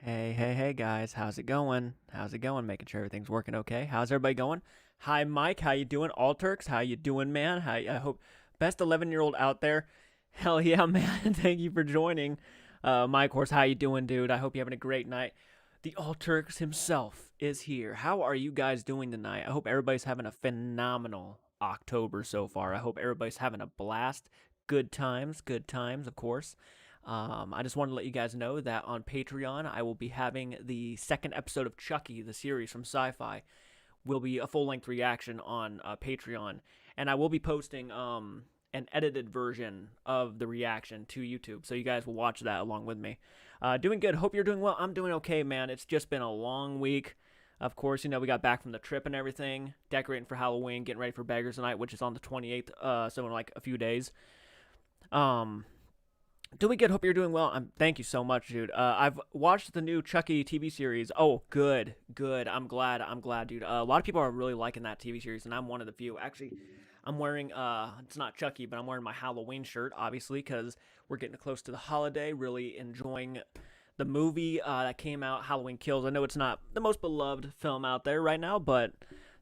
Hey, guys, how's it going? How's it going? Making sure everything's working okay. How's everybody going? Hi, Mike, how you doing? All Turks, how you doing, man? I hope best 11-year-old out there. Hell yeah, man! Thank you for joining. Mike, of course, how you doing, dude? I hope you're having a great night. The All Turks himself is here. How are you guys doing tonight? I hope everybody's having a phenomenal October so far. I hope everybody's having a blast. Good times, of course. I just wanted to let you guys know that on Patreon, I will be having the second episode of Chucky, the series from Sci-Fi, will be a full-length reaction on Patreon, and I will be posting an edited version of the reaction to YouTube, so you guys will watch that along with me. Doing good. Hope you're doing well. I'm doing okay, man. It's just been a long week. Of course, you know, we got back from the trip and everything, decorating for Halloween, getting ready for Beggars Night, which is on the 28th, so in like a few days. Doing good. Hope you're doing well. Thank you so much, dude. I've watched the new Chucky TV series. Oh, good. I'm glad, dude. A lot of people are really liking that TV series, and I'm one of the few. Actually, I'm wearing, it's not Chucky, but I'm wearing my Halloween shirt, obviously, because we're getting close to the holiday. Really enjoying the movie that came out, Halloween Kills. I know it's not the most beloved film out there right now, but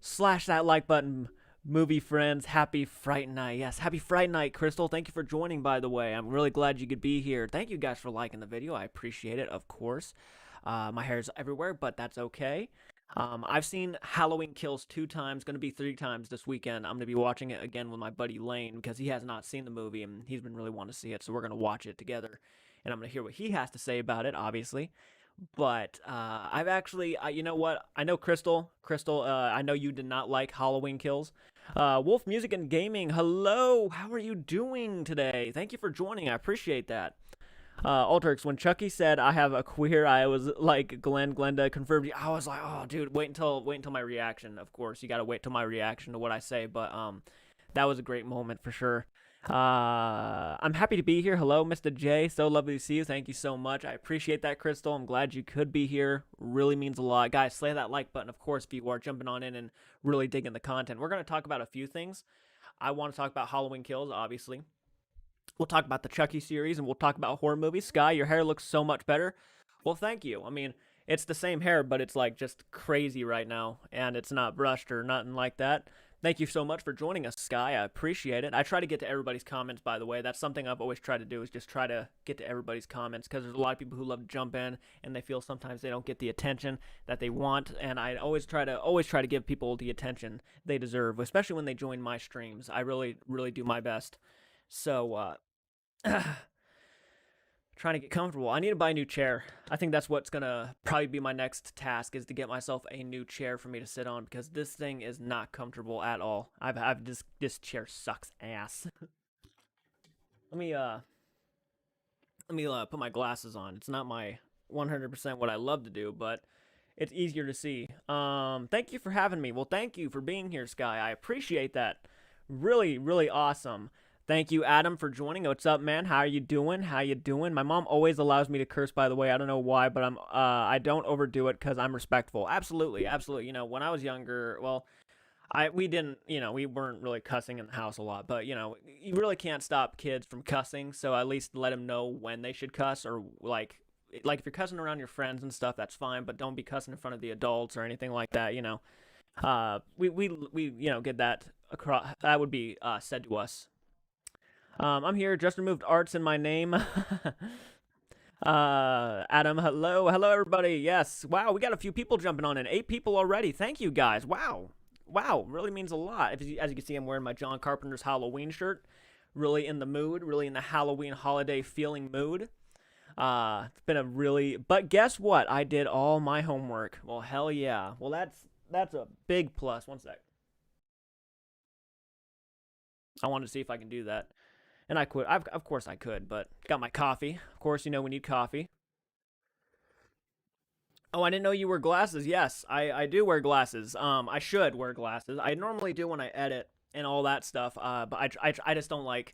slash that like button, movie friends. Happy Fright Night. Yes, happy Fright Night, Crystal. Thank you for joining, by the way. I'm really glad you could be here. Thank you guys for liking the video. I appreciate it, of course. My hair's everywhere, but that's okay. I've seen Halloween Kills 2 times, going to be 3 times this weekend. I'm going to be watching it again with my buddy Lane because he has not seen the movie and he's been really wanting to see it, so we're going to watch it together. And I'm going to hear what he has to say about it, obviously. But I've actually, you know what? I know Crystal. I know you did not like Halloween Kills. Wolf Music and Gaming, hello. How are you doing today? Thank you for joining. I appreciate that. Alterx, when Chucky said I have a queer, I was like Glenda confirmed. I was like, oh, dude, wait until my reaction. Of course, you gotta wait till my reaction to what I say. But that was a great moment for sure. I'm happy to be here. Hello, Mr. J. So lovely to see you. Thank you so much. I appreciate that, Crystal. I'm glad you could be here. Really means a lot. Guys, slay that like button, of course, if you are jumping on in and really digging the content. We're going to talk about a few things. I want to talk about Halloween Kills, obviously. We'll talk about the Chucky series, and we'll talk about horror movies. Sky, your hair looks so much better. Well, thank you. I mean, it's the same hair, but it's like just crazy right now, and it's not brushed or nothing like that. Thank you so much for joining us, Sky. I appreciate it. I try to get to everybody's comments, by the way. That's something I've always tried to do, is just try to get to everybody's comments, because there's a lot of people who love to jump in, and they feel sometimes they don't get the attention that they want, and I always try to give people the attention they deserve, especially when they join my streams. I really do my best. So, trying to get comfortable. I need to buy a new chair. I think that's what's gonna probably be my next task, is to get myself a new chair for me to sit on, because this thing is not comfortable at all. This chair sucks ass. let me put my glasses on. It's not my 100% what I love to do, but it's easier to see. Thank you for having me. Well, thank you for being here, Sky. I appreciate that. Really awesome. Thank you, Adam, for joining. What's up, man? How are you doing? My mom always allows me to curse, by the way. I don't know why, but I don't overdo it because I'm respectful. Absolutely. You know, when I was younger, well, we didn't, you know, we weren't really cussing in the house a lot, but, you know, you really can't stop kids from cussing, so at least let them know when they should cuss, or, like if you're cussing around your friends and stuff, that's fine, but don't be cussing in front of the adults or anything like that, you know. We you know, get that across. That would be said to us. I'm here, just removed arts in my name. Adam, hello everybody. Yes, wow, we got a few people jumping on in. 8 people already. Thank you guys. Wow, really means a lot. As you can see, I'm wearing my John Carpenter's Halloween shirt. Really in the mood, really in the Halloween holiday feeling mood. It's been a really, but guess what? I did all my homework. Well, hell yeah. Well, that's a big plus. One sec. I wanted to see if I can do that. And I could. Of course I could, but got my coffee. Of course, you know we need coffee. Oh, I didn't know you wear glasses. Yes, I do wear glasses. I should wear glasses. I normally do when I edit and all that stuff. But I just don't like.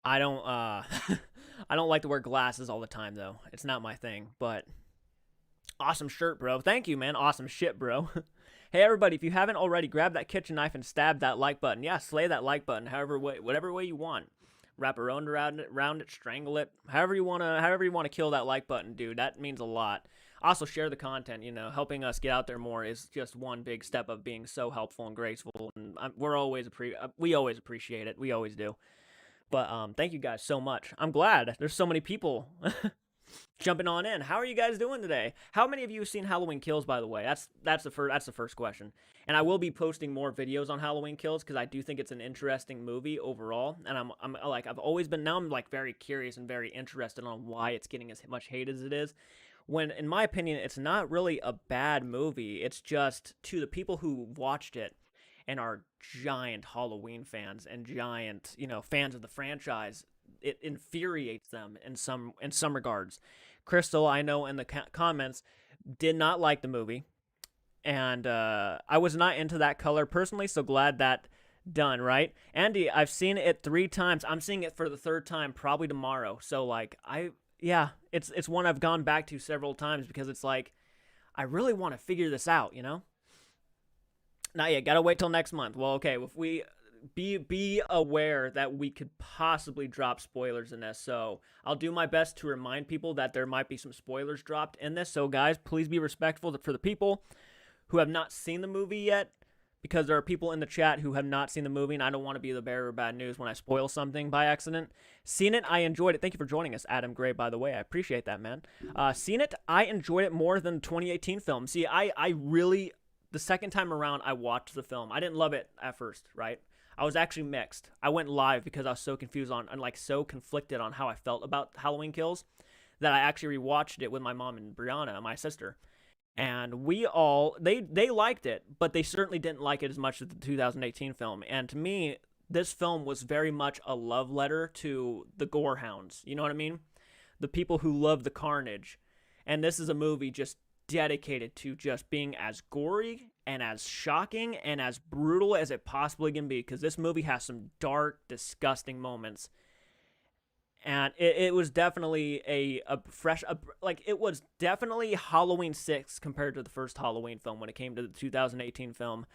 I don't I don't like to wear glasses all the time though. It's not my thing. But awesome shirt, bro. Thank you, man. Awesome shit, bro. Hey everybody, if you haven't already, grab that kitchen knife and stab that like button. Yeah, slay that like button, whatever way you want. wrap around it, strangle it, however you wanna kill that like button, dude. That means a lot. Also, share the content. Helping us get out there more is just one big step of being so helpful and graceful, and we always appreciate it. We always do. But thank you guys so much. I'm glad there's so many people jumping on in. How are you guys doing today? How many of you have seen Halloween Kills, by the way? That's the first question. And I will be posting more videos on Halloween Kills because I do think it's an interesting movie overall. And I'm like I've always been now I'm like very curious and very interested on why it's getting as much hate as it is. When in my opinion, it's not really a bad movie. It's just to the people who watched it and are giant Halloween fans and giant, fans of the franchise, it infuriates them in some regards. Crystal, I know in the comments, did not like the movie, and I was not into that color personally. So glad that done right. Andy, I've seen it 3 times. I'm seeing it for the 3rd time probably tomorrow. So like yeah, it's one I've gone back to several times because it's like I really want to figure this out. Not yet. Gotta wait till next month. Well, okay. If we be aware that we could possibly drop spoilers in this, so I'll do my best to remind people that there might be some spoilers dropped in this. So, guys, please be respectful for the people who have not seen the movie yet, because there are people in the chat who have not seen the movie, and I don't want to be the bearer of bad news when I spoil something by accident. Seen it, I enjoyed it. Thank you for joining us, Adam Gray, by the way. I appreciate that, man. Seen it, I enjoyed it more than the 2018 film. See, I really, the second time around I watched the film, I didn't love it at first, right? I was actually mixed. I went live because I was so confused and like so conflicted on how I felt about Halloween Kills that I actually rewatched it with my mom and Brianna, my sister. And they liked it, but they certainly didn't like it as much as the 2018 film. And to me, this film was very much a love letter to the gore hounds. You know what I mean? The people who love the carnage. And this is a movie just dedicated to just being as gory and as shocking and as brutal as it possibly can be, because this movie has some dark, disgusting moments. And it was definitely it was definitely Halloween 6 compared to the first Halloween film when it came to the 2018 film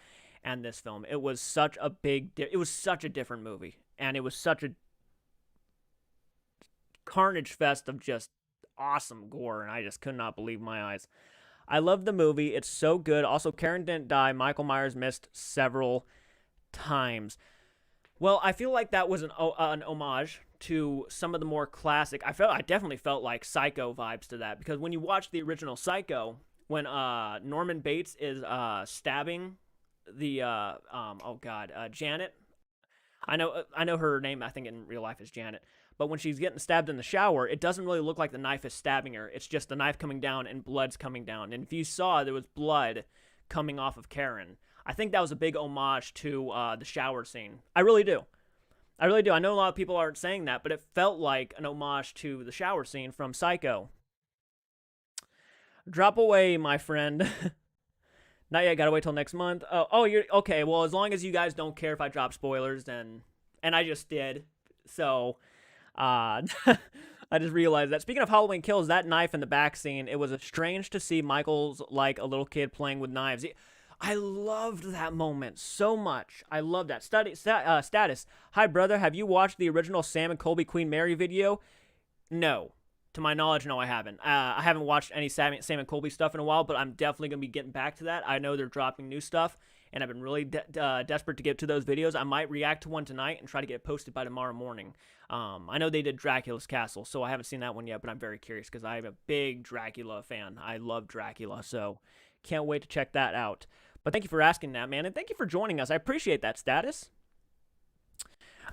and this film. It was such a different movie, and it was such a carnage fest of just awesome gore, and I just could not believe my eyes. I love the movie. It's so good. Also, Karen didn't die. Michael Myers missed several times. Well, I feel like that was an homage to some of the more classic. I definitely felt like Psycho vibes to that, because when you watch the original Psycho, when Norman Bates is stabbing the Janet. I know her name. I think in real life is Janet. But when she's getting stabbed in the shower, it doesn't really look like the knife is stabbing her. It's just the knife coming down and blood's coming down. And if you saw, there was blood coming off of Karen. I think that was a big homage to the shower scene. I really do. I know a lot of people aren't saying that, but it felt like an homage to the shower scene from Psycho. Drop away, my friend. Not yet. Gotta wait till next month. You're okay. Well, as long as you guys don't care if I drop spoilers, then, and I just did. So, I just realized that. Speaking of Halloween Kills, that knife in the back scene, it was strange to see Michael's like a little kid playing with knives. I loved that moment so much. I love that. Status. Hi, brother. Have you watched the original Sam and Colby Queen Mary video? No. To my knowledge, no, I haven't. I haven't watched any Sam and Colby stuff in a while, but I'm definitely going to be getting back to that. I know they're dropping new stuff, and I've been really desperate to get to those videos. I might react to one tonight and try to get it posted by tomorrow morning. I know they did Dracula's Castle, so I haven't seen that one yet, but I'm very curious because I'm a big Dracula fan. I love Dracula, so can't wait to check that out. But thank you for asking that, man, and thank you for joining us. I appreciate that, Status.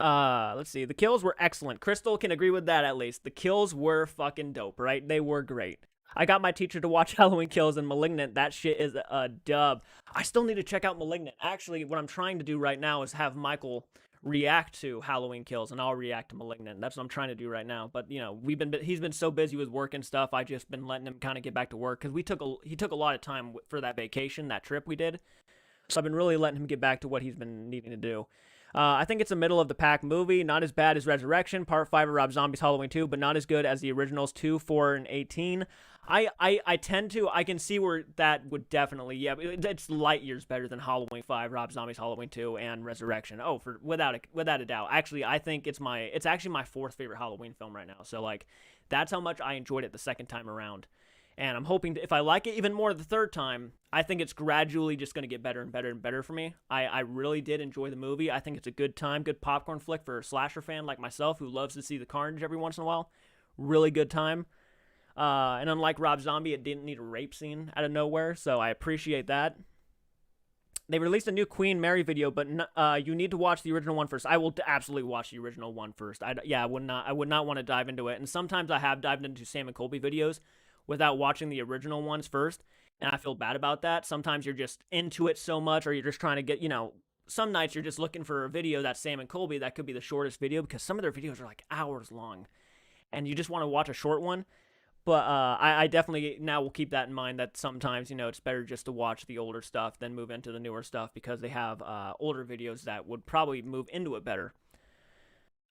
Let's see. The kills were excellent. Crystal can agree with that, at least. The kills were fucking dope, right? They were great. I got my teacher to watch Halloween Kills and Malignant. That shit is a dub. I still need to check out Malignant. Actually, what I'm trying to do right now is have Michael react to Halloween Kills, and I'll react to Malignant. That's what I'm trying to do right now. But, he's been so busy with work and stuff, I just been letting him kind of get back to work, because he took a lot of time for that vacation, that trip we did. So I've been really letting him get back to what he's been needing to do. I think it's a middle of the pack movie. Not as bad as Resurrection, Part 5 of Rob Zombie's Halloween 2, but not as good as the originals 2, 4, and 18. I tend to, I can see where that would definitely, yeah, it's light years better than Halloween 5, Rob Zombie's Halloween 2, and Resurrection. Oh, without a doubt. Actually, I think it's actually my fourth favorite Halloween film right now. So, like, that's how much I enjoyed it the second time around. And I'm hoping if I like it even more the third time, I think it's gradually just going to get better and better and better for me. I really did enjoy the movie. I think it's a good time, good popcorn flick for a slasher fan like myself who loves to see the carnage every once in a while. Really good time. And unlike Rob Zombie, it didn't need a rape scene out of nowhere, so I appreciate that. They released a new Queen Mary video, but you need to watch the original one first. I will absolutely watch the original one first. I would not want to dive into it. And sometimes I have dived into Sam and Colby videos without watching the original ones first, and I feel bad about that. Sometimes you're just into it so much, or you're just trying to get, some nights you're just looking for a video that's Sam and Colby that could be the shortest video, because some of their videos are like hours long, and you just want to watch a short one. But I definitely now will keep that in mind, that sometimes, it's better just to watch the older stuff than move into the newer stuff, because they have older videos that would probably move into it better.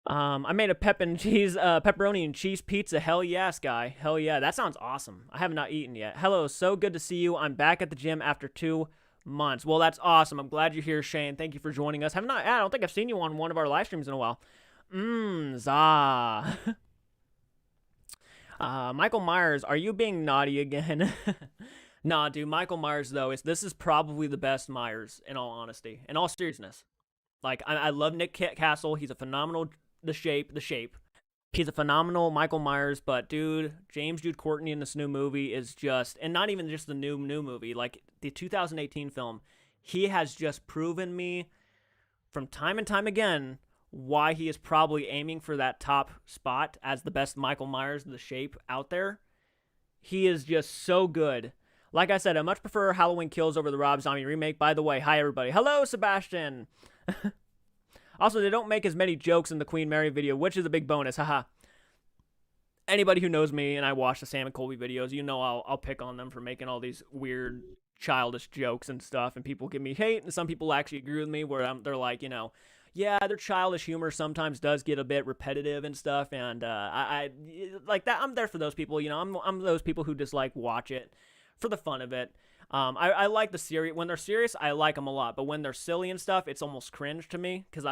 I made a pepperoni and cheese pizza. Hell yes, guy. Hell yeah. That sounds awesome. I have not eaten yet. Hello, so good to see you. I'm back at the gym after 2 months. Well, that's awesome. I'm glad you're here, Shane. Thank you for joining us. I don't think I've seen you on one of our live streams in a while. Zah. Michael Myers, are you being naughty again? Nah, dude. Michael Myers, though, this is probably the best Myers, in all honesty. In all seriousness. Like, I love Nick Castle. He's a phenomenal... The shape. He's a phenomenal Michael Myers, but dude, James Jude Courtney in this new movie is just, and not even just the new movie, like the 2018 film, he has just proven me from time and time again why he is probably aiming for that top spot as the best Michael Myers, the shape out there. He is just so good. Like I said, I much prefer Halloween Kills over the Rob Zombie remake. By the way, hi everybody. Hello, Sebastian. Also, they don't make as many jokes in the Queen Mary video, which is a big bonus. Haha. Anybody who knows me and I watch the Sam and Colby videos, I'll pick on them for making all these weird, childish jokes and stuff, and people give me hate, and some people actually agree with me, where they're like, yeah, their childish humor sometimes does get a bit repetitive and stuff, and I like that. I'm there for those people. I'm those people who just like watch it for the fun of it. I like the serious, when they're serious, I like them a lot, but when they're silly and stuff, it's almost cringe to me, because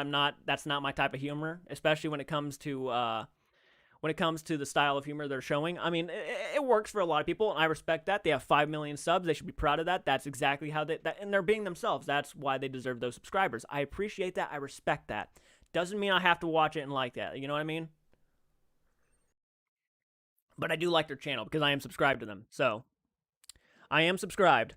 that's not my type of humor, especially when it comes to the style of humor they're showing. I mean, it works for a lot of people, and I respect that. They have 5 million subs. They should be proud of that. That's exactly how and they're being themselves. That's why they deserve those subscribers. I appreciate that. I respect that. Doesn't mean I have to watch it and like that. You know what I mean? But I do like their channel because I am subscribed to them. So I am subscribed.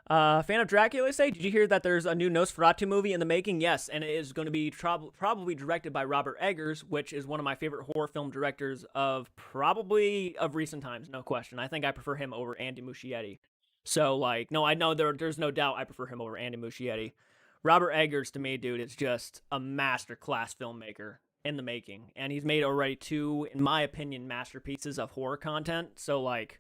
Fan of Dracula, say? Did you hear that there's a new Nosferatu movie in the making? Yes, and it is going to be probably directed by Robert Eggers, which is one of my favorite horror film directors of recent times, no question. I think I prefer him over Andy Muschietti. So, like, no, I know there's no doubt I prefer him over Andy Muschietti. Robert Eggers, to me, dude, is just a masterclass filmmaker in the making. And he's made already 2, in my opinion, masterpieces of horror content. So, like,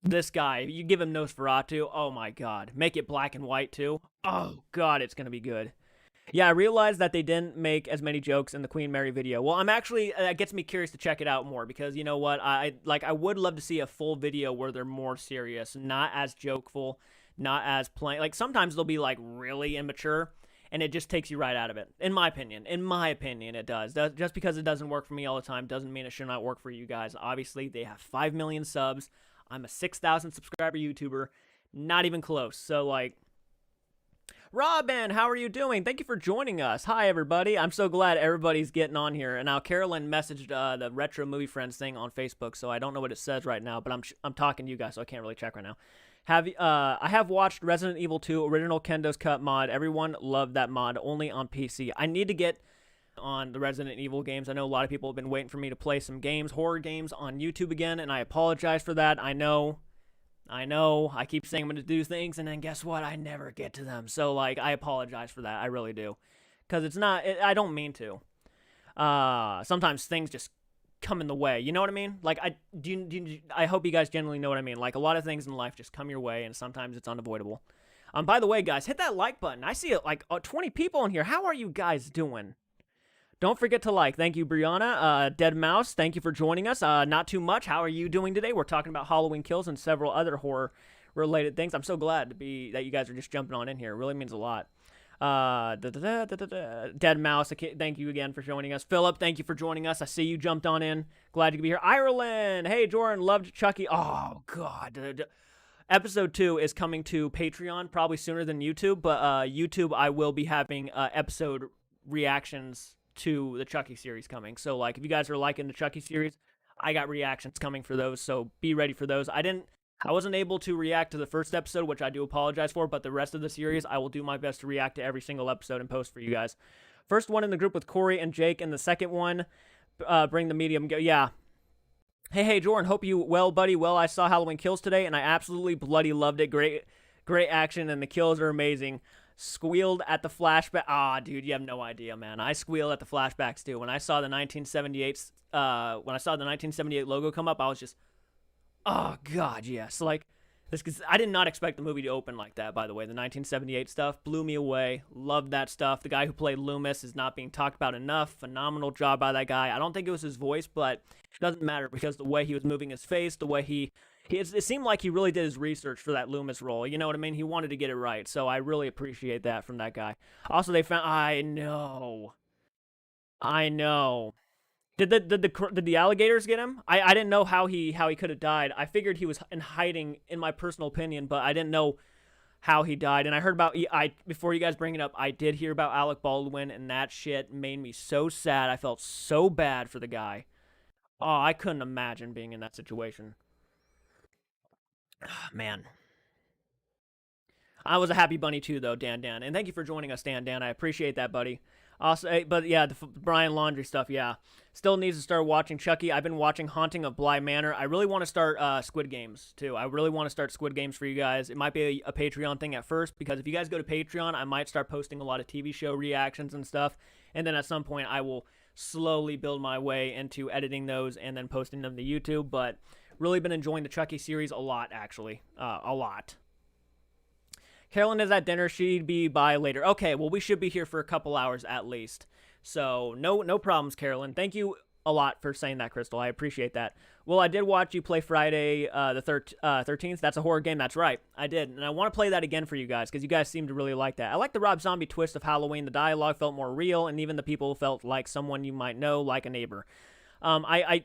this guy, you give him Nosferatu, oh my god. Make it black and white, too. Oh, god, it's gonna be good. Yeah, I realized that they didn't make as many jokes in the Queen Mary video. Well, that gets me curious to check it out more, because you know what? I would love to see a full video where they're more serious, not as jokeful, not as plain. Like, sometimes they'll be, like, really immature, and it just takes you right out of it. In my opinion, it does. Just because it doesn't work for me all the time doesn't mean it should not work for you guys. Obviously, they have 5 million subs. I'm a 6,000 subscriber YouTuber. Not even close. So, like, Robin, how are you doing? Thank you for joining us. Hi, everybody. I'm so glad everybody's getting on here. And now Carolyn messaged the Retro Movie Friends thing on Facebook, so I don't know what it says right now, but I'm talking to you guys, so I can't really check right now. I have watched Resident Evil 2 Original Kendo's Cut mod. Everyone loved that mod, only on PC. I need to get on the Resident Evil games. I know a lot of people have been waiting for me to play some games, horror games, on YouTube again, and I apologize for that. I know. I keep saying I'm going to do things, and then guess what? I never get to them. So, like, I apologize for that. I really do. Because I don't mean to. Sometimes things just come in the way. You know what I mean? Like, I hope you guys generally know what I mean. Like, a lot of things in life just come your way, and sometimes it's unavoidable. By the way, guys, hit that like button. I see like 20 people in here. How are you guys doing? Don't forget to like. Thank you, Brianna. Dead Mouse, thank you for joining us. Not too much. How are you doing today? We're talking about Halloween Kills and several other horror-related things. I'm so glad that you guys are just jumping on in here. It really means a lot. Dead Mouse, thank you again for joining us. Philip, thank you for joining us. I see you jumped on in. Glad you could be here. Ireland, hey, Jordan, loved Chucky. Oh, God. Episode 2 is coming to Patreon probably sooner than YouTube, but YouTube, I will be having episode reactions to the Chucky series coming. So, like, if you guys are liking the Chucky series, I got reactions coming for those, so be ready for those. I wasn't able to react to the first episode, which I do apologize for, but the rest of the series, I will do my best to react to every single episode and post for you guys. First one in the group with Corey and Jake, and the second one, bring the medium. Yeah. Hey, Jordan, hope you well, buddy. Well, I saw Halloween Kills today, and I absolutely bloody loved it. Great action, and the kills are amazing. Squealed at the flashback. Dude, you have no idea, man. I squealed at the flashbacks too. When I saw the 1978 logo come up, I was just, oh God, yes. Like this, cause I did not expect the movie to open like that. By the way, the 1978 stuff blew me away. Loved that stuff. The guy who played Loomis is not being talked about enough. Phenomenal job by that guy. I don't think it was his voice, but it doesn't matter because the way he was moving his face, the way it seemed like he really did his research for that Loomis role. You know what I mean? He wanted to get it right. So I really appreciate that from that guy. Also, they found, I know. Did the alligators get him? I didn't know how he could have died. I figured he was in hiding, in my personal opinion, but I didn't know how he died. And I heard about, before you guys bring it up, I did hear about Alec Baldwin, and that shit made me so sad. I felt so bad for the guy. Oh, I couldn't imagine being in that situation. Man. I was a happy bunny too, though, Dan. And thank you for joining us, Dan. I appreciate that, buddy. Also, but yeah, the Brian Laundrie stuff, yeah. Still needs to start watching Chucky. I've been watching Haunting of Bly Manor. I really want to start Squid Games, too. I really want to start Squid Games for you guys. It might be a Patreon thing at first, because if you guys go to Patreon, I might start posting a lot of TV show reactions and stuff. And then at some point, I will slowly build my way into editing those and then posting them to YouTube. But really been enjoying the Chucky series a lot, actually. A lot. Carolyn is at dinner. She'd be by later. Okay, well, we should be here for a couple hours at least. So, no problems, Carolyn. Thank you a lot for saying that, Crystal. I appreciate that. Well, I did watch you play Friday the 13th. That's a horror game. That's right. I did. And I want to play that again for you guys because you guys seem to really like that. I like the Rob Zombie twist of Halloween. The dialogue felt more real, and even the people felt like someone you might know, like a neighbor. I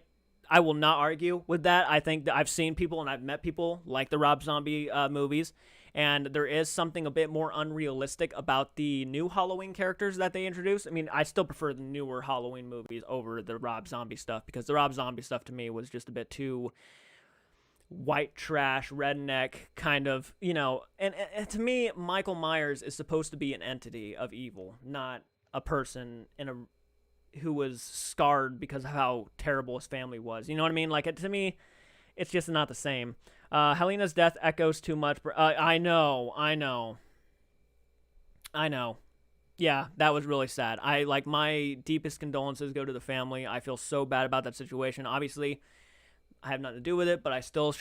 will not argue with that. I think that I've seen people and I've met people like the Rob Zombie movies. And there is something a bit more unrealistic about the new Halloween characters that they introduced. I mean, I still prefer the newer Halloween movies over the Rob Zombie stuff because the Rob Zombie stuff to me was just a bit too white trash, redneck kind of, and to me, Michael Myers is supposed to be an entity of evil, not a person who was scarred because of how terrible his family was. You know what I mean? Like, to me, it's just not the same. Helena's death echoes too much. I know. Yeah, that was really sad. My deepest condolences go to the family. I feel so bad about that situation. Obviously, I have nothing to do with it, but I feel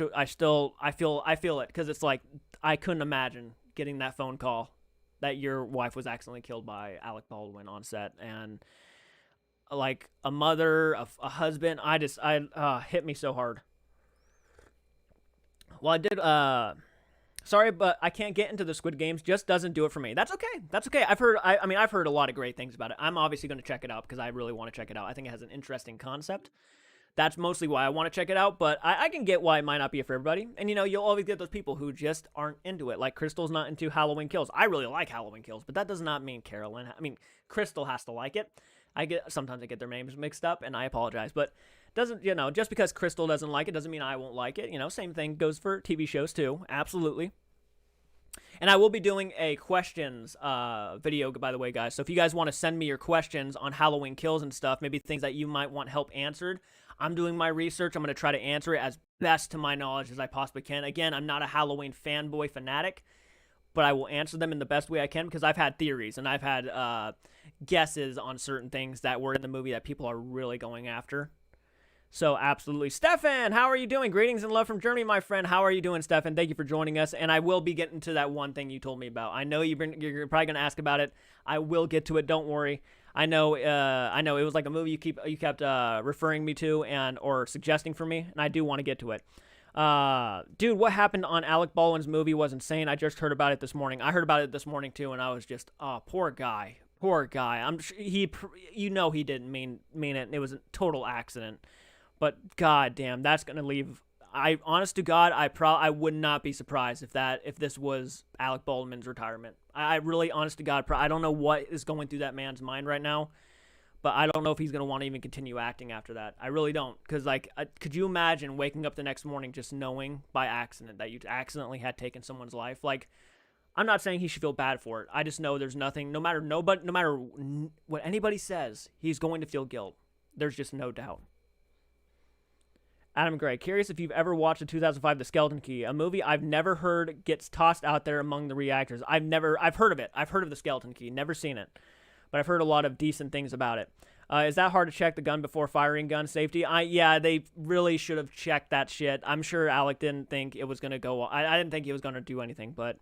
it because it's like I couldn't imagine getting that phone call that your wife was accidentally killed by Alec Baldwin on set, and like a mother, a husband. Hit me so hard. Well, I did, sorry, but I can't get into the Squid Games. Just doesn't do it for me. That's okay. I've heard a lot of great things about it. I'm obviously going to check it out because I really want to check it out. I think it has an interesting concept. That's mostly why I want to check it out, but I can get why it might not be for everybody. And, you'll always get those people who just aren't into it. Like, Crystal's not into Halloween Kills. I really like Halloween Kills, but that does not mean Carolyn. I mean, Crystal has to like it. Sometimes I get their names mixed up, and I apologize, but doesn't, just because Crystal doesn't like it doesn't mean I won't like it. Same thing goes for TV shows too. Absolutely. And I will be doing a questions video, by the way, guys. So if you guys want to send me your questions on Halloween Kills and stuff, maybe things that you might want help answered, I'm doing my research. I'm going to try to answer it as best to my knowledge as I possibly can. Again, I'm not a Halloween fanboy fanatic, but I will answer them in the best way I can because I've had theories and I've had guesses on certain things that were in the movie that people are really going after. So absolutely. Stefan, how are you doing? Greetings and love from Germany, my friend. How are you doing, Stefan? Thank you for joining us. And I will be getting to that one thing you told me about. I know you're probably going to ask about it. I will get to it. Don't worry. I know it was like a movie you kept referring me to or suggesting for me, and I do want to get to it. Dude, what happened on Alec Baldwin's movie was insane. I just heard about it this morning. I heard about it this morning too, and I was just, poor guy. Poor guy. I'm sure he didn't mean it. It was a total accident. But goddamn, that's gonna leave. Honest to God, I would not be surprised if this was Alec Baldwin's retirement. I really, honest to God, I don't know what is going through that man's mind right now, but I don't know if he's gonna want to even continue acting after that. I really don't, because could you imagine waking up the next morning just knowing by accident that you accidentally had taken someone's life? Like, I'm not saying he should feel bad for it. I just know there's nothing. No matter what anybody says, he's going to feel guilt. There's just no doubt. Adam Gray, curious if you've ever watched the 2005 The Skeleton Key, a movie I've never heard gets tossed out there among the reactors. I've heard of it. I've heard of The Skeleton Key, never seen it, but I've heard a lot of decent things about it. Is that hard to check the gun before firing gun safety? Yeah, they really should have checked that shit. I'm sure Alec didn't think it was going to go. I didn't think he was going to do anything, but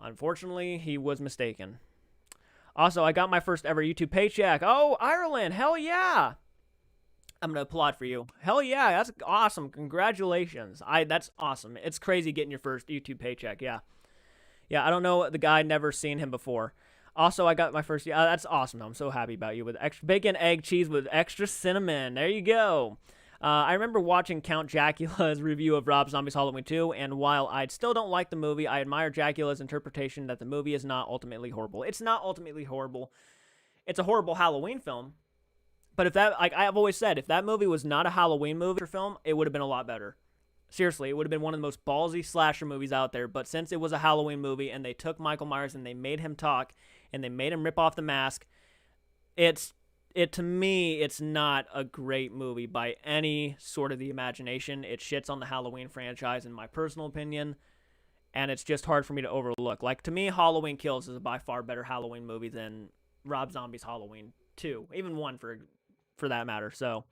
unfortunately, he was mistaken. Also, I got my first ever YouTube paycheck. Oh, Ireland, hell yeah! I'm going to applaud for you. Hell yeah, that's awesome. Congratulations. That's awesome. It's crazy getting your first YouTube paycheck, yeah. Yeah, I don't know the guy, never seen him before. Also, I got my first, yeah, that's awesome. I'm so happy about you with extra bacon, egg, cheese with extra cinnamon. There you go. I remember watching Count Jacula's review of Rob Zombie's Halloween 2, and while I still don't like the movie, I admire Jacula's interpretation that the movie is not ultimately horrible. It's not ultimately horrible. It's a horrible Halloween film. But if that, like I've always said, if that movie was not a Halloween movie or film, it would have been a lot better. Seriously, it would have been one of the most ballsy slasher movies out there. But since it was a Halloween movie and they took Michael Myers and they made him talk and they made him rip off the mask, to me, it's not a great movie by any sort of the imagination. It shits on the Halloween franchise, in my personal opinion, and it's just hard for me to overlook. Like, to me, Halloween Kills is a by far better Halloween movie than Rob Zombie's Halloween 2, even 1 for that matter. So,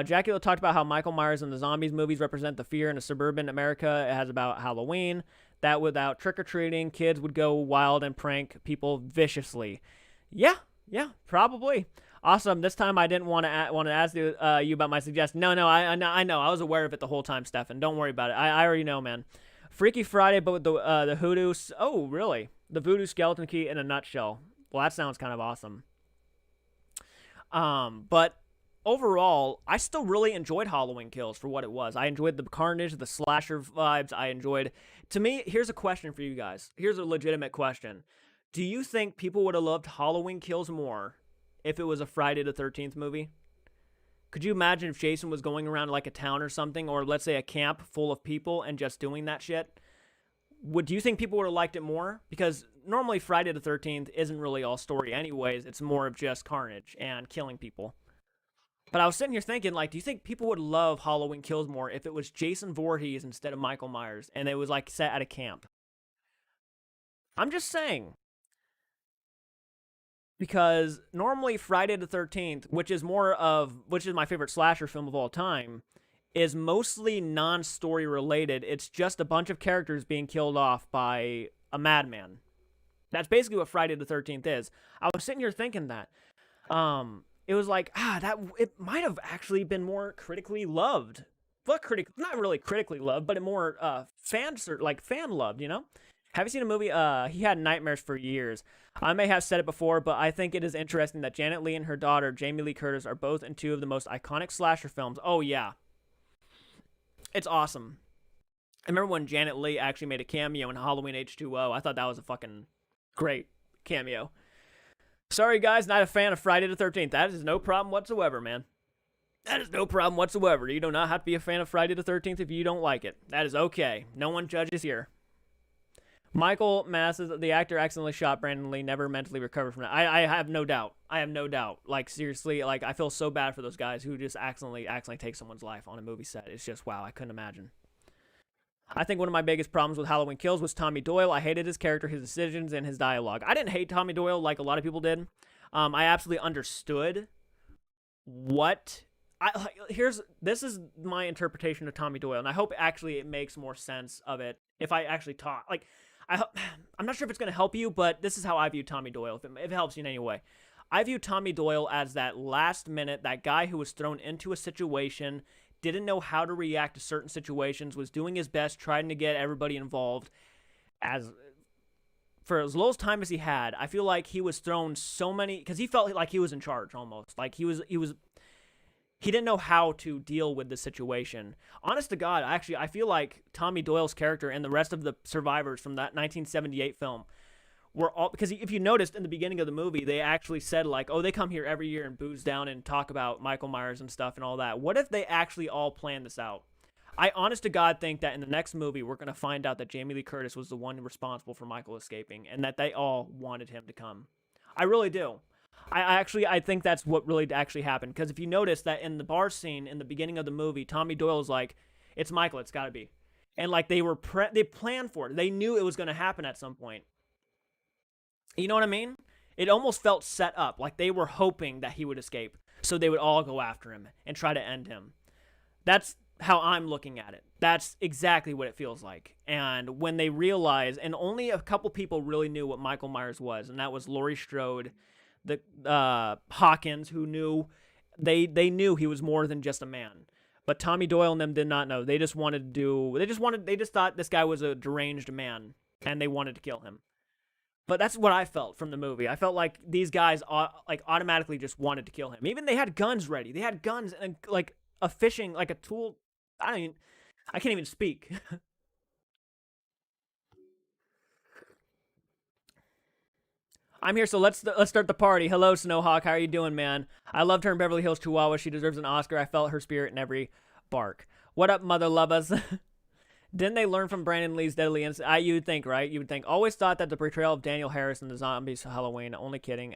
Jacula talked about how Michael Myers and the Zombies movies represent the fear in a suburban America it has about Halloween, that without trick-or-treating, kids would go wild and prank people viciously. Yeah, probably. Awesome. This time I didn't want to ask you about my suggestion. No, I know. I was aware of it the whole time, Stefan. Don't worry about it. I already know, man. Freaky Friday, but with the hoodoo. Oh, really? The voodoo skeleton key in a nutshell. Well, that sounds kind of awesome. But overall, I still really enjoyed Halloween Kills for what it was. I enjoyed the carnage, the slasher vibes. To me, here's a question for you guys. Here's a legitimate question. Do you think people would have loved Halloween Kills more if it was a Friday the 13th movie? Could you imagine if Jason was going around like a town or something, or let's say a camp full of people and just doing that shit? Do you think people would have liked it more? Because normally Friday the 13th isn't really all story anyways. It's more of just carnage and killing people. But I was sitting here thinking, like, do you think people would love Halloween Kills more if it was Jason Voorhees instead of Michael Myers and it was like set at a camp? I'm just saying. Because normally Friday the 13th, which is my favorite slasher film of all time, is mostly non-story related. It's just a bunch of characters being killed off by a madman. That's basically what Friday the 13th is. I was sitting here thinking that. It was like, it might have actually been more critically loved. But not really critically loved, but more fan loved, you know? Have you seen a movie? He had nightmares for years. I may have said it before, but I think it is interesting that Janet Leigh and her daughter, Jamie Lee Curtis, are both in 2 of the most iconic slasher films. Oh, yeah. It's awesome. I remember when Janet Leigh actually made a cameo in Halloween H2O. I thought that was a fucking great cameo. Sorry, guys, not a fan of Friday the 13th. That is no problem whatsoever, man. That is no problem whatsoever. You do not have to be a fan of Friday the 13th if you don't like it. That is okay. No one judges here. Michael Masses, the actor, accidentally shot Brandon Lee, never mentally recovered from it. I have no doubt. Like, seriously, like, I feel so bad for those guys who just accidentally take someone's life on a movie set. It's just, wow, I couldn't imagine. I think one of my biggest problems with Halloween Kills was Tommy Doyle. I hated his character, his decisions, and his dialogue. I didn't hate Tommy Doyle like a lot of people did. I absolutely understood what This is my interpretation of Tommy Doyle, and I hope actually it makes more sense of it if I actually talk. Like, I'm not sure if it's going to help you, but this is how I view Tommy Doyle. If it helps you in any way, I view Tommy Doyle as that last minute, that guy who was thrown into a situation, didn't know how to react to certain situations, was doing his best, trying to get everybody involved. As for as little time as he had, I feel like he was thrown so many because he felt like he was in charge almost. Like he didn't know how to deal with the situation. Honest to God, actually, I feel like Tommy Doyle's character and the rest of the survivors from that 1978 film were all, because if you noticed in the beginning of the movie, they actually said like, oh, they come here every year and booze down and talk about Michael Myers and stuff and all that. What if they actually all planned this out? I honest to God think that in the next movie, we're going to find out that Jamie Lee Curtis was the one responsible for Michael escaping and that they all wanted him to come. I really do. I think that's what really actually happened. Because if you notice that in the bar scene in the beginning of the movie, Tommy Doyle's like, it's Michael, it's got to be. And like they planned for it. They knew it was going to happen at some point. You know what I mean? It almost felt set up. Like they were hoping that he would escape. So they would all go after him and try to end him. That's how I'm looking at it. That's exactly what it feels like. And when they realized, and only a couple people really knew what Michael Myers was, and that was Laurie Strode, the Hawkins, who knew they knew he was more than just a man. But Tommy Doyle and them did not know. They just thought this guy was a deranged man, and they wanted to kill him. But that's what I felt from the movie. I felt like these guys like automatically just wanted to kill him. Even they had guns ready. They had guns and like a fishing, like a tool. I can't even speak. I'm here, so let's start the party. Hello, Snowhawk. How are you doing, man? I loved her in Beverly Hills Chihuahua. She deserves an Oscar. I felt her spirit in every bark. What up, mother lovers? Didn't they learn from Brandon Lee's Deadly Incident? You would think, right? You would think. Always thought that the portrayal of Daniel Harris in the Zombies Halloween. Only kidding.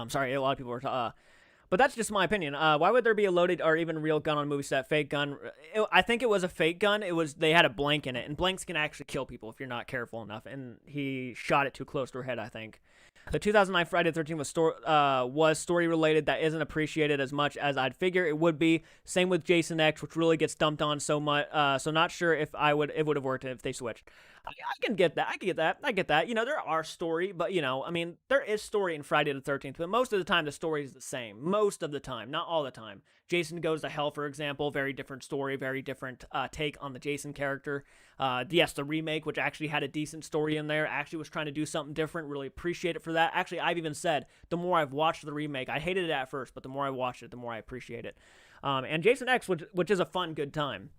Sorry, a lot of people were. But that's just my opinion. Why would there be a loaded or even real gun on a movie set? Fake gun. I think it was a fake gun. They had a blank in it, and blanks can actually kill people if you're not careful enough. And he shot it too close to her head, I think. The 2009 Friday the 13th was story related that isn't appreciated as much as I'd figure it would be. Same with Jason X, which really gets dumped on so much. So not sure if it would have worked if they switched. I can get that. I get that. You know, there are story, but there is story in Friday the 13th, but most of the time the story is the same. Most of the time, not all the time. Jason Goes to Hell, for example, very different story, very different take on the Jason character. Yes, the remake, which actually had a decent story in there, actually was trying to do something different. Really appreciate it for that. Actually, I've even said the more I've watched the remake, I hated it at first, but the more I watched it, the more I appreciate it. And Jason X, which is a fun, good time.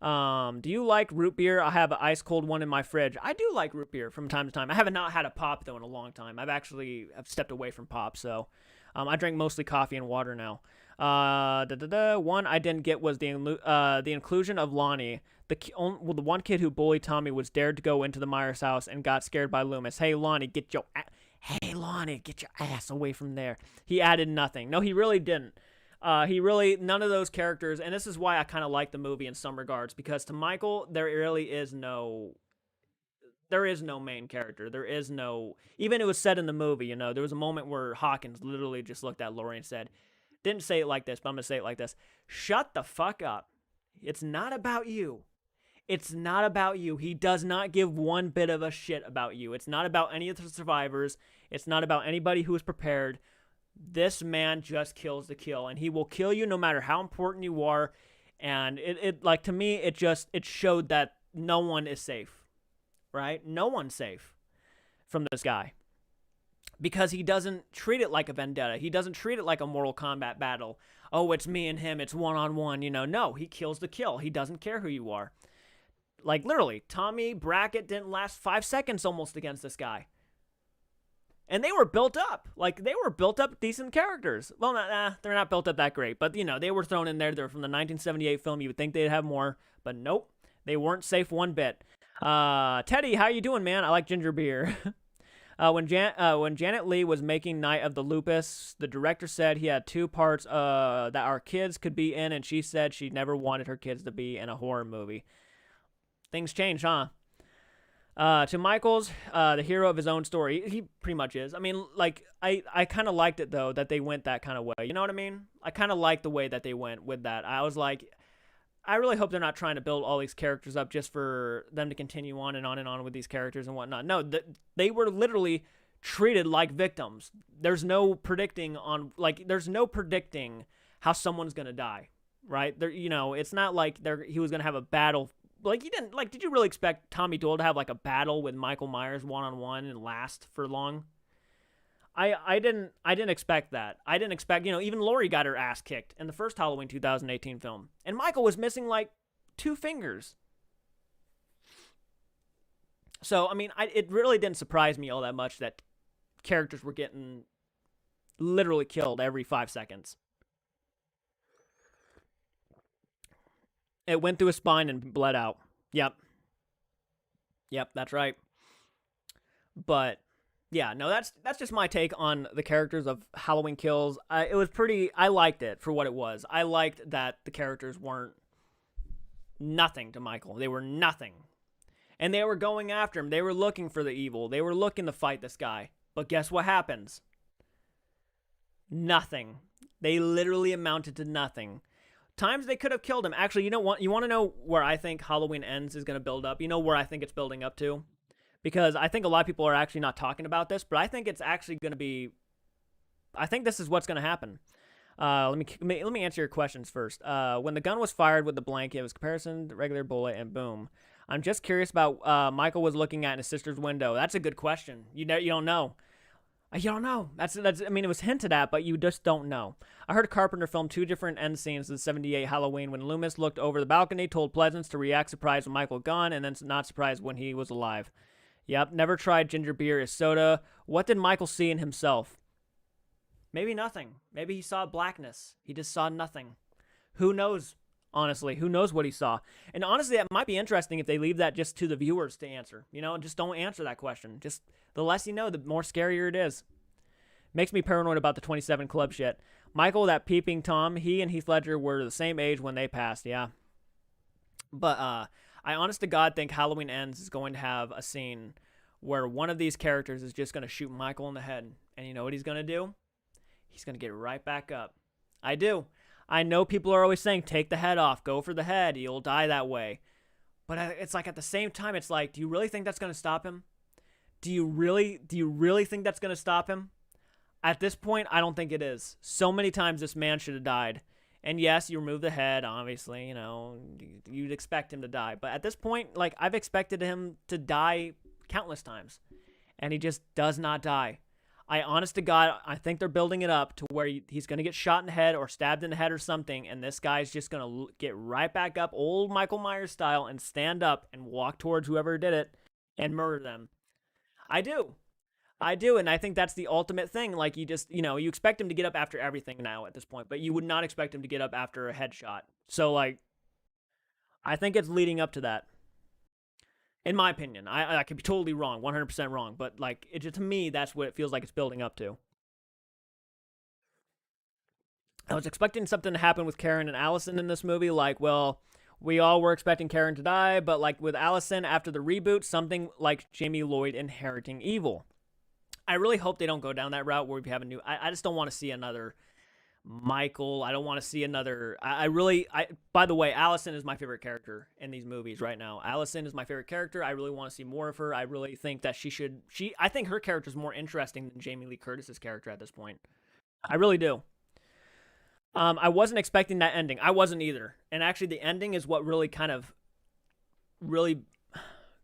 Do you like root beer? I have an ice cold one in my fridge. I do like root beer from time to time. I have not had a pop though in a long time. I've stepped away from pop, so I drink mostly coffee and water now. One I didn't get was the inclusion of Lonnie. The one kid who bullied Tommy was dared to go into the Myers house and got scared by Loomis. Hey Lonnie, get your ass away from there. He added nothing. No, he really didn't. None of those characters, and this is why I kind of like the movie in some regards, because to Michael, there really is no main character. There is no, even it was said in the movie, there was a moment where Hawkins literally just looked at Laurie and said, didn't say it like this, but I'm going to say it like this. Shut the fuck up. It's not about you. It's not about you. He does not give one bit of a shit about you. It's not about any of the survivors. It's not about anybody who is prepared. This man just kills the kill, and he will kill you no matter how important you are. And it like, to me, it showed that no one is safe, right? No one's safe from this guy, because he doesn't treat it like a vendetta. He doesn't treat it like a Mortal Kombat battle. Oh, it's me and him. It's one-on-one. No, he kills the kill. He doesn't care who you are. Like, literally, Tommy Brackett didn't last 5 seconds almost against this guy. And they were built up. Like, they were built up decent characters. Well, they're not built up that great. But, they were thrown in there. They're from the 1978 film. You would think they'd have more. But nope. They weren't safe one bit. Teddy, how you doing, man? I like ginger beer. When Janet Leigh was making Night of the Lupus, the director said he had 2 parts that our kids could be in. And she said she never wanted her kids to be in a horror movie. Things change, huh? To Michael's, the hero of his own story. He pretty much is. I mean, like, I kind of liked it, though, that they went that kind of way. You know what I mean? I kind of liked the way that they went with that. I was like, I really hope they're not trying to build all these characters up just for them to continue on and on and on with these characters and whatnot. No, they were literally treated like victims. There's no predicting how someone's gonna die, right? It's not like he was gonna have a battle. Like, you didn't like. Did you really expect Tommy Doyle to have like a battle with Michael Myers one-on-one and last for long? I didn't expect that. I didn't expect, even Laurie got her ass kicked in the first Halloween 2018 film. And Michael was missing like 2 fingers. So, I mean, it really didn't surprise me all that much that characters were getting literally killed every 5 seconds. It went through his spine and bled out. Yep. Yep, that's right. But yeah, no, that's just my take on the characters of Halloween Kills. It was pretty. I liked it for what it was. I liked that the characters weren't nothing to Michael. They were nothing, and they were going after him. They were looking for the evil. They were looking to fight this guy. But guess what happens? Nothing. They literally amounted to nothing. Times they could have killed him. Actually, you want to know where I think Halloween Ends is going to build up? You know where I think it's building up to? Because I think a lot of people are actually not talking about this, but I think it's actually going to be. I think this is what's going to happen. Let me answer your questions first. When the gun was fired with the blank, it was comparison to regular bullet, and boom. I'm just curious about Michael was looking at in his sister's window. That's a good question. You don't know. You don't know. That's. I mean, it was hinted at, but you just don't know. I heard Carpenter filmed 2 different end scenes of the '78 Halloween when Loomis looked over the balcony, told Pleasance to react surprised when Michael gone, and then not surprised when he was alive. Yep, never tried ginger beer or soda. What did Michael see in himself? Maybe nothing. Maybe he saw blackness. He just saw nothing. Who knows? Honestly, who knows what he saw? And honestly, that might be interesting if they leave that just to the viewers to answer. Just don't answer that question. Just the less you know, the more scarier it is. Makes me paranoid about the 27 Club shit. Michael, that peeping Tom, he and Heath Ledger were the same age when they passed, yeah. But I honest to God think Halloween Ends is going to have a scene where one of these characters is just going to shoot Michael in the head. And you know what he's going to do? He's going to get right back up. I do. I know people are always saying, take the head off, go for the head, you'll die that way. But it's like at the same time, it's like, do you really think that's going to stop him? Do you really think that's going to stop him? At this point, I don't think it is. So many times this man should have died. And yes, you remove the head, obviously, you'd expect him to die. But at this point, like, I've expected him to die countless times. And he just does not die. Honest to God, I think they're building it up to where he's going to get shot in the head or stabbed in the head or something, and this guy's just going to get right back up, old Michael Myers style, and stand up and walk towards whoever did it and murder them. I do. I do, and I think that's the ultimate thing. Like, you just, you expect him to get up after everything now at this point, but you would not expect him to get up after a headshot. So, like, I think it's leading up to that. In my opinion, I could be totally wrong, 100% wrong, but like to me, that's what it feels like it's building up to. I was expecting something to happen with Karen and Allison in this movie, like, well, we all were expecting Karen to die, but like with Allison after the reboot, something like Jamie Lloyd inheriting evil. I really hope they don't go down that route where we have a new. I just don't want to see another Michael. I don't want to see another. By the way, Allison is my favorite character in these movies right now. Allison is my favorite character. I really want to see more of her. I really think that I think her character is more interesting than Jamie Lee Curtis's character at this point. I really do. I wasn't expecting that ending. I wasn't either. And actually, the ending is what really kind of really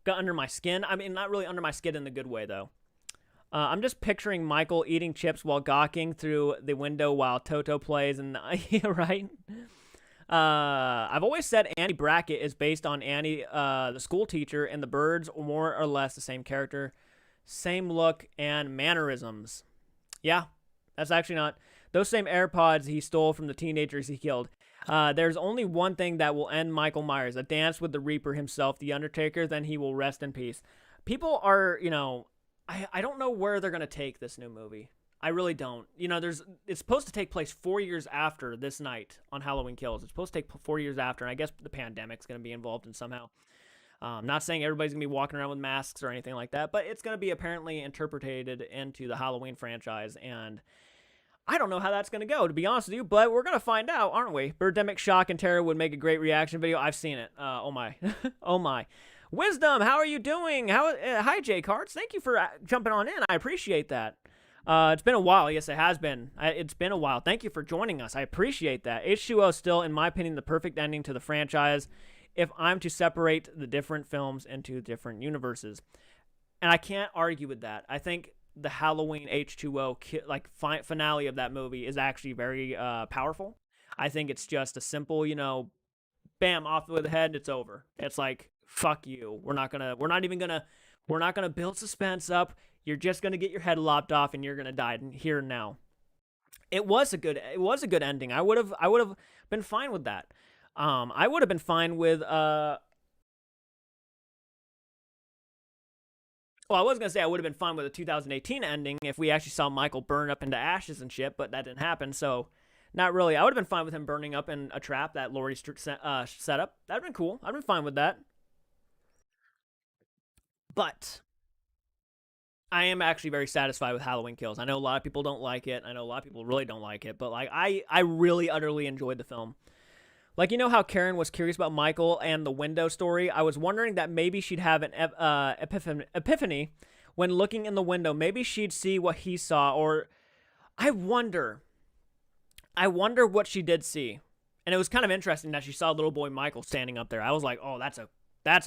got under my skin. I mean, not really under my skin in the good way, though. I'm just picturing Michael eating chips while gawking through the window while Toto plays, and right? I've always said Annie Brackett is based on Annie, the school teacher, and the birds, more or less the same character, same look and mannerisms. Yeah, that's actually not. Those same AirPods he stole from the teenagers he killed. There's only one thing that will end Michael Myers, a dance with the Reaper himself, the Undertaker, then he will rest in peace. People are, I don't know where they're going to take this new movie. I really don't. It's supposed to take place 4 years after this night on Halloween Kills. It's supposed to take 4 years after, and I guess the pandemic's going to be involved in somehow. Not saying everybody's going to be walking around with masks or anything like that, but it's going to be apparently interpreted into the Halloween franchise. And I don't know how that's going to go, to be honest with you, but we're going to find out, aren't we? Birdemic Shock and Terror would make a great reaction video. I've seen it. Oh, my. Oh, my. Wisdom, how are you doing? Hi, JCARTS. Thank you for jumping on in. I appreciate that. It's been a while. Yes, it has been. It's been a while. Thank you for joining us. I appreciate that. H2O is still, in my opinion, the perfect ending to the franchise if I'm to separate the different films into different universes. And I can't argue with that. I think the Halloween H2O finale of that movie is actually very powerful. I think it's just a simple, bam, off with the head, it's over. It's like, fuck you. We're not gonna build suspense up. You're just gonna get your head lopped off and you're gonna die here and now. It was a good ending. I would have been fine with that. I would have been fine with well, I was going to say I would have been fine with a 2018 ending if we actually saw Michael burn up into ashes and shit, but that didn't happen, so not really. I would have been fine with him burning up in a trap that Laurie set up. That would have been cool. I'd been fine with that. But I am actually very satisfied with Halloween Kills. I know a lot of people don't like it. I know a lot of people really don't like it, but like I really utterly enjoyed the film. Like, you know how Karen was curious about Michael and the window story? I was wondering that maybe she'd have an epiphany when looking in the window. Maybe she'd see what he saw, or I wonder what she did see. And it was kind of interesting that she saw little boy Michael standing up there. I was like, oh, that's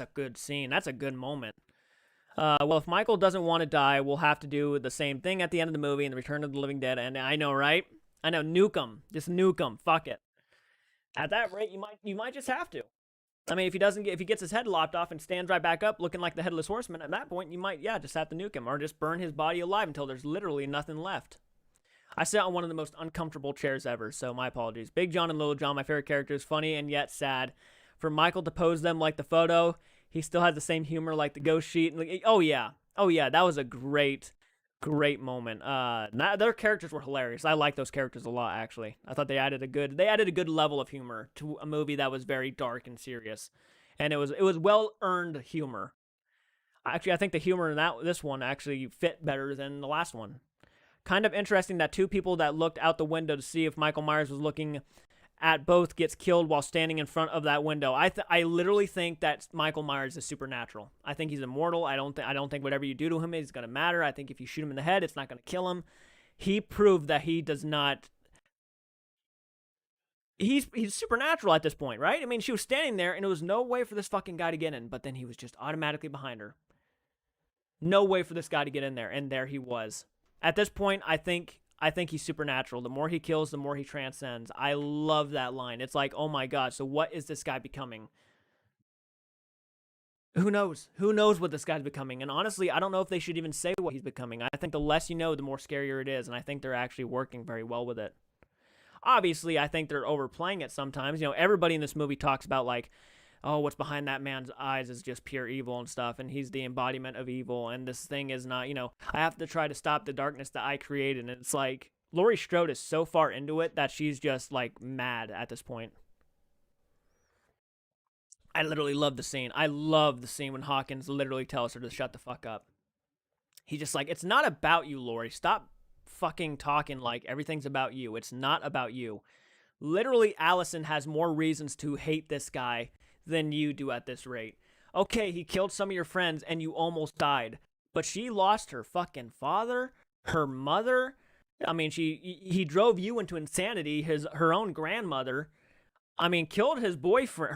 a good scene. That's a good moment. Well, if Michael doesn't want to die, we'll have to do the same thing at the end of the movie in the Return of the Living Dead. And I know, right? I know, nuke him. Just nuke him. Fuck it. At that rate, you might just have to. I mean, if he gets his head lopped off and stands right back up looking like the Headless Horseman, at that point, you might, just have to nuke him or just burn his body alive until there's literally nothing left. I sit on one of the most uncomfortable chairs ever, so my apologies. Big John and Little John, my favorite characters, funny and yet sad. For Michael to pose them like the photo, he still has the same humor like the ghost sheet. Oh yeah, that was a great moment. Their characters were hilarious. I like those characters a lot, actually. I thought they added a good level of humor to a movie that was very dark and serious, and it was well earned humor. Actually, I think the humor in this one actually fit better than the last one. Kind of interesting that two people that looked out the window to see if Michael Myers was looking at both gets killed while standing in front of that window. I literally think that Michael Myers is supernatural. I think he's immortal. I don't think whatever you do to him is going to matter. I think if you shoot him in the head, it's not going to kill him. He proved that he does not. He's supernatural at this point, right? I mean, she was standing there, and there was no way for this fucking guy to get in, but then he was just automatically behind her. No way for this guy to get in there, and there he was. At this point, I think he's supernatural. The more he kills, the more he transcends. I love that line. It's like, oh my god, so what is this guy becoming? Who knows? Who knows what this guy's becoming? And honestly, I don't know if they should even say what he's becoming. I think the less you know, the more scarier it is, and I think they're actually working very well with it. Obviously, I think they're overplaying it sometimes. Everybody in this movie talks about, like, oh, what's behind that man's eyes is just pure evil and stuff, and he's the embodiment of evil, and this thing is not, I have to try to stop the darkness that I created, and it's like, Laurie Strode is so far into it that she's just, like, mad at this point. I literally love the scene. I love the scene when Hawkins literally tells her to shut the fuck up. He's just like, it's not about you, Laurie. Stop fucking talking like everything's about you. It's not about you. Literally, Allison has more reasons to hate this guy than you do at this rate. Okay, he killed some of your friends and you almost died, but she lost her fucking father, her mother. I mean, he drove you into insanity. Her own grandmother. I mean, killed her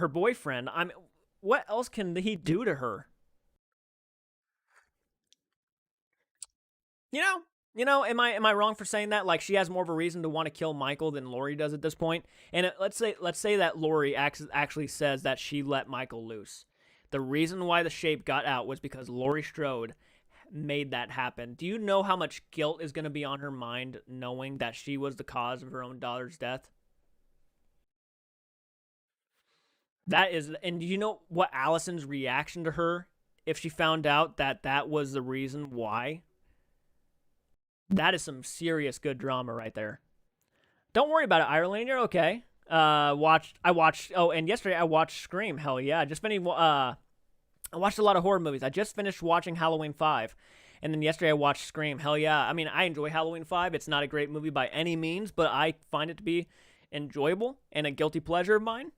boyfriend. I mean, what else can he do to her? Am I wrong for saying that? Like, she has more of a reason to want to kill Michael than Laurie does at this point. And let's say that Laurie actually says that she let Michael loose. The reason why the shape got out was because Laurie Strode made that happen. Do you know how much guilt is going to be on her mind knowing that she was the cause of her own daughter's death? And do you know what Allison's reaction to her if she found out that was the reason why? That is some serious good drama right there. Don't worry about it, Ireland. You're okay. And yesterday I watched Scream. Hell yeah. Just been I watched a lot of horror movies. I just finished watching Halloween 5. And then yesterday I watched Scream. Hell yeah. I mean, I enjoy Halloween 5. It's not a great movie by any means, but I find it to be enjoyable and a guilty pleasure of mine.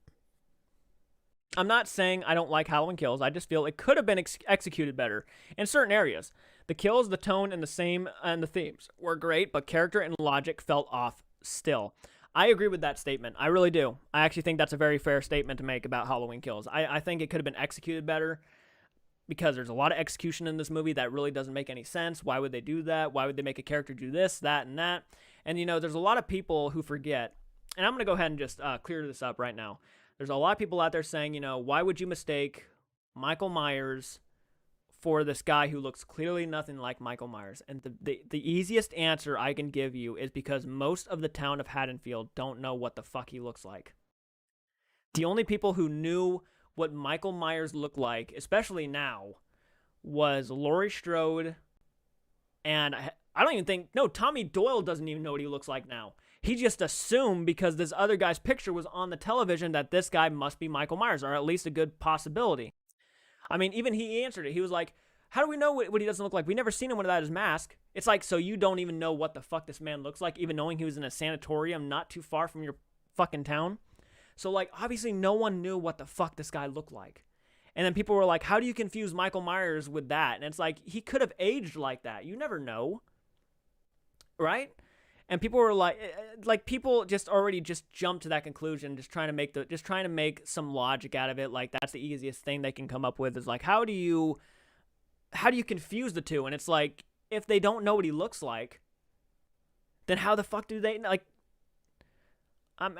I'm not saying I don't like Halloween Kills. I just feel it could have been executed better in certain areas. The kills, the tone, and the themes were great, but character and logic felt off still. I agree with that statement. I really do. I actually think that's a very fair statement to make about Halloween Kills. I think it could have been executed better because there's a lot of execution in this movie that really doesn't make any sense. Why would they do that? Why would they make a character do this, that, and that? And, there's a lot of people who forget, and I'm going to go ahead and just clear this up right now. There's a lot of people out there saying, why would you mistake Michael Myers for this guy who looks clearly nothing like Michael Myers? And the easiest answer I can give you is because most of the town of Haddonfield don't know what the fuck he looks like. The only people who knew what Michael Myers looked like, especially now, was Laurie Strode, and I don't even think, no, Tommy Doyle doesn't even know what he looks like now. He just assumed because this other guy's picture was on the television that this guy must be Michael Myers, or at least a good possibility. I mean, even he answered it. He was like, how do we know what he doesn't look like? We never seen him without his mask. It's like, so you don't even know what the fuck this man looks like, even knowing he was in a sanatorium not too far from your fucking town? So, obviously no one knew what the fuck this guy looked like. And then people were like, how do you confuse Michael Myers with that? And it's like, he could have aged like that. You never know. Right? And people were like people just already just jumped to that conclusion, just trying to make some logic out of it. Like, that's the easiest thing they can come up with is like, how do you confuse the two? And it's like, if they don't know what he looks like, then how the fuck do they,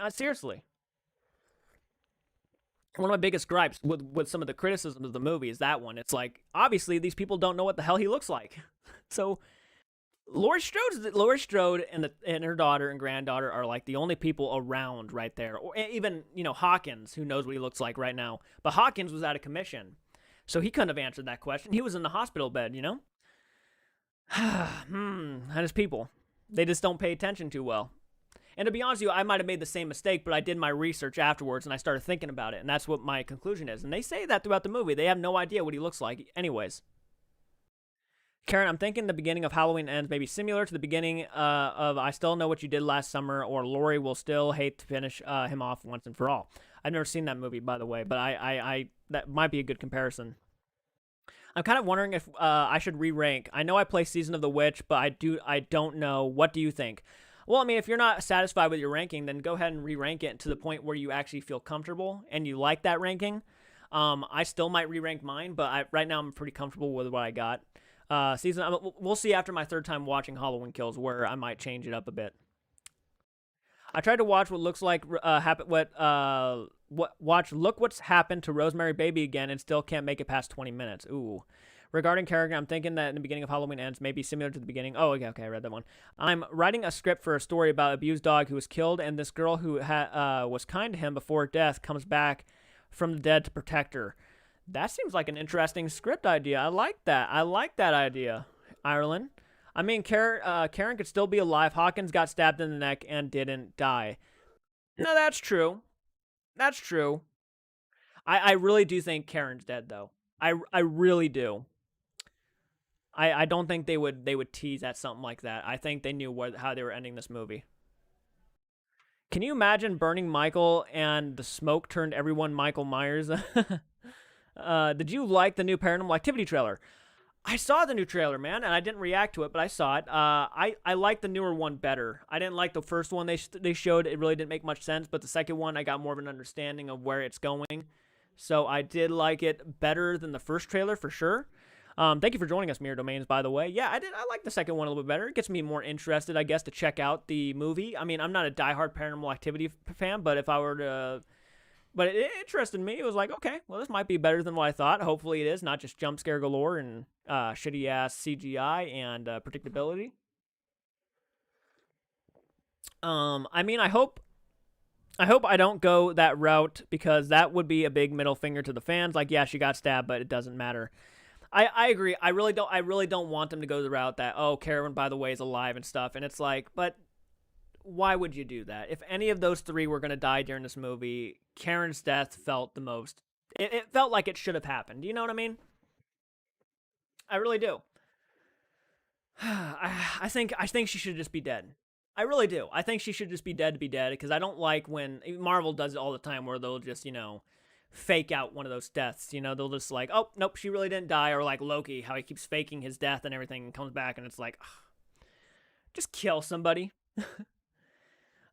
seriously. One of my biggest gripes with some of the criticisms of the movie is that one. It's like, obviously these people don't know what the hell he looks like. So Laurie Strode and her daughter and granddaughter are like the only people around right there. Or even, Hawkins, who knows what he looks like right now. But Hawkins was out of commission, so he couldn't have answered that question. He was in the hospital bed, And his people, they just don't pay attention too well. And to be honest with you, I might have made the same mistake, but I did my research afterwards and I started thinking about it, and that's what my conclusion is. And they say that throughout the movie. They have no idea what he looks like anyways. Karen, I'm thinking the beginning of Halloween Ends may be similar to the beginning of I Still Know What You Did Last Summer, or Laurie will still hate to finish him off once and for all. I've never seen that movie, by the way, but I that might be a good comparison. I'm kind of wondering if I should re-rank. I know I play Season of the Witch, but I don't know. What do you think? Well, I mean, if you're not satisfied with your ranking, then go ahead and re-rank it to the point where you actually feel comfortable and you like that ranking. I still might re-rank mine, but right now I'm pretty comfortable with what I got. We'll see after my third time watching Halloween Kills where I might change it up a bit. I tried to watch what looks like Look What's Happened to Rosemary Baby again and still can't make it past 20 minutes. Ooh. Regarding character, I'm thinking that in the beginning of Halloween Ends may be similar to the beginning. Oh, okay, I read that one. I'm writing a script for a story about an abused dog who was killed, and this girl who was kind to him before death comes back from the dead to protect her. That seems like an interesting script idea. I like that. Idea, Ireland. I mean, Karen could still be alive. Hawkins got stabbed in the neck and didn't die. No, that's true. That's true. I really do think Karen's dead, though. I really do. I don't think they would tease at something like that. I think they knew how they were ending this movie. Can you imagine burning Michael and the smoke turned everyone Michael Myers? Did you like the new Paranormal Activity trailer? I saw the new trailer, man, and I didn't react to it, but I saw it. I like the newer one better. I didn't like the first one they showed. It really didn't make much sense, but the second one, I got more of an understanding of where it's going. So I did like it better than the first trailer, for sure. Thank you for joining us, Mirror Domains, by the way. Yeah, I like the second one a little bit better. It gets me more interested, I guess, to check out the movie. I mean, I'm not a diehard Paranormal Activity fan, but if I were to... But it interested me. It was like, okay, well, this might be better than what I thought. Hopefully it is, not just jump scare galore and shitty-ass CGI and predictability. I mean, I hope I don't go that route, because that would be a big middle finger to the fans. Like, yeah, she got stabbed, but it doesn't matter. I agree. I really don't want them to go the route that, oh, Karen, by the way, is alive and stuff. And it's like, but why would you do that? If any of those three were going to die during this movie, Karen's death felt the most. It felt like it should have happened. Do you know what I mean? I really do. I think she should just be dead. I really do. I think she should just be dead to be dead because I don't like when Marvel does it all the time where they'll just fake out one of those deaths. They'll just like, oh nope, she really didn't die, or like Loki, how he keeps faking his death and everything and comes back and it's like, ugh, just kill somebody.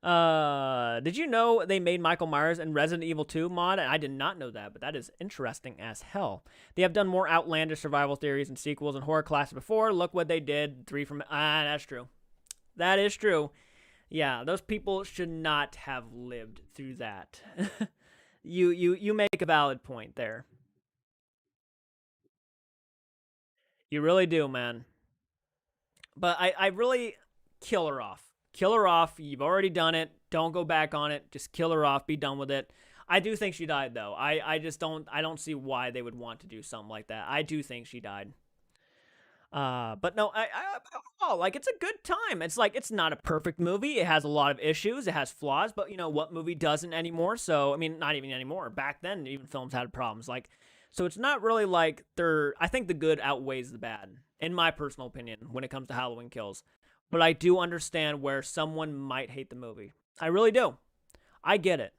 Did you know they made Michael Myers in Resident Evil 2 mod? And I did not know that, but that is interesting as hell. They have done more outlandish survival theories and sequels and horror classics before. Look what they did. Three from that's true. That is true. Yeah, those people should not have lived through that. You make a valid point there. You really do, man. But I really kill her off. Kill her off. You've already done it. Don't go back on it. Just kill her off. Be done with it. I do think she died though. I just don't see why they would want to do something like that. I do think she died. But no, oh, like it's a good time. It's like it's not a perfect movie. It has a lot of issues. It has flaws. But what movie doesn't anymore? So I mean, not even anymore. Back then, even films had problems. Like, so it's not really like they're. I think the good outweighs the bad, in my personal opinion, when it comes to Halloween Kills. But I do understand where someone might hate the movie. I really do. I get it.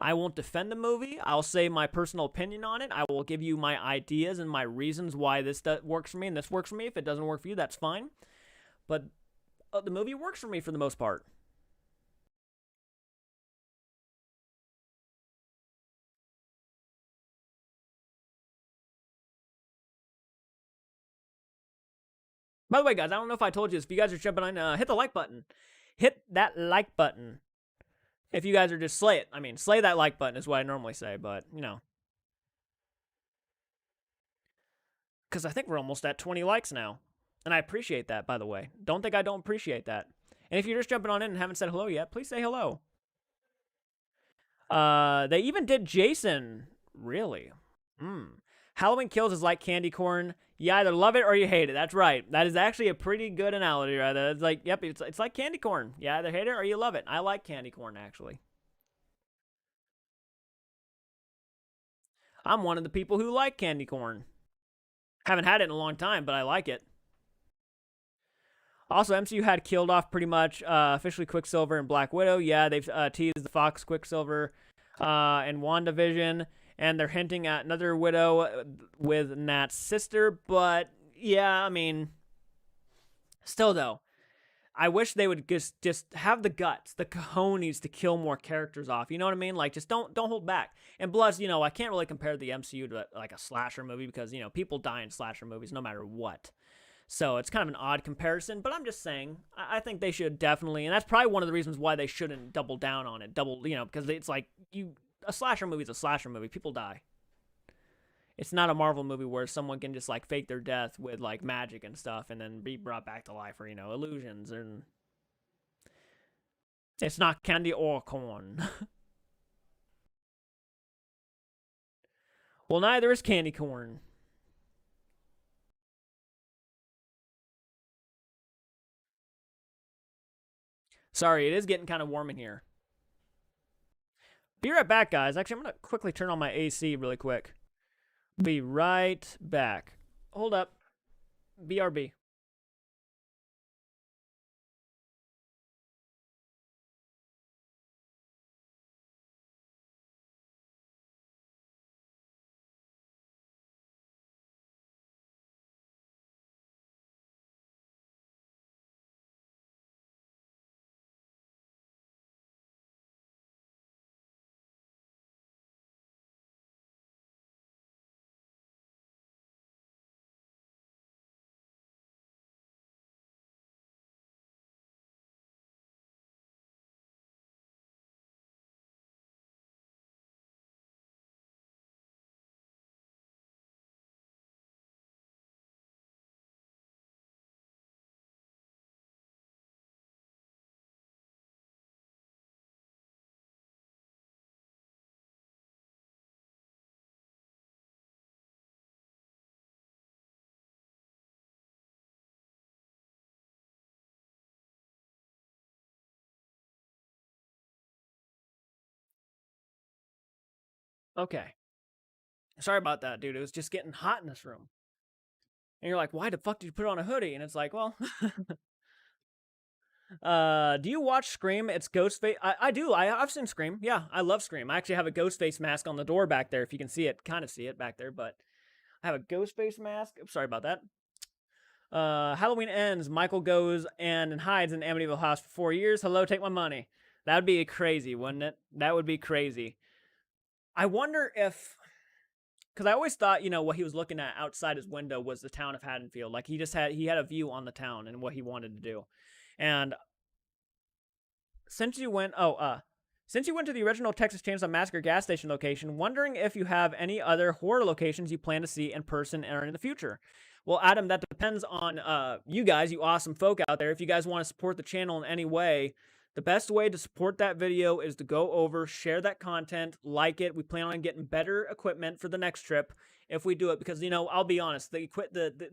I won't defend the movie. I'll say my personal opinion on it. I will give you my ideas and my reasons why this works for me and this works for me. If it doesn't work for you, that's fine. But the movie works for me for the most part. By the way, guys, I don't know if I told you this. If you guys are jumping on, hit the like button. Hit that like button. If you guys are just slay it. I mean, slay that like button is what I normally say, but because I think we're almost at 20 likes now. And I appreciate that, by the way. Don't think I don't appreciate that. And if you're just jumping on in and haven't said hello yet, please say hello. They even did Jason. Really? Hmm. Halloween Kills is like candy corn. You either love it or you hate it. That's right. That is actually a pretty good analogy, right there. It's like, yep, it's like candy corn. You either hate it or you love it. I like candy corn, actually. I'm one of the people who like candy corn. Haven't had it in a long time, but I like it. Also, MCU had killed off pretty much officially Quicksilver and Black Widow. Yeah, they've teased the Fox Quicksilver and WandaVision, and they're hinting at another Widow with Nat's sister. But yeah, I mean, still though, I wish they would just have the guts, the cojones to kill more characters off. You know what I mean? Like, just don't hold back. And plus, I can't really compare the MCU to like a slasher movie because people die in slasher movies no matter what. So it's kind of an odd comparison, but I'm just saying, I think they should definitely, and that's probably one of the reasons why they shouldn't double down on it. Because it's like a slasher movie is a slasher movie. People die. It's not a Marvel movie where someone can just like fake their death with like magic and stuff and then be brought back to life or illusions, and it's not candy or corn. Well, neither is candy corn. Sorry, it is getting kind of warm in here. Be right back, guys. Actually, I'm gonna quickly turn on my AC really quick. Be right back. Hold up. BRB. Okay. Sorry about that, dude. It was just getting hot in this room. And you're like, why the fuck did you put on a hoodie? And it's like, well, do you watch Scream? It's Ghostface. I do. I've seen Scream. Yeah, I love Scream. I actually have a Ghostface mask on the door back there, if you can see it, kind of see it back there, but I have a Ghostface mask. Sorry about that. Halloween ends. Michael goes and hides in Amityville house for 4 years. Hello, take my money. That would be crazy, wouldn't it? That would be crazy. I wonder if, because I always thought, what he was looking at outside his window was the town of Haddonfield. Like he had a view on the town and what he wanted to do. And since you went, since you went to the original Texas Chainsaw Massacre gas station location, wondering if you have any other horror locations you plan to see in person or in the future. Well, Adam, that depends on you guys, you awesome folk out there. If you guys want to support the channel in any way, the best way to support that video is to go over, share that content, like it. We plan on getting better equipment for the next trip if we do it, because, I'll be honest, the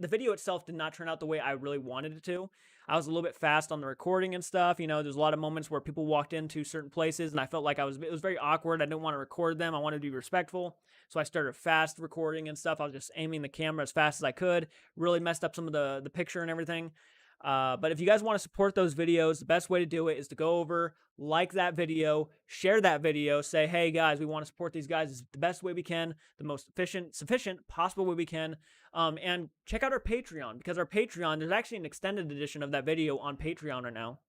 video itself did not turn out the way I really wanted it to. I was a little bit fast on the recording and stuff. There's a lot of moments where people walked into certain places and I felt like it was very awkward. I didn't want to record them. I wanted to be respectful. So I started fast recording and stuff. I was just aiming the camera as fast as I could. Really messed up some of the picture and everything. But if you guys want to support those videos, the best way to do it is to go over, like that video, share that video, say, hey guys, we want to support these guys. It's the best way we can, the most sufficient possible way we can. And check out our Patreon, because our Patreon, there's actually an extended edition of that video on Patreon right now.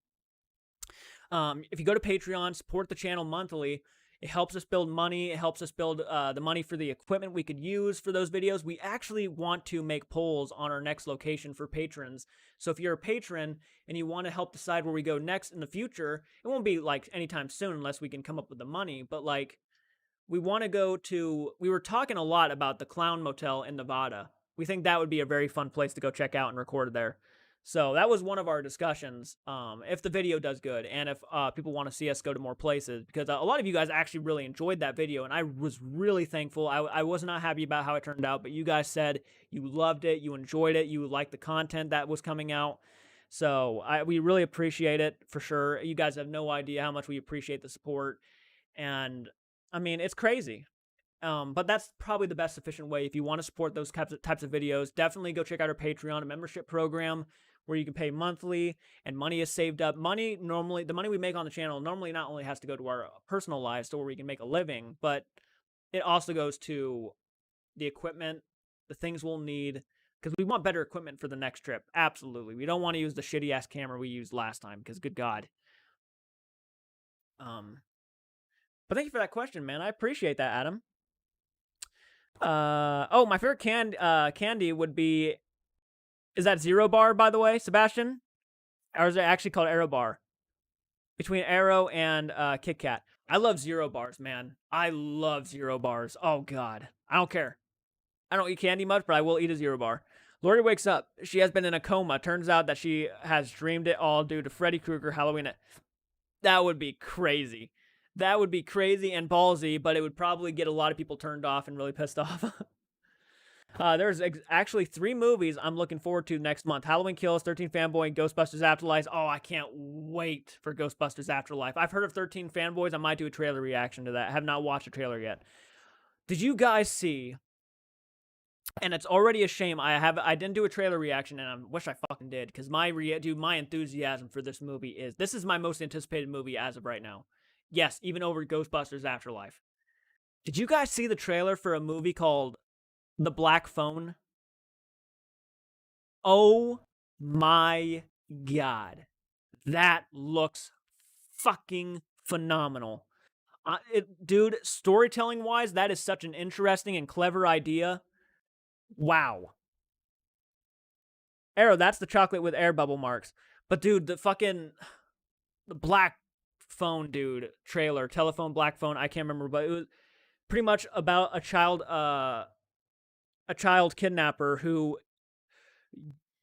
If you go to Patreon, support the channel monthly, it helps us build money. It helps us build the money for the equipment we could use for those videos. We actually want to make polls on our next location for patrons. So if you're a patron and you want to help decide where we go next in the future, it won't be like anytime soon unless we can come up with the money. But like, we want to go to, we were talking a lot about the Clown Motel in Nevada. We think that would be a very fun place to go check out and record there. So that was one of our discussions, if the video does good and if people want to see us go to more places, because a lot of you guys actually really enjoyed that video, and I was really thankful. I was not happy about how it turned out, but you guys said you loved it, you enjoyed it, you liked the content that was coming out. So we really appreciate it, for sure. You guys have no idea how much we appreciate the support. And, I mean, it's crazy. But that's probably the best sufficient way. If you want to support those types of videos, definitely go check out our Patreon, a membership program where you can pay monthly and money is saved up. Normally, the money we make on the channel normally not only has to go to our personal lives to where we can make a living, but it also goes to the equipment, the things we'll need, because we want better equipment for the next trip. Absolutely. We don't want to use the shitty ass camera we used last time, because good God. But thank you for that question, man. I appreciate that, Adam. My favorite candy would be, is that Zero Bar, by the way, Sebastian? Or is it actually called Aero Bar? Between Aero and Kit Kat. I love Zero Bars, man. I love Zero Bars. Oh, God. I don't care. I don't eat candy much, but I will eat a Zero Bar. Lori wakes up. She has been in a coma. Turns out that she has dreamed it all due to Freddy Krueger Halloween. That would be crazy. That would be crazy and ballsy, but it would probably get a lot of people turned off and really pissed off. There's actually 3 movies I'm looking forward to next month. Halloween Kills, 13 Fanboy, and Ghostbusters Afterlife. Oh, I can't wait for Ghostbusters Afterlife. I've heard of 13 Fanboys. I might do a trailer reaction to that. I have not watched a trailer yet. Did you guys see, and it's already a shame I didn't do a trailer reaction, and I wish I fucking did, because my enthusiasm for this movie this is my most anticipated movie as of right now. Yes, even over Ghostbusters Afterlife. Did you guys see the trailer for a movie called The Black Phone? Oh my God. That looks fucking phenomenal. Dude, storytelling-wise, that is such an interesting and clever idea. Wow. Arrow, that's the chocolate with air bubble marks. But dude, the Black Phone, dude, trailer, telephone, black phone, I can't remember, but it was pretty much about a child kidnapper who,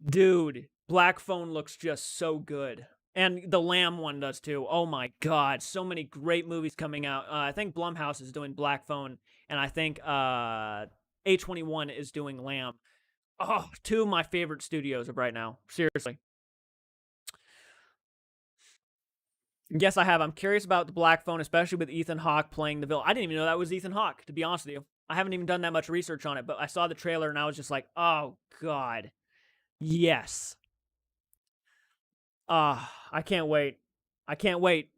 dude, Black Phone looks just so good. And the Lamb one does too. Oh my God, so many great movies coming out. I think Blumhouse is doing Black Phone, and I think A21 is doing Lamb. Oh, 2 of my favorite studios of right now. Seriously. Yes, I have. I'm curious about the Black Phone, especially with Ethan Hawke playing the villain. I didn't even know that was Ethan Hawke, to be honest with you. I haven't even done that much research on it, but I saw the trailer and I was just like, oh, God. Yes. I can't wait. I can't wait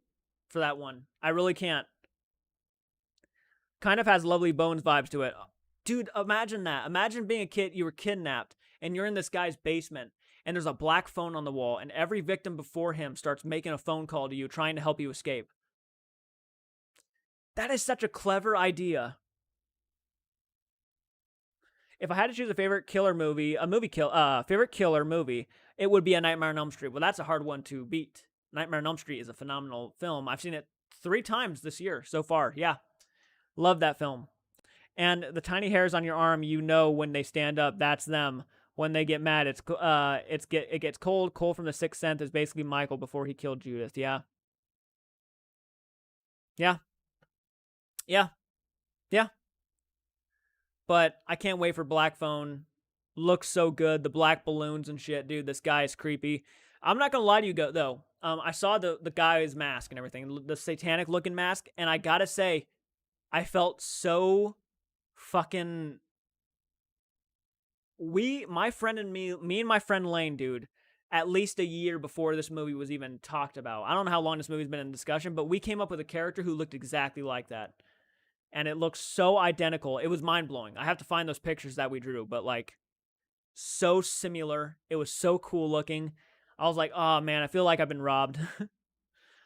for that one. I really can't. Kind of has Lovely Bones vibes to it. Dude, imagine that. Imagine being a kid, you were kidnapped, and you're in this guy's basement, and there's a black phone on the wall, and every victim before him starts making a phone call to you, trying to help you escape. That is such a clever idea. If I had to choose a favorite killer movie, favorite killer movie, it would be A Nightmare on Elm Street. Well, that's a hard one to beat. Nightmare on Elm Street is a phenomenal film. I've seen it 3 times this year so far. Yeah, love that film. And the tiny hairs on your arm, you know when they stand up, that's them. When they get mad, it gets cold. Cole from The Sixth Sense is basically Michael before he killed Judith. Yeah, yeah, yeah, yeah. But I can't wait for Black Phone. Looks so good. The black balloons and shit, dude. This guy is creepy. I'm not gonna lie to you, though. I saw the guy's mask and everything, the satanic looking mask, and I gotta say, I felt so fucking. My friend and me and my friend Lane, dude, at least a year before this movie was even talked about. I don't know how long this movie's been in discussion, but we came up with a character who looked exactly like that. And it looked so identical. It was mind blowing. I have to find those pictures that we drew, but like so similar. It was so cool looking. I was like, oh man, I feel like I've been robbed.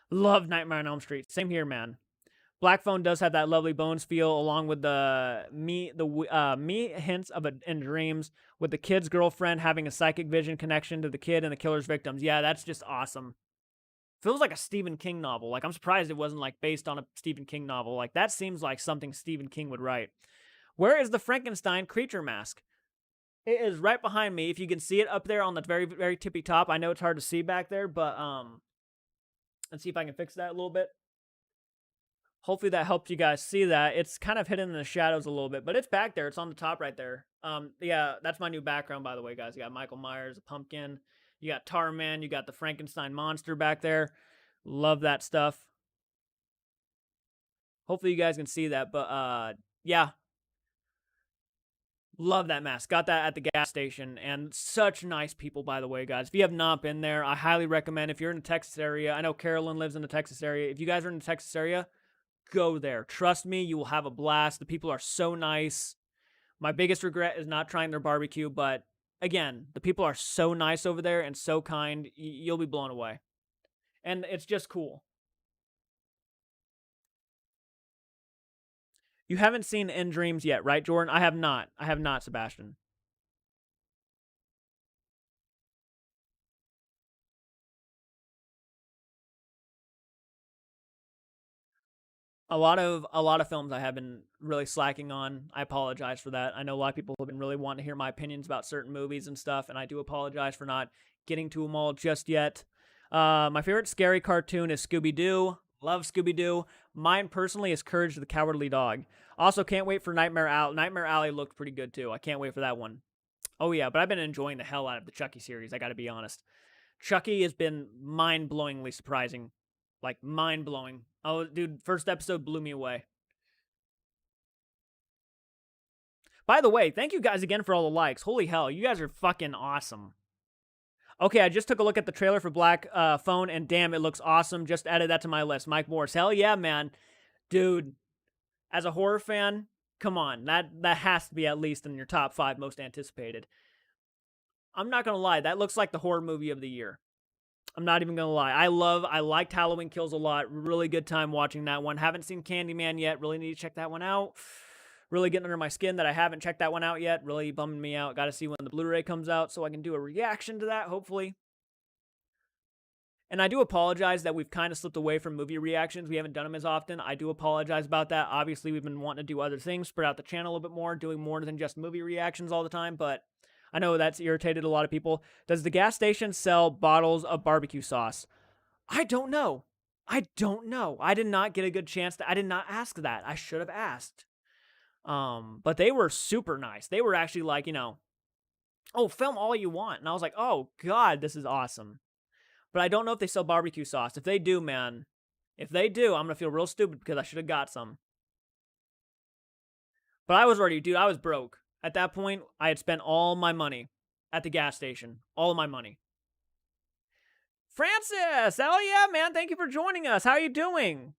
Love Nightmare on Elm Street. Same here, man. Black Phone does have that lovely Bones feel, along with the me hints of it in dreams, with the kid's girlfriend having a psychic vision connection to the kid and the killer's victims. Yeah, that's just awesome. Feels like a Stephen King novel. Like, I'm surprised it wasn't like based on a Stephen King novel. Like, that seems like something Stephen King would write. Where is the Frankenstein creature mask? It is right behind me. If you can see it up there on the very, very tippy top. I know it's hard to see back there, but let's see if I can fix that a little bit. Hopefully that helped you guys see that. It's kind of hidden in the shadows a little bit, but it's back there. It's on the top right there. Yeah, that's my new background, by the way, guys. You got Michael Myers, a pumpkin. You got Tarman. You got the Frankenstein monster back there. Love that stuff. Hopefully you guys can see that, but yeah. Love that mask. Got that at the gas station, and such nice people, by the way, guys. If you have not been there, I highly recommend. If you're in the Texas area, I know Carolyn lives in the Texas area. If you guys are in the Texas area, go there. Trust me, you will have a blast. The people are so nice. My biggest regret is not trying their barbecue, but again, the people are so nice over there and so kind. You'll be blown away. And it's just cool. You haven't seen In Dreams yet, right, Jordan? I have not. I have not, Sebastian. A lot of films I have been really slacking on. I apologize for that. I know a lot of people have been really wanting to hear my opinions about certain movies and stuff, and I do apologize for not getting to them all just yet. My favorite scary cartoon is Scooby Doo. Love Scooby Doo. Mine personally is Courage the Cowardly Dog. Also, can't wait for Nightmare Alley. Nightmare Alley looked pretty good too. I can't wait for that one. Oh yeah, but I've been enjoying the hell out of the Chucky series. I got to be honest. Chucky has been mind-blowingly surprising, like mind-blowing. Oh, dude, first episode blew me away. By the way, thank you guys again for all the likes. Holy hell, you guys are fucking awesome. Okay, I just took a look at the trailer for Black Phone, and damn, it looks awesome. Just added that to my list. Mike Morris, hell yeah, man, dude. As a horror fan, come on, that has to be at least in your top 5 most anticipated. I'm not gonna lie, that looks like the horror movie of the year. I'm not even gonna lie. I liked Halloween Kills a lot. Really good time watching that one. Haven't seen Candyman yet. Really need to check that one out. Really getting under my skin that I haven't checked that one out yet. Really bumming me out. Got to see when the Blu-ray comes out so I can do a reaction to that, hopefully. And I do apologize that we've kind of slipped away from movie reactions. We haven't done them as often. I do apologize about that. Obviously, we've been wanting to do other things, spread out the channel a little bit more, doing more than just movie reactions all the time, but I know that's irritated a lot of people. Does the gas station sell bottles of barbecue sauce? I don't know. I don't know. I did not get a good chance I did not ask that. I should have asked. But they were super nice. They were actually like, oh, film all you want. And I was like, oh God, this is awesome. But I don't know if they sell barbecue sauce. If they do, man, if they do, I'm gonna feel real stupid because I should have got some. But I was already, dude, I was broke. At that point, I had spent all my money. at the gas station. All of my money. Francis, hell yeah, man! Thank you for joining us. How are you doing?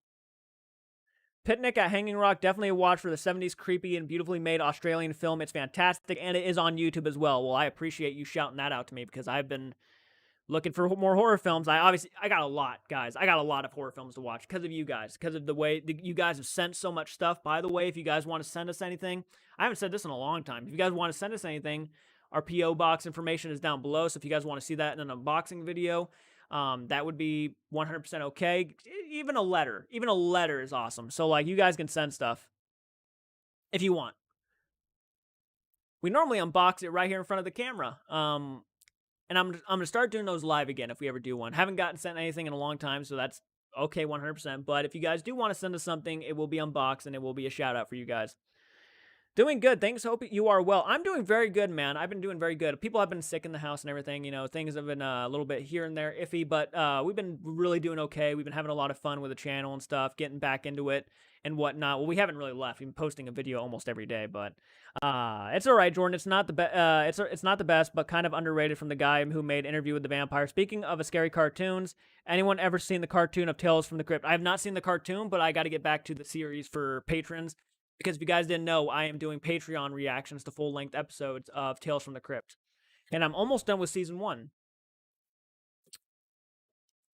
Picnic at Hanging Rock, definitely a watch for the 70s creepy and beautifully made Australian film. It's fantastic, and it is on YouTube as well. Well, I appreciate you shouting that out to me because I've been looking for more horror films. I got a lot, guys. I got a lot of horror films to watch because of you guys, because of the way you guys have sent so much stuff. By the way, if you guys want to send us anything, I haven't said this in a long time. If you guys want to send us anything, our PO box information is down below. So if you guys want to see that in an unboxing video, that would be 100% okay. Even a letter is awesome. So like, you guys can send stuff if you want. We normally unbox it right here in front of the camera. And I'm gonna start doing those live again if we ever do one. Haven't gotten sent anything in a long time, so that's okay, 100%. But if you guys do want to send us something, it will be unboxed and it will be a shout out for you guys. Doing good. Thanks. Hope you are well. I'm doing very good, man. I've been doing very good. People have been sick in the house and everything. You know, things have been a little bit here and there iffy, but we've been really doing okay. We've been having a lot of fun with the channel and stuff, getting back into it and whatnot. Well, we haven't really left. We've been posting a video almost every day, but it's all right, Jordan. It's not the best. It's not the best, but kind of underrated from the guy who made Interview with the Vampire. Speaking of scary cartoons, anyone ever seen the cartoon of Tales from the Crypt? I have not seen the cartoon, but I got to get back to the series for patrons. Because if you guys didn't know, I am doing Patreon reactions to full-length episodes of Tales from the Crypt. And I'm almost done with Season 1.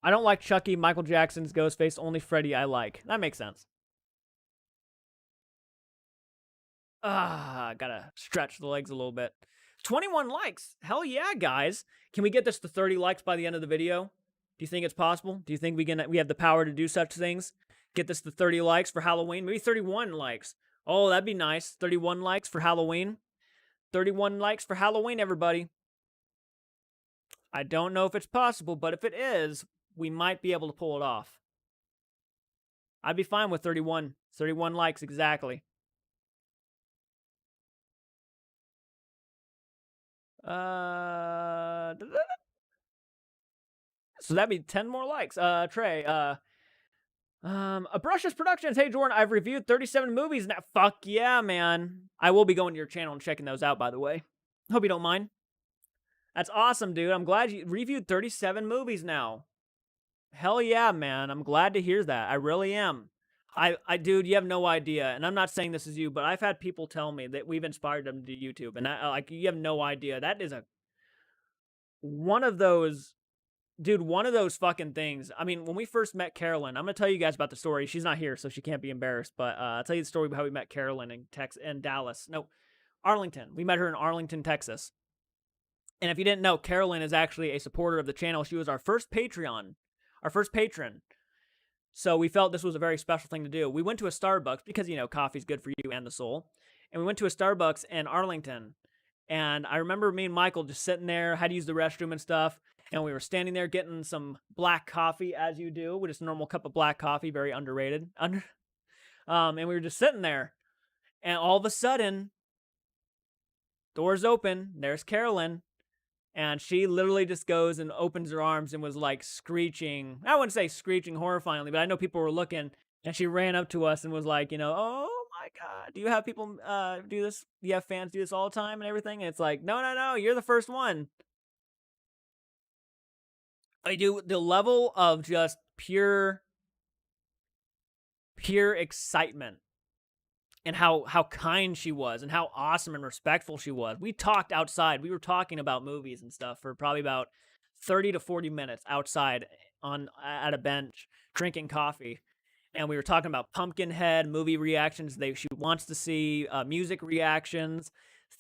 I don't like Chucky, Michael Jackson's Ghostface, only Freddy I like. That makes sense. Gotta stretch the legs a little bit. 21 likes. Hell yeah, guys. Can we get this to 30 likes by the end of the video? Do you think it's possible? Do you think we have the power to do such things? Get this to 30 likes for Halloween? Maybe 31 likes. Oh, that'd be nice. 31 likes for Halloween. 31 likes for Halloween, everybody. I don't know if it's possible, but if it is, we might be able to pull it off. I'd be fine with 31. 31 likes, exactly. So that'd be 10 more likes. Trey, Abrocious Productions. Hey, Jordan, I've reviewed 37 movies now. Fuck yeah, man. I will be going to your channel and checking those out, by the way. Hope you don't mind. That's awesome, dude. I'm glad you reviewed 37 movies now. Hell yeah, man. I'm glad to hear that. I really am. Dude, you have no idea. And I'm not saying this is you, but I've had people tell me that we've inspired them to do YouTube. And like, you have no idea. That is one of those fucking things. I mean, when we first met Carolyn, I'm going to tell you guys about the story. She's not here, so she can't be embarrassed. But I'll tell you the story about how we met Carolyn in Dallas. No, Arlington. We met her in Arlington, Texas. And if you didn't know, Carolyn is actually a supporter of the channel. She was our first patron. So we felt this was a very special thing to do. We went to a Starbucks because, you know, coffee's good for you and the soul. And we went to a Starbucks in Arlington. And I remember me and Michael just sitting there, had to use the restroom and stuff. And we were standing there getting some black coffee, as you do, with just a normal cup of black coffee, very underrated. And we were just sitting there. And all of a sudden, doors open. There's Carolyn. And she literally just goes and opens her arms and was like screeching. I wouldn't say screeching horrifyingly, but I know people were looking. And she ran up to us and was like, you know, oh my God, do you have people do this? Do you have fans do this all the time and everything? And it's like, no, you're the first one. I do the level of just pure excitement and how kind she was and how awesome and respectful she was. We talked outside. We were talking about movies and stuff for probably about 30 to 40 minutes outside at a bench drinking coffee. And we were talking about Pumpkinhead, movie reactions she wants to see, music reactions,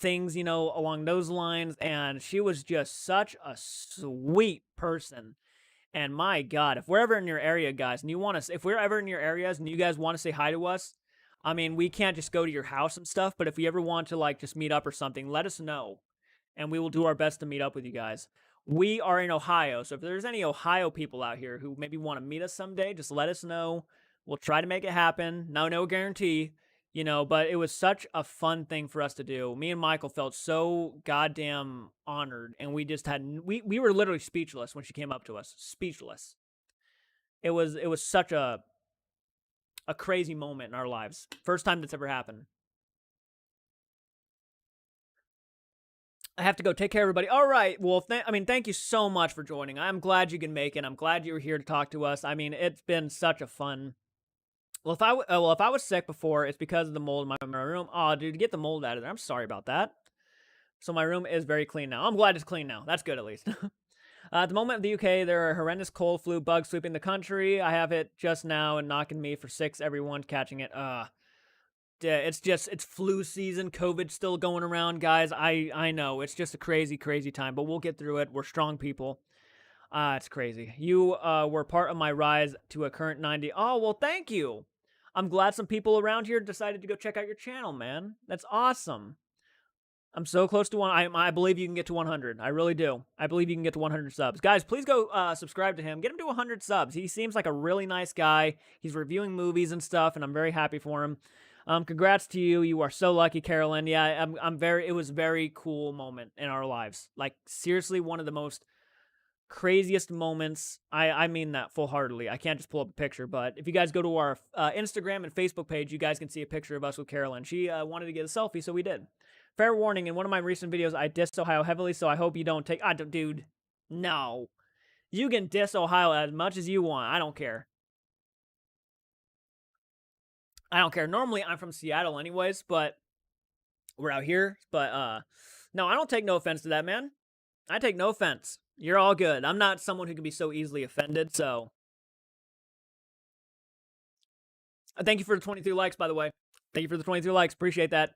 things, you know, along those lines. And she was just such a sweet person. And my God, if we're ever in your area, guys, and if we're ever in your areas and you guys want to say hi to us, I mean, we can't just go to your house and stuff, but if we ever want to, like, just meet up or something, let us know. And we will do our best to meet up with you guys. We are in Ohio, so if there's any Ohio people out here who maybe want to meet us someday, just let us know. We'll try to make it happen. No guarantee, you know, but it was such a fun thing for us to do. Me and Michael felt so goddamn honored, and we just we were literally speechless when she came up to us. Speechless. It was such a crazy moment in our lives. First time that's ever happened. I have to go. Take care, everybody. All right. Well, thank you so much for joining. I'm glad you can make it. I'm glad you were here to talk to us. I mean, it's been such a fun. If I was sick before, it's because of the mold in my room. Oh, dude, get the mold out of there. I'm sorry about that. So my room is very clean now. I'm glad it's clean now. That's good at least. At the moment in the UK, there are horrendous cold flu bugs sweeping the country. I have it just now and knocking me for 6. Everyone catching it. It's flu season. COVID's still going around, guys. I know it's just a crazy, crazy time, but we'll get through it. We're strong people. It's crazy. You were part of my rise to a current 90. Oh, well, thank you. I'm glad some people around here decided to go check out your channel, man. That's awesome. I'm so close to one. I believe you can get to 100. I really do. I believe you can get to 100 subs. Guys, please go subscribe to him. Get him to 100 subs. He seems like a really nice guy. He's reviewing movies and stuff, and I'm very happy for him. Congrats to you. You are so lucky, Carolyn. Yeah, it was a very cool moment in our lives. Like, seriously, one of the most craziest moments. I mean that full-heartedly. I can't just pull up a picture, but if you guys go to our Instagram and Facebook page, you guys can see a picture of us with Carolyn. She wanted to get a selfie, so we did. Fair warning, in one of my recent videos, I dissed Ohio heavily, so I hope you don't take... dude, no. You can diss Ohio as much as you want. I don't care. I don't care. Normally, I'm from Seattle anyways, but we're out here. But, no, I don't take no offense to that, man. I take no offense. You're all good. I'm not someone who can be so easily offended, so... Thank you for the 23 likes, by the way. Thank you for the 23 likes. Appreciate that.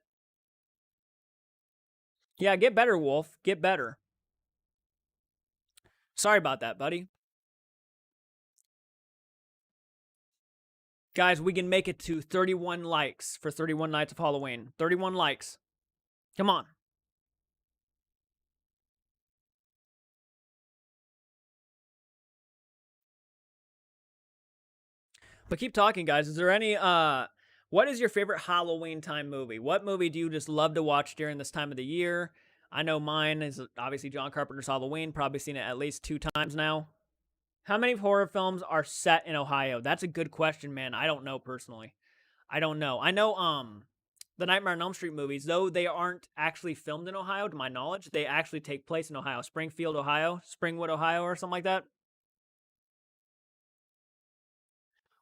Yeah, get better, Wolf. Get better. Sorry about that, buddy. Guys, we can make it to 31 likes for 31 Nights of Halloween. 31 likes. Come on. But keep talking, guys. Is there any, what is your favorite Halloween time movie? What movie do you just love to watch during this time of the year? I know mine is obviously John Carpenter's Halloween. Probably seen it at least 2 times now. How many horror films are set in Ohio? That's a good question, man. I don't know personally. I don't know. I know, the Nightmare on Elm Street movies, though they aren't actually filmed in Ohio, to my knowledge, they actually take place in Ohio. Springfield, Ohio, Springwood, Ohio, or something like that.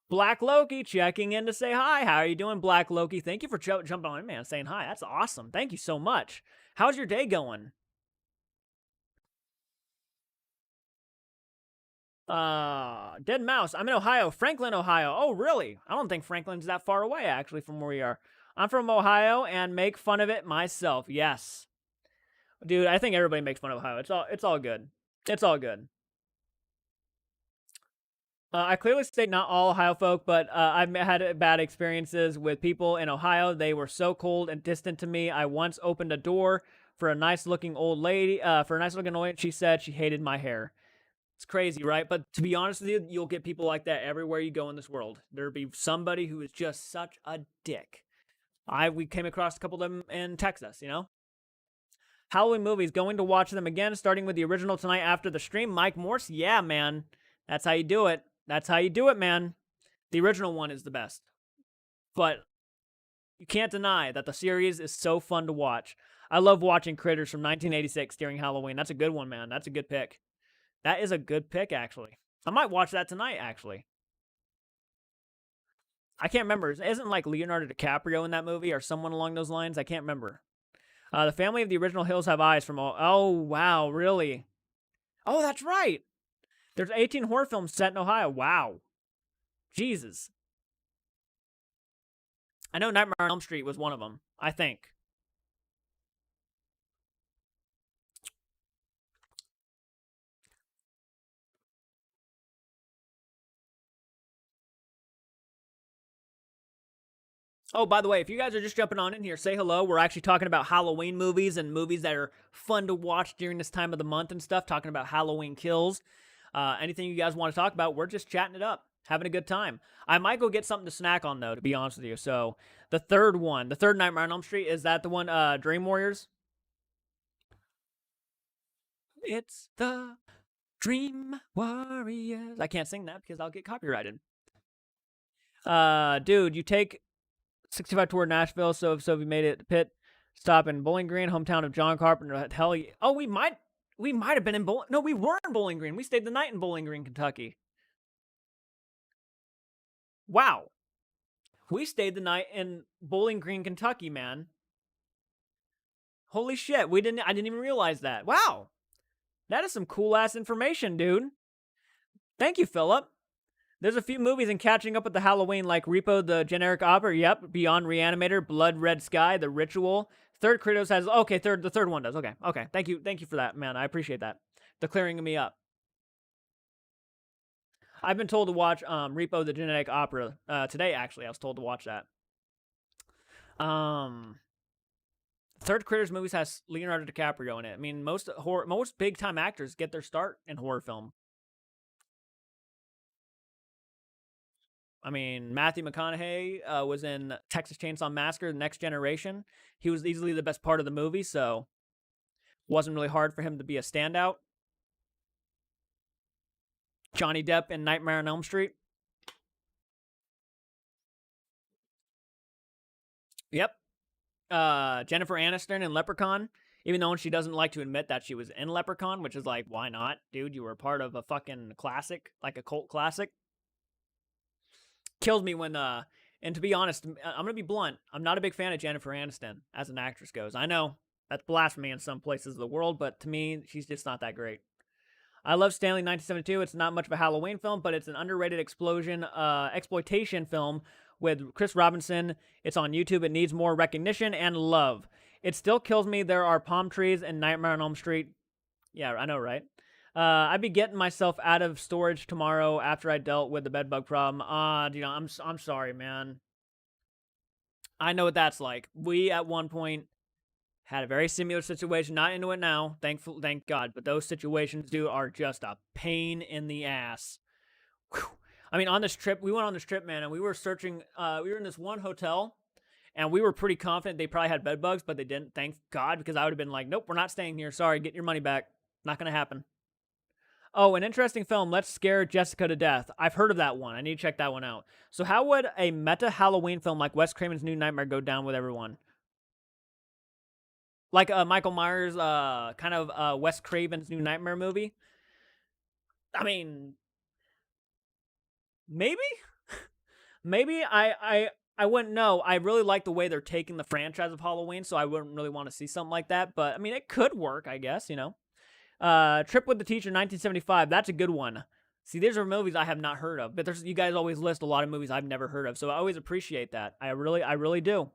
Black Loki checking in to say hi. How are you doing, Black Loki? Thank you for jumping on in, man, saying hi. That's awesome. Thank you so much. How's your day going? Dead Mouse. I'm in Ohio, Franklin, Ohio. Oh, really? I don't think Franklin's that far away, actually, from where we are. I'm from Ohio and make fun of it myself. Yes. Dude, I think everybody makes fun of Ohio. It's all good. It's all good. I clearly state not all Ohio folk, but I've had bad experiences with people in Ohio. They were so cold and distant to me. I once opened a door for a nice-looking old lady. She said she hated my hair. It's crazy, right? But to be honest with you, you'll get people like that everywhere you go in this world. There'll be somebody who is just such a dick. We came across a couple of them in Texas, you know? Halloween movies, going to watch them again, starting with the original tonight after the stream. Mike Morse, yeah, man. That's how you do it. That's how you do it, man. The original one is the best. But you can't deny that the series is so fun to watch. I love watching Critters from 1986 during Halloween. That's a good one, man. That's a good pick. That is a good pick, actually. I might watch that tonight, actually. I can't remember. Isn't like Leonardo DiCaprio in that movie or someone along those lines? I can't remember. The family of the original Hills Have Eyes from... Oh, wow, really? Oh, that's right. There's 18 horror films set in Ohio. Wow. Jesus. I know Nightmare on Elm Street was one of them, I think. Oh, by the way, if you guys are just jumping on in here, say hello. We're actually talking about Halloween movies and movies that are fun to watch during this time of the month and stuff, talking about Halloween kills. Anything you guys want to talk about, we're just chatting it up, having a good time. I might go get something to snack on, though, to be honest with you. So, the third Nightmare on Elm Street, is that the one, Dream Warriors? It's the Dream Warriors. I can't sing that because I'll get copyrighted. Dude, you take 65 toward Nashville, so if you made it pit, Stop in Bowling Green, hometown of John Carpenter. Hell yeah. Oh, we might have been in Bowling. No, we were in Bowling Green. We stayed the night in Bowling Green, Kentucky. Wow. We stayed the night in Bowling Green, Kentucky, man. Holy shit. I didn't even realize that. Wow. That is some cool ass information, dude. Thank you, Philip. There's a few movies in catching up with the Halloween, like Repo the Generic Opera, yep, Beyond Reanimator, Blood Red Sky, The Ritual. Third Kratos has the third one does. Okay. Thank you for that, man. I appreciate that. The clearing me up. I've been told to watch Repo the Genetic Opera today. Actually, I was told to watch that. Third Critters movies has Leonardo DiCaprio in it. I mean, most big time actors get their start in horror film. I mean, Matthew McConaughey was in Texas Chainsaw Massacre: The Next Generation. He was easily the best part of the movie, so wasn't really hard for him to be a standout. Johnny Depp in Nightmare on Elm Street. Yep. Jennifer Aniston in Leprechaun. Even though she doesn't like to admit that she was in Leprechaun, which is like, why not? Dude, you were part of a fucking classic, like a cult classic. Kills me when, and to be honest, I'm gonna be blunt. I'm not a big fan of Jennifer Aniston as an actress goes. I know that's blasphemy in some places of the world, but to me, she's just not that great. I love Stanley 1972. It's not much of a Halloween film, but it's an underrated exploitation film with Chris Robinson. It's on YouTube. It needs more recognition and love. It still kills me. There are palm trees in Nightmare on Elm Street. Yeah, I know, right? I'd be getting myself out of storage tomorrow after I dealt with the bedbug problem. I'm sorry, man. I know what that's like. We at one point had a very similar situation. Not into it now, thank God. But those situations, dude, are just a pain in the ass. Whew. I mean, on this trip, we went on this trip, man, and we were searching. We were in this one hotel, and we were pretty confident they probably had bed bugs, but they didn't. Thank God, because I would have been like, nope, we're not staying here. Sorry, get your money back. Not gonna happen. Oh, an interesting film. Let's Scare Jessica to Death. I've heard of that one. I need to check that one out. So, how would a meta Halloween film like Wes Craven's New Nightmare go down with everyone? Like Michael Myers, kind of Wes Craven's New Nightmare movie. I mean, maybe, maybe I wouldn't know. I really like the way they're taking the franchise of Halloween, so I wouldn't really want to see something like that. But I mean, it could work, I guess. Trip with the Teacher, 1975. That's a good one. See, these are movies I have not heard of, but you guys always list a lot of movies I've never heard of, so I always appreciate that. I really do.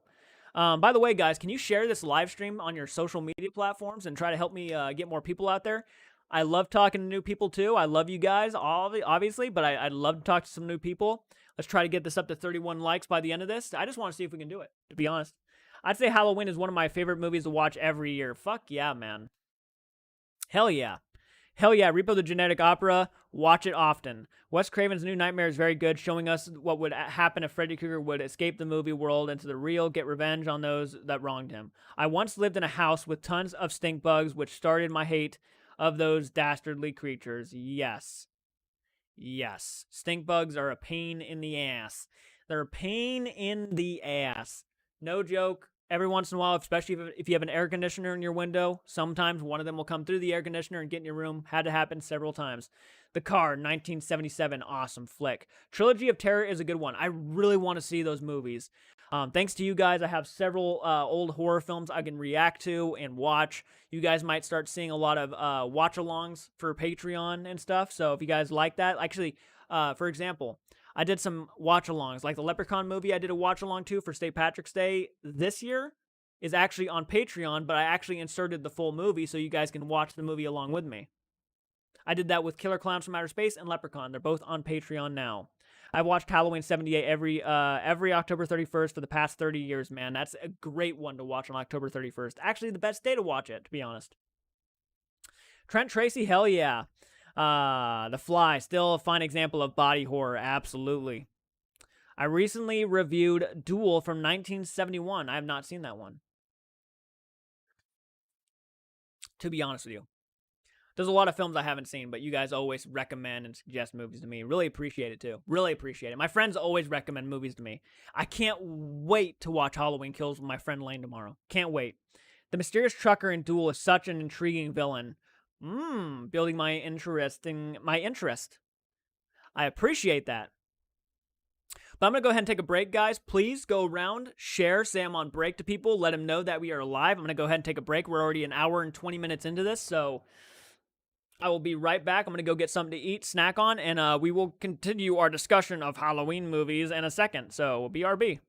By the way, guys, can you share this live stream on your social media platforms and try to help me get more people out there? I love talking to new people, too. I love you guys, obviously, but I'd love to talk to some new people. Let's try to get this up to 31 likes by the end of this. I just want to see if we can do it, to be honest. I'd say Halloween is one of my favorite movies to watch every year. Fuck yeah, man. Hell yeah. Hell yeah, Repo the Genetic Opera, watch it often. Wes Craven's New Nightmare is very good, showing us what would happen if Freddy Krueger would escape the movie world into the real, get revenge on those that wronged him. I once lived in a house with tons of stink bugs, which started my hate of those dastardly creatures. Yes. Yes. Stink bugs are a pain in the ass. They're a pain in the ass. No joke. Every once in a while, especially if you have an air conditioner in your window, sometimes one of them will come through the air conditioner and get in your room. Had to happen several times. The Car, 1977, awesome flick. Trilogy of Terror is a good one. I really want to see those movies. Thanks to you guys, I have several old horror films I can react to and watch. You guys might start seeing a lot of watch-alongs for Patreon and stuff. So if you guys like that, actually, for example, I did some watch-alongs, like the Leprechaun movie I did a watch-along to for St. Patrick's Day this year is actually on Patreon, but I actually inserted the full movie so you guys can watch the movie along with me. I did that with Killer Clowns from Outer Space and Leprechaun. They're both on Patreon now. I've watched Halloween 78 every October 31st for the past 30 years, man. That's a great one to watch on October 31st. Actually, the best day to watch it, to be honest. Trent Tracy, hell yeah. The Fly, still a fine example of body horror, absolutely. I recently reviewed Duel from 1971. I have not seen that one, to be honest with you. There's a lot of films I haven't seen, but you guys always recommend and suggest movies to me. Really appreciate it too. Really appreciate it. My friends always recommend movies to me. I can't wait to watch Halloween Kills with my friend Lane tomorrow. Can't wait. The mysterious trucker in Duel is such an intriguing villain. Building my interest. I appreciate that. But I'm going to go ahead and take a break, guys. Please go around, share, say I'm on break to people. Let them know that we are live. I'm going to go ahead and take a break. We're already an hour and 20 minutes into this, so I will be right back. I'm going to go get something to eat, snack on, and we will continue our discussion of Halloween movies in a second. So, BRB.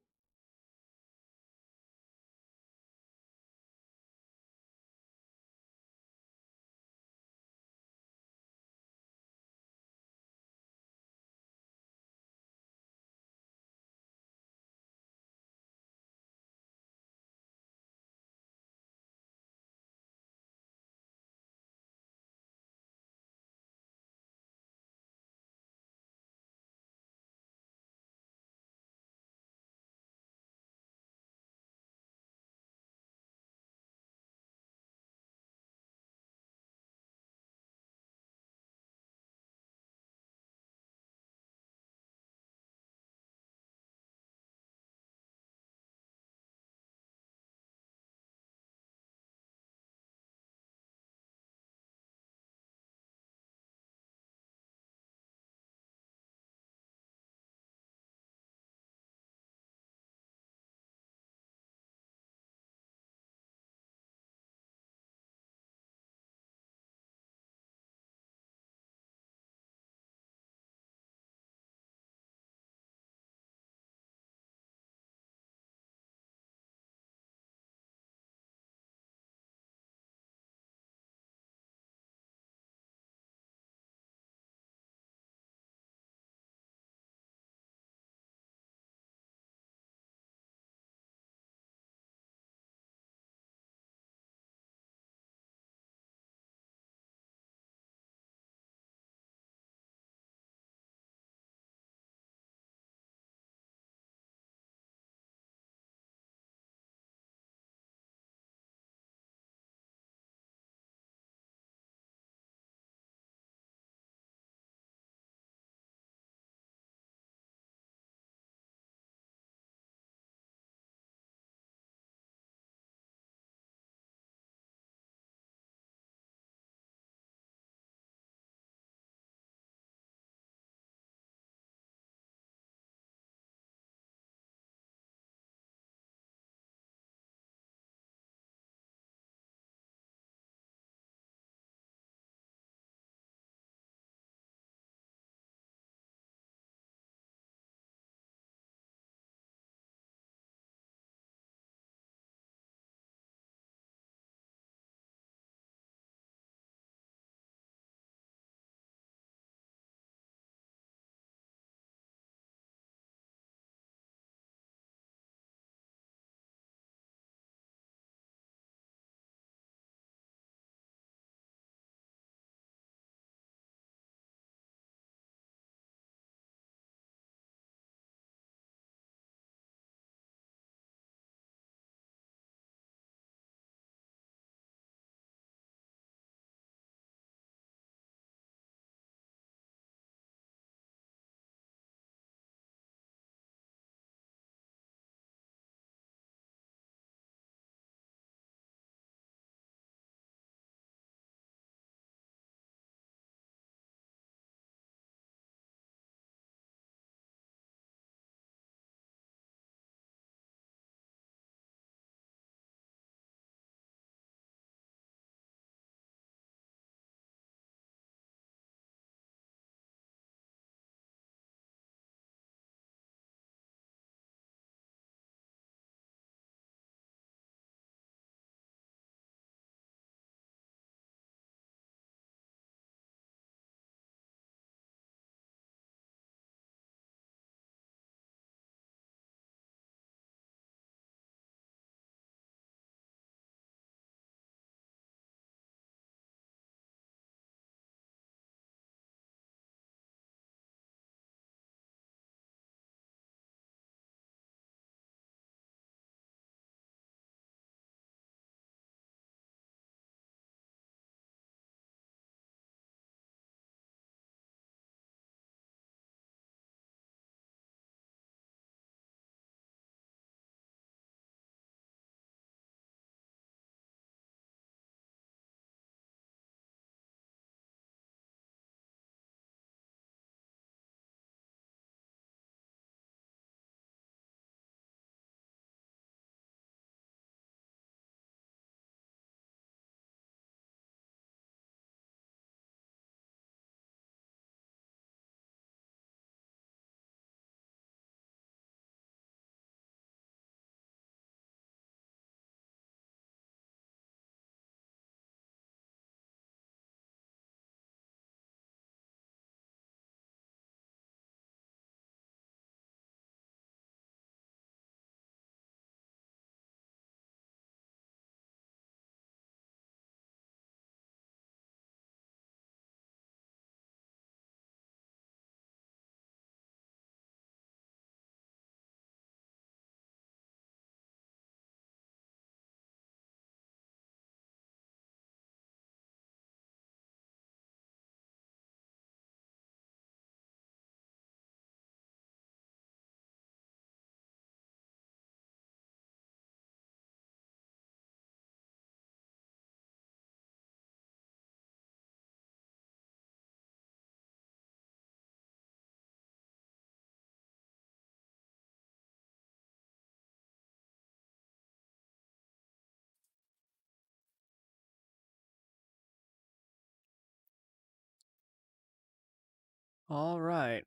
All right.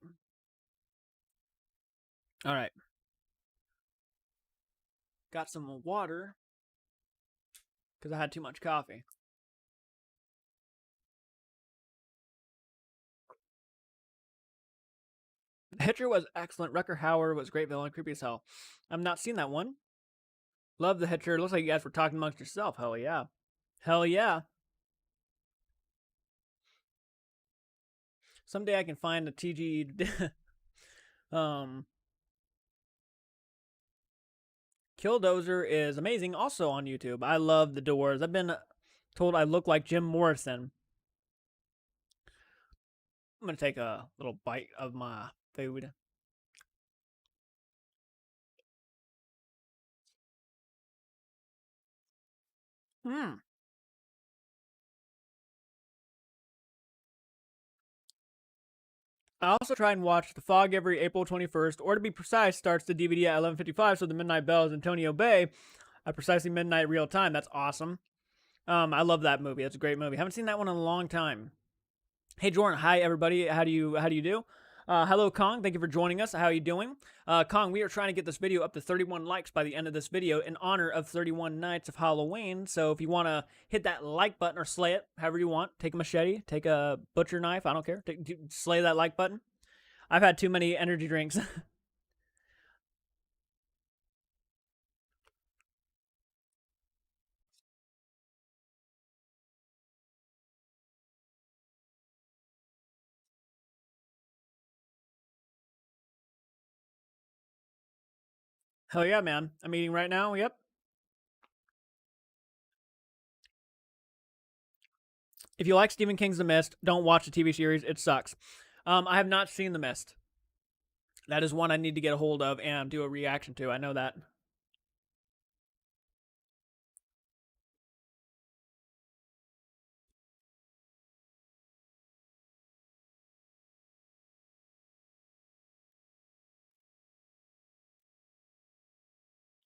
All right. Got some water because I had too much coffee. Hitcher was excellent. Rucker Hauer was great villain, creepy as hell. I've not seen that one. Love the Hitcher. Looks like you guys were talking amongst yourself. Hell yeah. Hell yeah. Someday I can find a TG. um, Killdozer is amazing. Also on YouTube. I love the Doors. I've been told I look like Jim Morrison. I'm gonna take a little bite of my food. Hmm. I also try and watch The Fog every April 21st, or to be precise, starts the DVD at 11:55, so the Midnight Bell is Antonio Bay at precisely midnight real time. That's awesome. I love that movie. That's a great movie. Haven't seen that one in a long time. Hey Jordan, hi everybody. How do you do? Hello Kong, thank you for joining us. How are you doing? Kong, we are trying to get this video up to 31 likes by the end of this video in honor of 31 nights of Halloween. So if you want to hit that like button or slay it, however you want, take a machete, take a butcher knife, I don't care. Slay that like button. I've had too many energy drinks. Hell yeah, man. I'm eating right now. Yep. If you like Stephen King's The Mist, don't watch the TV series. It sucks. I have not seen The Mist. That is one I need to get a hold of and do a reaction to. I know that.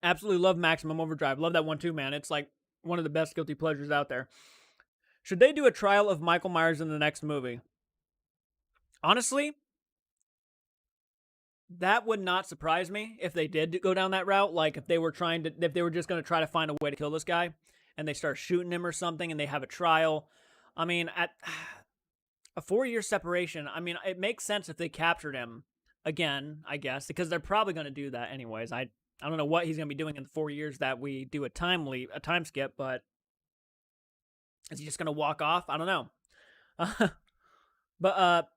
Absolutely love Maximum Overdrive. Love that one too, man. It's like one of the best guilty pleasures out there. Should they do a trial of Michael Myers in the next movie? Honestly, that would not surprise me if they did go down that route. Like if they were just going to try to find a way to kill this guy and they start shooting him or something and they have a trial. I mean, at a 4-year separation, I mean, it makes sense if they captured him again, I guess, because they're probably going to do that anyways. I don't know what he's going to be doing in the 4 years that we do a time skip, but is he just going to walk off? I don't know. But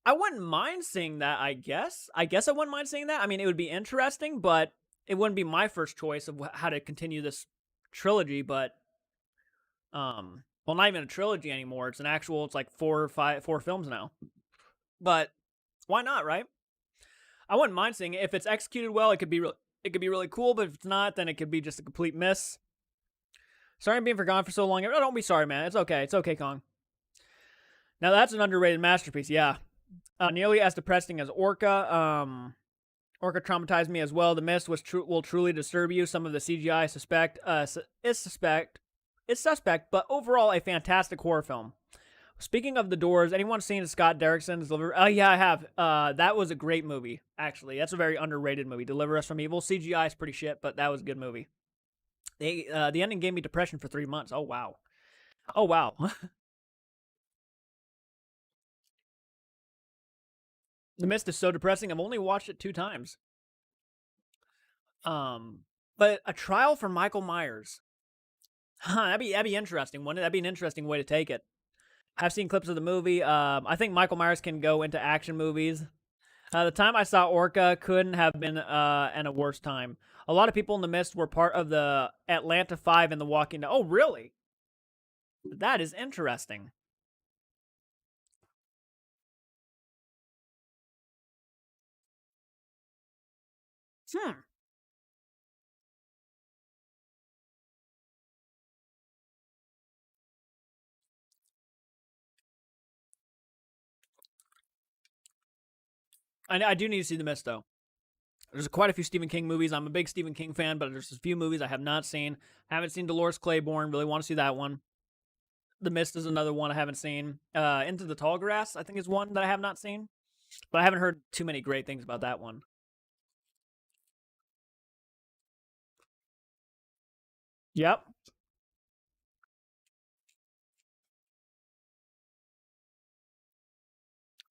I wouldn't mind seeing that, I guess. I wouldn't mind seeing that. I mean, it would be interesting, but it wouldn't be my first choice of how to continue this trilogy, but well, not even a trilogy anymore. It's like four films now. But why not, right? I wouldn't mind seeing it. If it's executed well, it could be really cool, but if it's not, then it could be just a complete miss. Sorry I'm being forgotten for so long. Oh, don't be sorry, man. It's okay. It's okay, Kong. Now that's an underrated masterpiece, yeah. Nearly as depressing as Orca. Orca traumatized me as well. The Mist will truly disturb you. Some of the CGI is suspect, but overall a fantastic horror film. Speaking of The Doors, anyone seen Scott Derrickson's Deliver? Oh yeah, I have. That was a great movie. Actually, that's a very underrated movie. Deliver Us from Evil. CGI is pretty shit, but that was a good movie. The ending gave me depression for 3 months. Oh wow. Oh wow. The Mist is so depressing. I've only watched it 2 times. But a trial for Michael Myers. Huh, that'd be interesting. That'd be an interesting way to take it. I've seen clips of the movie. I think Michael Myers can go into action movies. The time I saw Orca couldn't have been in a worse time. A lot of people in The Mist were part of the Atlanta 5 and The Walking Dead. Oh, really? That is interesting. Hmm. I do need to see The Mist, though. There's quite a few Stephen King movies. I'm a big Stephen King fan, but there's a few movies I have not seen. Haven't seen Dolores Claiborne. Really want to see that one. The Mist is another one I haven't seen. Into the Tall Grass, I think, is one that I have not seen, but I haven't heard too many great things about that one. Yep.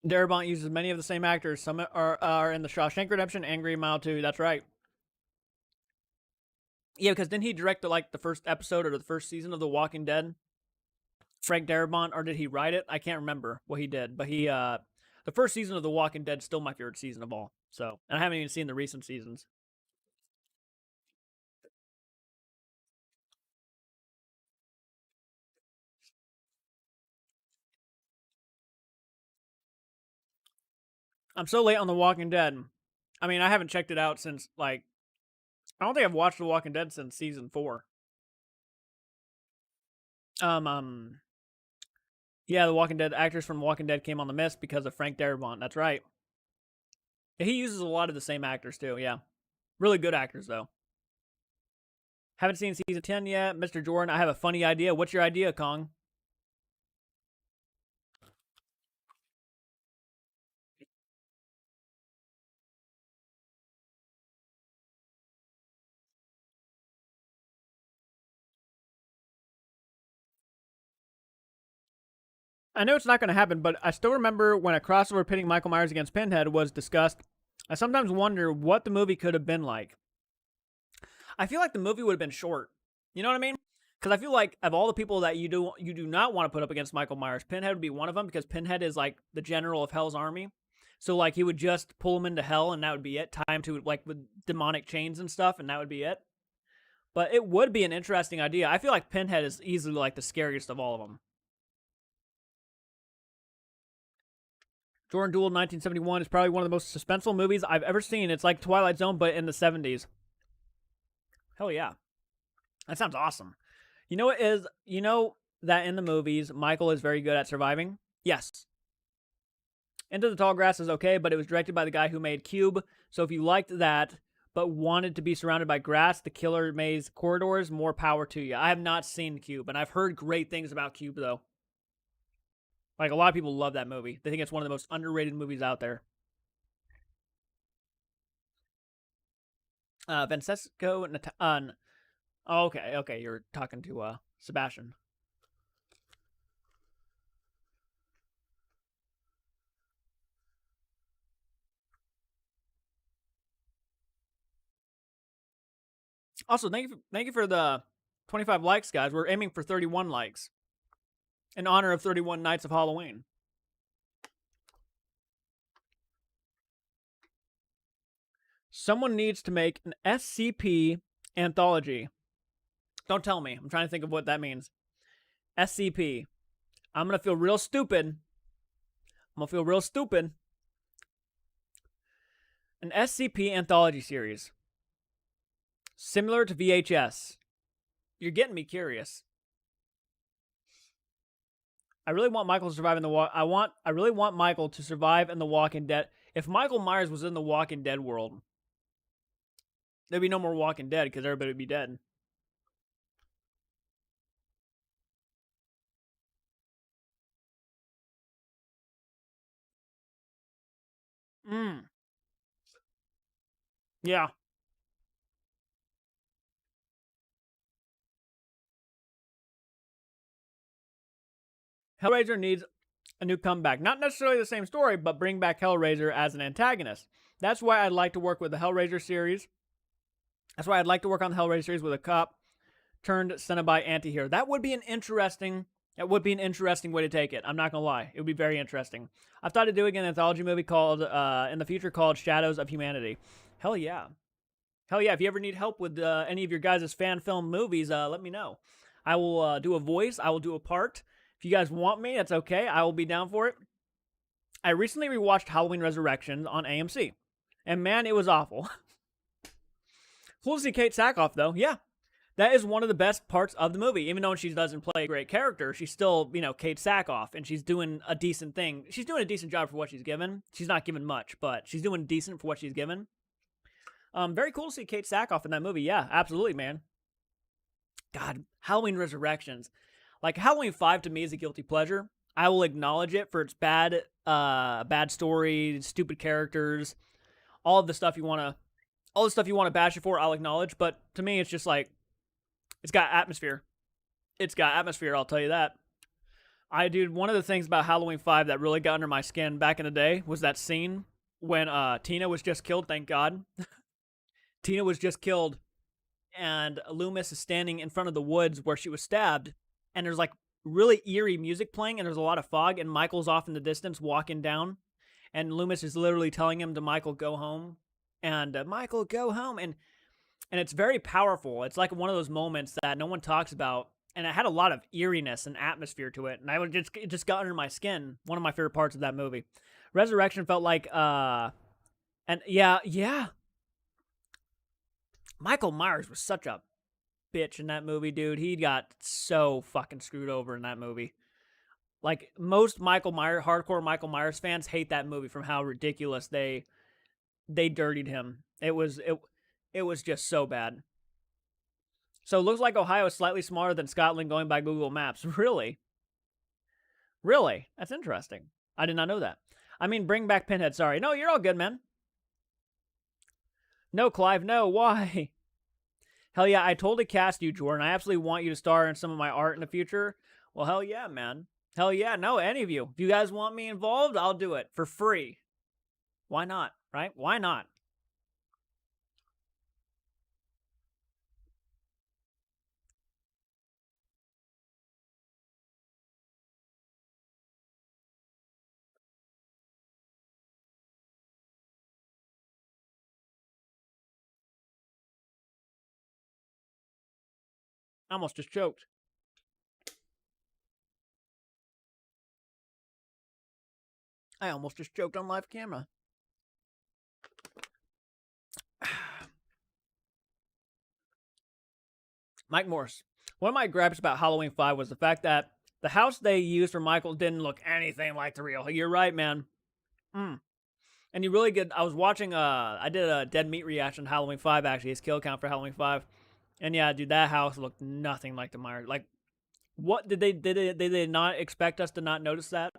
Darabont uses many of the same actors. Some are in the Shawshank Redemption and Green Mile too. That's right. Yeah, because didn't he direct like the first episode or the first season of The Walking Dead? Frank Darabont, or did he write it? I can't remember what he did, but he the first season of The Walking Dead is still my favorite season of all. So, and I haven't even seen the recent seasons. I'm so late on The Walking Dead. I mean, I haven't checked it out since like I don't think I've watched The Walking Dead since season 4. Um, um, yeah, The Walking Dead actors from Walking Dead came on The Mist because of Frank Darabont. That's right. He uses a lot of the same actors too. Yeah, really good actors though. Haven't seen season 10 yet, Mr. Jordan. I have a funny idea. What's your idea, Kong? I know it's not going to happen, but I still remember when a crossover pitting Michael Myers against Pinhead was discussed. I sometimes wonder what the movie could have been like. I feel like the movie would have been short. You know what I mean? Because I feel like of all the people that you do not want to put up against Michael Myers, Pinhead would be one of them because Pinhead is like the general of Hell's army. So like he would just pull him into hell and that would be it. Tie him to like with demonic chains and stuff, and that would be it. But it would be an interesting idea. I feel like Pinhead is easily like the scariest of all of them. Jordan Duel 1971 is probably one of the most suspenseful movies I've ever seen. It's like Twilight Zone, but in the 70s. Hell yeah. That sounds awesome. You know what is, you know that in the movies, Michael is very good at surviving? Yes. Into the Tall Grass is okay, but it was directed by the guy who made Cube. So if you liked that, but wanted to be surrounded by grass, the Killer Maze Corridors, more power to you. I have not seen Cube, and I've heard great things about Cube, though. Like, a lot of people love that movie. They think it's one of the most underrated movies out there. Francesco... Oh, okay, you're talking to Sebastian. Also, thank you for the 25 likes, guys. We're aiming for 31 likes in honor of 31 nights of Halloween. Someone needs to make an SCP anthology. Don't tell me. I'm trying to think of what that means. SCP. I'm going to feel real stupid. I'm going to feel real stupid. An SCP anthology series. Similar to VHS. You're getting me curious. I really want Michael to survive in the I really want Michael to survive in the Walking Dead. If Michael Myers was in the Walking Dead world, there'd be no more Walking Dead because everybody would be dead. Yeah. Hellraiser needs a new comeback. Not necessarily the same story, but bring back Hellraiser as an antagonist. That's why I'd like to work with the Hellraiser series. That's why I'd like to work on the Hellraiser series with a cop turned Cenobite anti-hero. That would be an interesting way to take it. I'm not gonna lie. It would be very interesting. I've thought of doing an anthology movie called in the future called Shadows of Humanity. Hell yeah. Hell yeah. If you ever need help with any of your guys' fan film movies, let me know. I will do a voice. I will do a part. If you guys want me, that's okay. I will be down for it. I recently rewatched Halloween Resurrections on AMC. And man, it was awful. Cool to see Kate Sackhoff, though. Yeah. That is one of the best parts of the movie. Even though she doesn't play a great character, she's still, Kate Sackhoff, and she's doing a decent thing. She's doing a decent job for what she's given. She's not given much, but she's doing decent for what she's given. Very cool to see Kate Sackhoff in that movie. Yeah, absolutely, man. God, Halloween Resurrections. Like Halloween 5 to me is a guilty pleasure. I will acknowledge it for its bad story, stupid characters, all of the stuff you want to all the stuff you want to bash it for, I'll acknowledge, but to me it's just like it's got atmosphere. It's got atmosphere, I'll tell you that. Dude, one of the things about Halloween 5 that really got under my skin back in the day was that scene when Tina was just killed, thank God. Tina was just killed, and Loomis is standing in front of the woods where she was stabbed, and there's like really eerie music playing, and there's a lot of fog, and Michael's off in the distance walking down, and Loomis is literally telling him to Michael, go home, and Michael, go home, and it's very powerful. It's like one of those moments that no one talks about, and it had a lot of eeriness and atmosphere to it, and it just got under my skin. One of my favorite parts of that movie. Resurrection felt like and yeah, Michael Myers was such a bitch in that movie, dude. He got so fucking screwed over in that movie. Like most hardcore Michael Myers fans hate that movie from how ridiculous they dirtied him. It was just so bad. So it looks like Ohio is slightly smaller than Scotland going by Google Maps. Really? Really? That's interesting. I did not know that. I mean, bring back Pinhead. Sorry. No, you're all good, man. No, Clive. No. Why? Hell yeah, I totally cast you, Jordan. I absolutely want you to star in some of my art in the future. Well, hell yeah, man. Hell yeah. No, any of you. If you guys want me involved, I'll do it for free. Why not? Right? Why not? I almost just choked. I almost just choked on live camera. Mike Morse. One of my gripes about Halloween 5 was the fact that the house they used for Michael didn't look anything like the real. You're right, man. And you really get. I was watching. I did a Dead Meat reaction to Halloween 5. Actually, his kill count for Halloween 5. And yeah, dude, that house looked nothing like the Myers. Like, what did they not expect us to not notice that?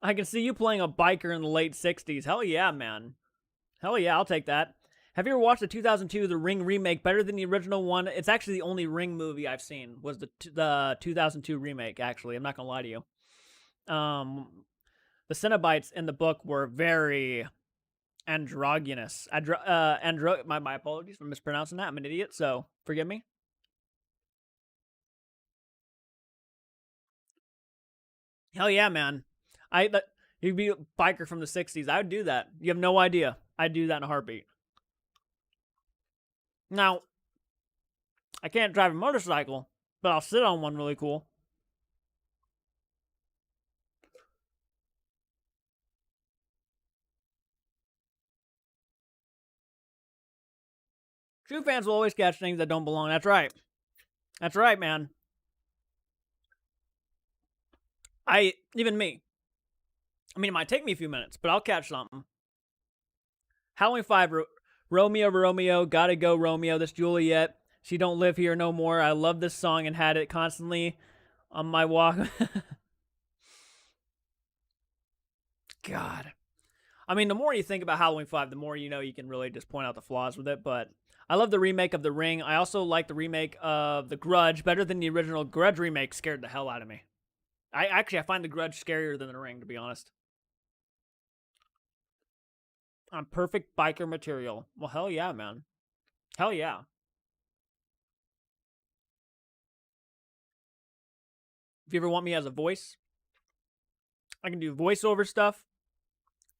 I can see you playing a biker in the late 60s. Hell yeah, man. Hell yeah, I'll take that. Have you ever watched the 2002 The Ring remake better than the original one? It's actually the only Ring movie I've seen was the 2002 remake, actually. I'm not going to lie to you. The Cenobites in the book were very androgynous. My apologies for mispronouncing that. I'm an idiot, so forgive me. Hell yeah, man. You'd be a biker from the 60s. I would do that. You have no idea. I'd do that in a heartbeat. Now, I can't drive a motorcycle, but I'll sit on one really cool. True fans will always catch things that don't belong. That's right. That's right, man. Even me. I mean, it might take me a few minutes, but I'll catch something. Halloween 5, Romeo, gotta go, Romeo. This Juliet, she don't live here no more. I love this song and had it constantly on my walk. God. I mean, the more you think about Halloween 5, the more you know you can really just point out the flaws with it, but I love the remake of The Ring. I also like the remake of The Grudge better than the original Grudge remake. Scared the hell out of me. I find The Grudge scarier than The Ring, to be honest. On perfect biker material. Well, hell yeah, man. Hell yeah. If you ever want me as a voice, I can do voiceover stuff.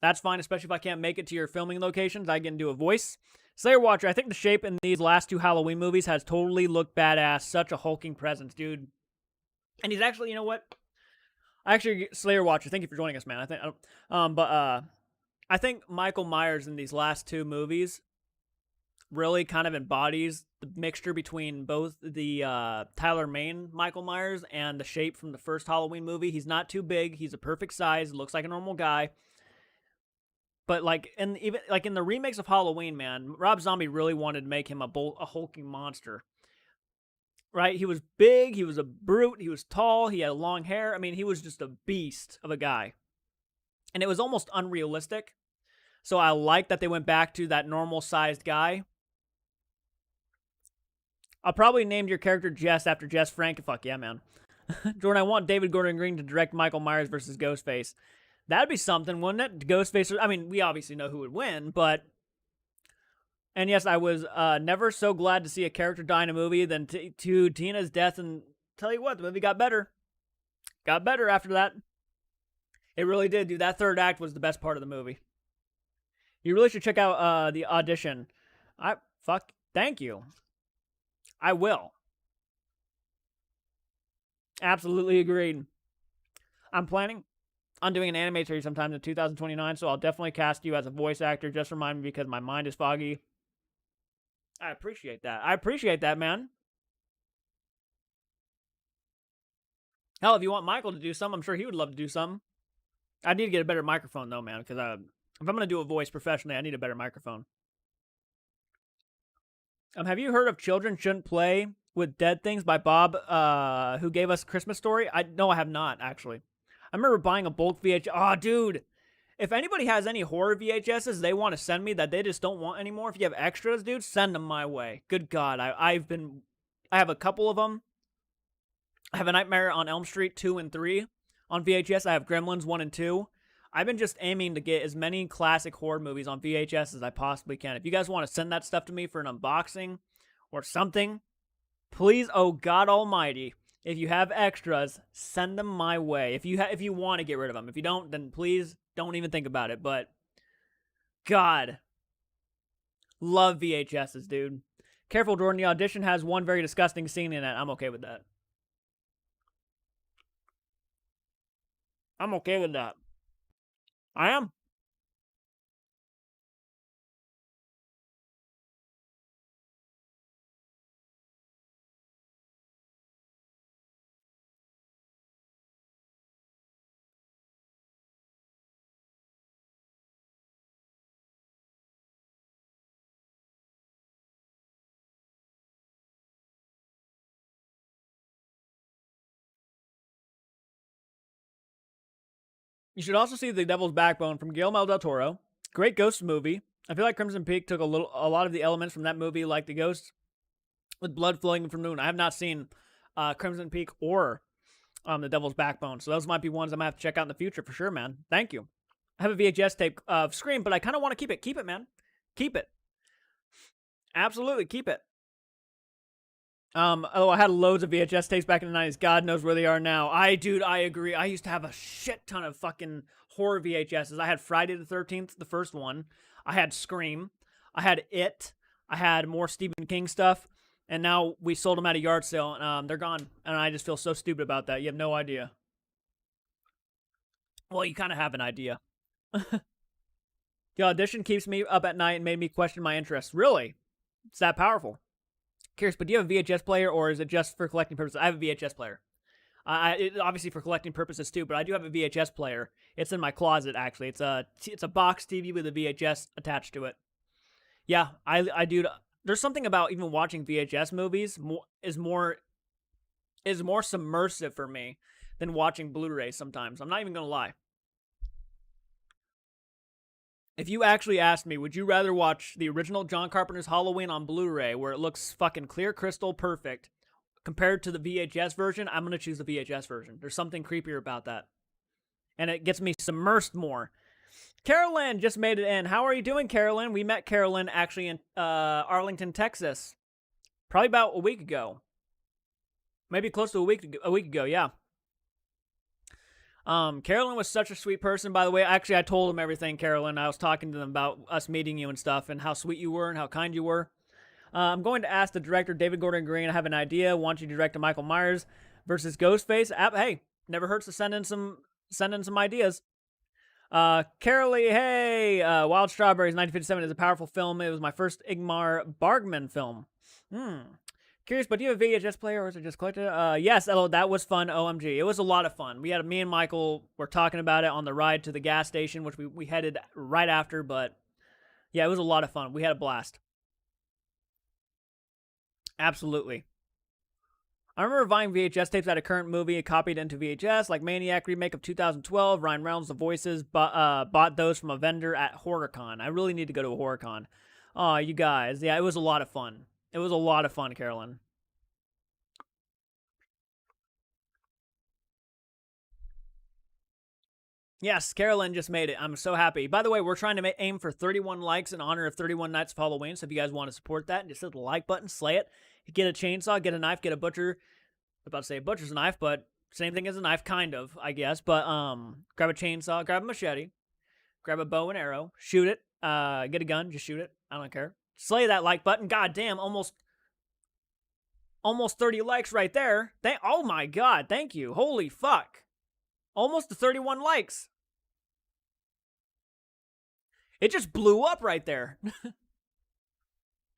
That's fine, especially if I can't make it to your filming locations. I can do a voice. Slayer Watcher, I think the shape in these last two Halloween movies has totally looked badass. Such a hulking presence, dude. And he's actually, you know what? Slayer Watcher, thank you for joining us, man. I think Michael Myers in these last two movies really kind of embodies the mixture between both the Tyler Mane Michael Myers and the shape from the first Halloween movie. He's not too big. He's a perfect size. Looks like a normal guy. But even in the remakes of Halloween, man, Rob Zombie really wanted to make him a hulking monster. right? He was big, he was a brute, he was tall, he had long hair. I mean, he was just a beast of a guy. And it was almost unrealistic. So I like that they went back to that normal sized guy. I'll probably name your character Jess after Jess Frank. Fuck yeah, man. Jordan, I want David Gordon Green to direct Michael Myers versus Ghostface. That'd be something, wouldn't it? Ghostface, I mean, we obviously know who would win, but... And yes, I was never so glad to see a character die in a movie than to Tina's death, and tell you what, the movie got better. Got better after that. It really did, dude. That third act was the best part of the movie. You really should check out the audition. Thank you. I will. Absolutely agreed. I'm planning on doing an anime series sometime in 2029, so I'll definitely cast you as a voice actor. Just remind me because my mind is foggy. I appreciate that. I appreciate that, man. Hell, if you want Michael to do something, I'm sure he would love to do something. I need to get a better microphone, though, man, because if I'm going to do a voice professionally, I need a better microphone. Have you heard of Children Shouldn't Play with Dead Things by Bob, who gave us Christmas Story? No, I have not, actually. I remember buying a bulk VHS. Oh, dude. If anybody has any horror VHSs they want to send me that they just don't want anymore, if you have extras, dude, send them my way. Good God. I have a couple of them. I have A Nightmare on Elm Street 2 and 3 on VHS. I have Gremlins 1 and 2. I've been just aiming to get as many classic horror movies on VHS as I possibly can. If you guys want to send that stuff to me for an unboxing or something, please, oh God almighty, if you have extras, send them my way. If you want to get rid of them. If you don't, then please don't even think about it. But God, love VHSs, dude. Careful, Jordan. The audition has one very disgusting scene in it. I'm okay with that. I'm okay with that. I am. You should also see The Devil's Backbone from Guillermo del Toro. Great ghost movie. I feel like Crimson Peak took a lot of the elements from that movie, like the ghost with blood flowing from the moon. I have not seen Crimson Peak or The Devil's Backbone, so those might be ones I might have to check out in the future for sure, man. Thank you. I have a VHS tape of Scream, but I kind of want to keep it. Keep it, man. Keep it. Absolutely, keep it. I had loads of VHS tapes back in the 90s. God knows where they are now. Dude, I agree. I used to have a shit ton of fucking horror VHSs. I had Friday the 13th, the first one. I had Scream. I had It. I had more Stephen King stuff. And now we sold them at a yard sale, and they're gone. And I just feel so stupid about that. You have no idea. Well, you kind of have an idea. The audition keeps me up at night and made me question my interests. Really? It's that powerful. Curious, but do you have a VHS player, or is it just for collecting purposes? I have a VHS player. Obviously for collecting purposes too, but I do have a VHS player. It's in my closet, actually. It's a box TV with a VHS attached to it. Yeah, I do. There's something about even watching VHS movies is more submersive for me than watching Blu-ray sometimes. I'm not even gonna lie. If you actually asked me, would you rather watch the original John Carpenter's Halloween on Blu-ray, where it looks fucking clear crystal perfect, compared to the VHS version, I'm going to choose the VHS version. There's something creepier about that. And it gets me submersed more. Carolyn just made it in. How are you doing, Carolyn? We met Carolyn actually in Arlington, Texas. Probably about a week ago. Maybe close to a week ago, yeah. Carolyn was such a sweet person, by the way. Actually, I told him everything, Carolyn. I was talking to them about us meeting you and stuff and how sweet you were and how kind you were. I'm going to ask the director, David Gordon Green. I have an idea. Want you to direct a Michael Myers versus Ghostface. Hey, never hurts to send in some ideas. Carolee, hey, Wild Strawberries, 1957 is a powerful film. It was my first Ingmar Bergman film. Curious, but do you have a VHS player or is it just collected? Yes, that was fun, OMG. It was a lot of fun. Me and Michael were talking about it on the ride to the gas station, which we headed right after, but yeah, it was a lot of fun. We had a blast. Absolutely. I remember buying VHS tapes at a current movie copied into VHS, like Maniac remake of 2012. Ryan Reynolds, the voices, bought those from a vendor at HorrorCon. I really need to go to a HorrorCon. Oh, you guys. Yeah, it was a lot of fun. It was a lot of fun, Carolyn. Yes, Carolyn just made it. I'm so happy. By the way, we're trying to aim for 31 likes in honor of 31 Nights of Halloween. So if you guys want to support that, just hit the like button, slay it. Get a chainsaw, get a knife, get a butcher. I'm about to say a butcher's knife, but same thing as a knife, kind of, I guess. But grab a chainsaw, grab a machete, grab a bow and arrow, shoot it. Get a gun, just shoot it. I don't care. Slay that like button. God damn, almost 30 likes right there. Oh my god, thank you. Holy fuck. Almost to 31 likes. It just blew up right there.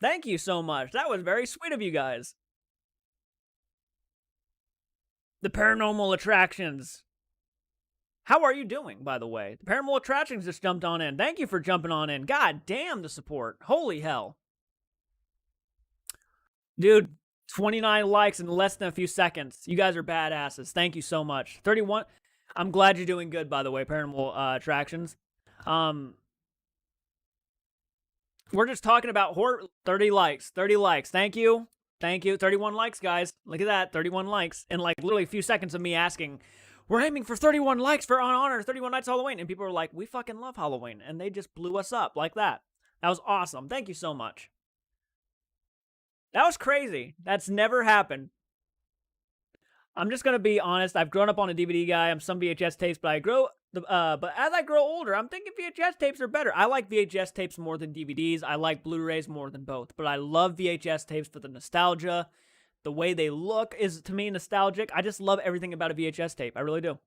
Thank you so much. That was very sweet of you guys. The paranormal attractions. How are you doing, by the way? The paranormal attractions just jumped on in. Thank you for jumping on in. God damn the support. Holy hell. Dude, 29 likes in less than a few seconds. You guys are badasses. Thank you so much. 31. I'm glad you're doing good, by the way, paranormal attractions. We're just talking about horror. 30 likes. 30 likes. Thank you. Thank you. 31 likes, guys. Look at that. 31 likes. And like literally a few seconds of me asking, we're aiming for 31 likes for On Honor 31 Nights of Halloween. And people were like, we fucking love Halloween. And they just blew us up like that. That was awesome. Thank you so much. That was crazy. That's never happened. I'm just gonna be honest. I've grown up on a DVD guy. I'm some VHS tapes, but but as I grow older, I'm thinking VHS tapes are better. I like VHS tapes more than DVDs. I like Blu-rays more than both. But I love VHS tapes for the nostalgia. The way they look is to me nostalgic. I just love everything about a VHS tape. I really do.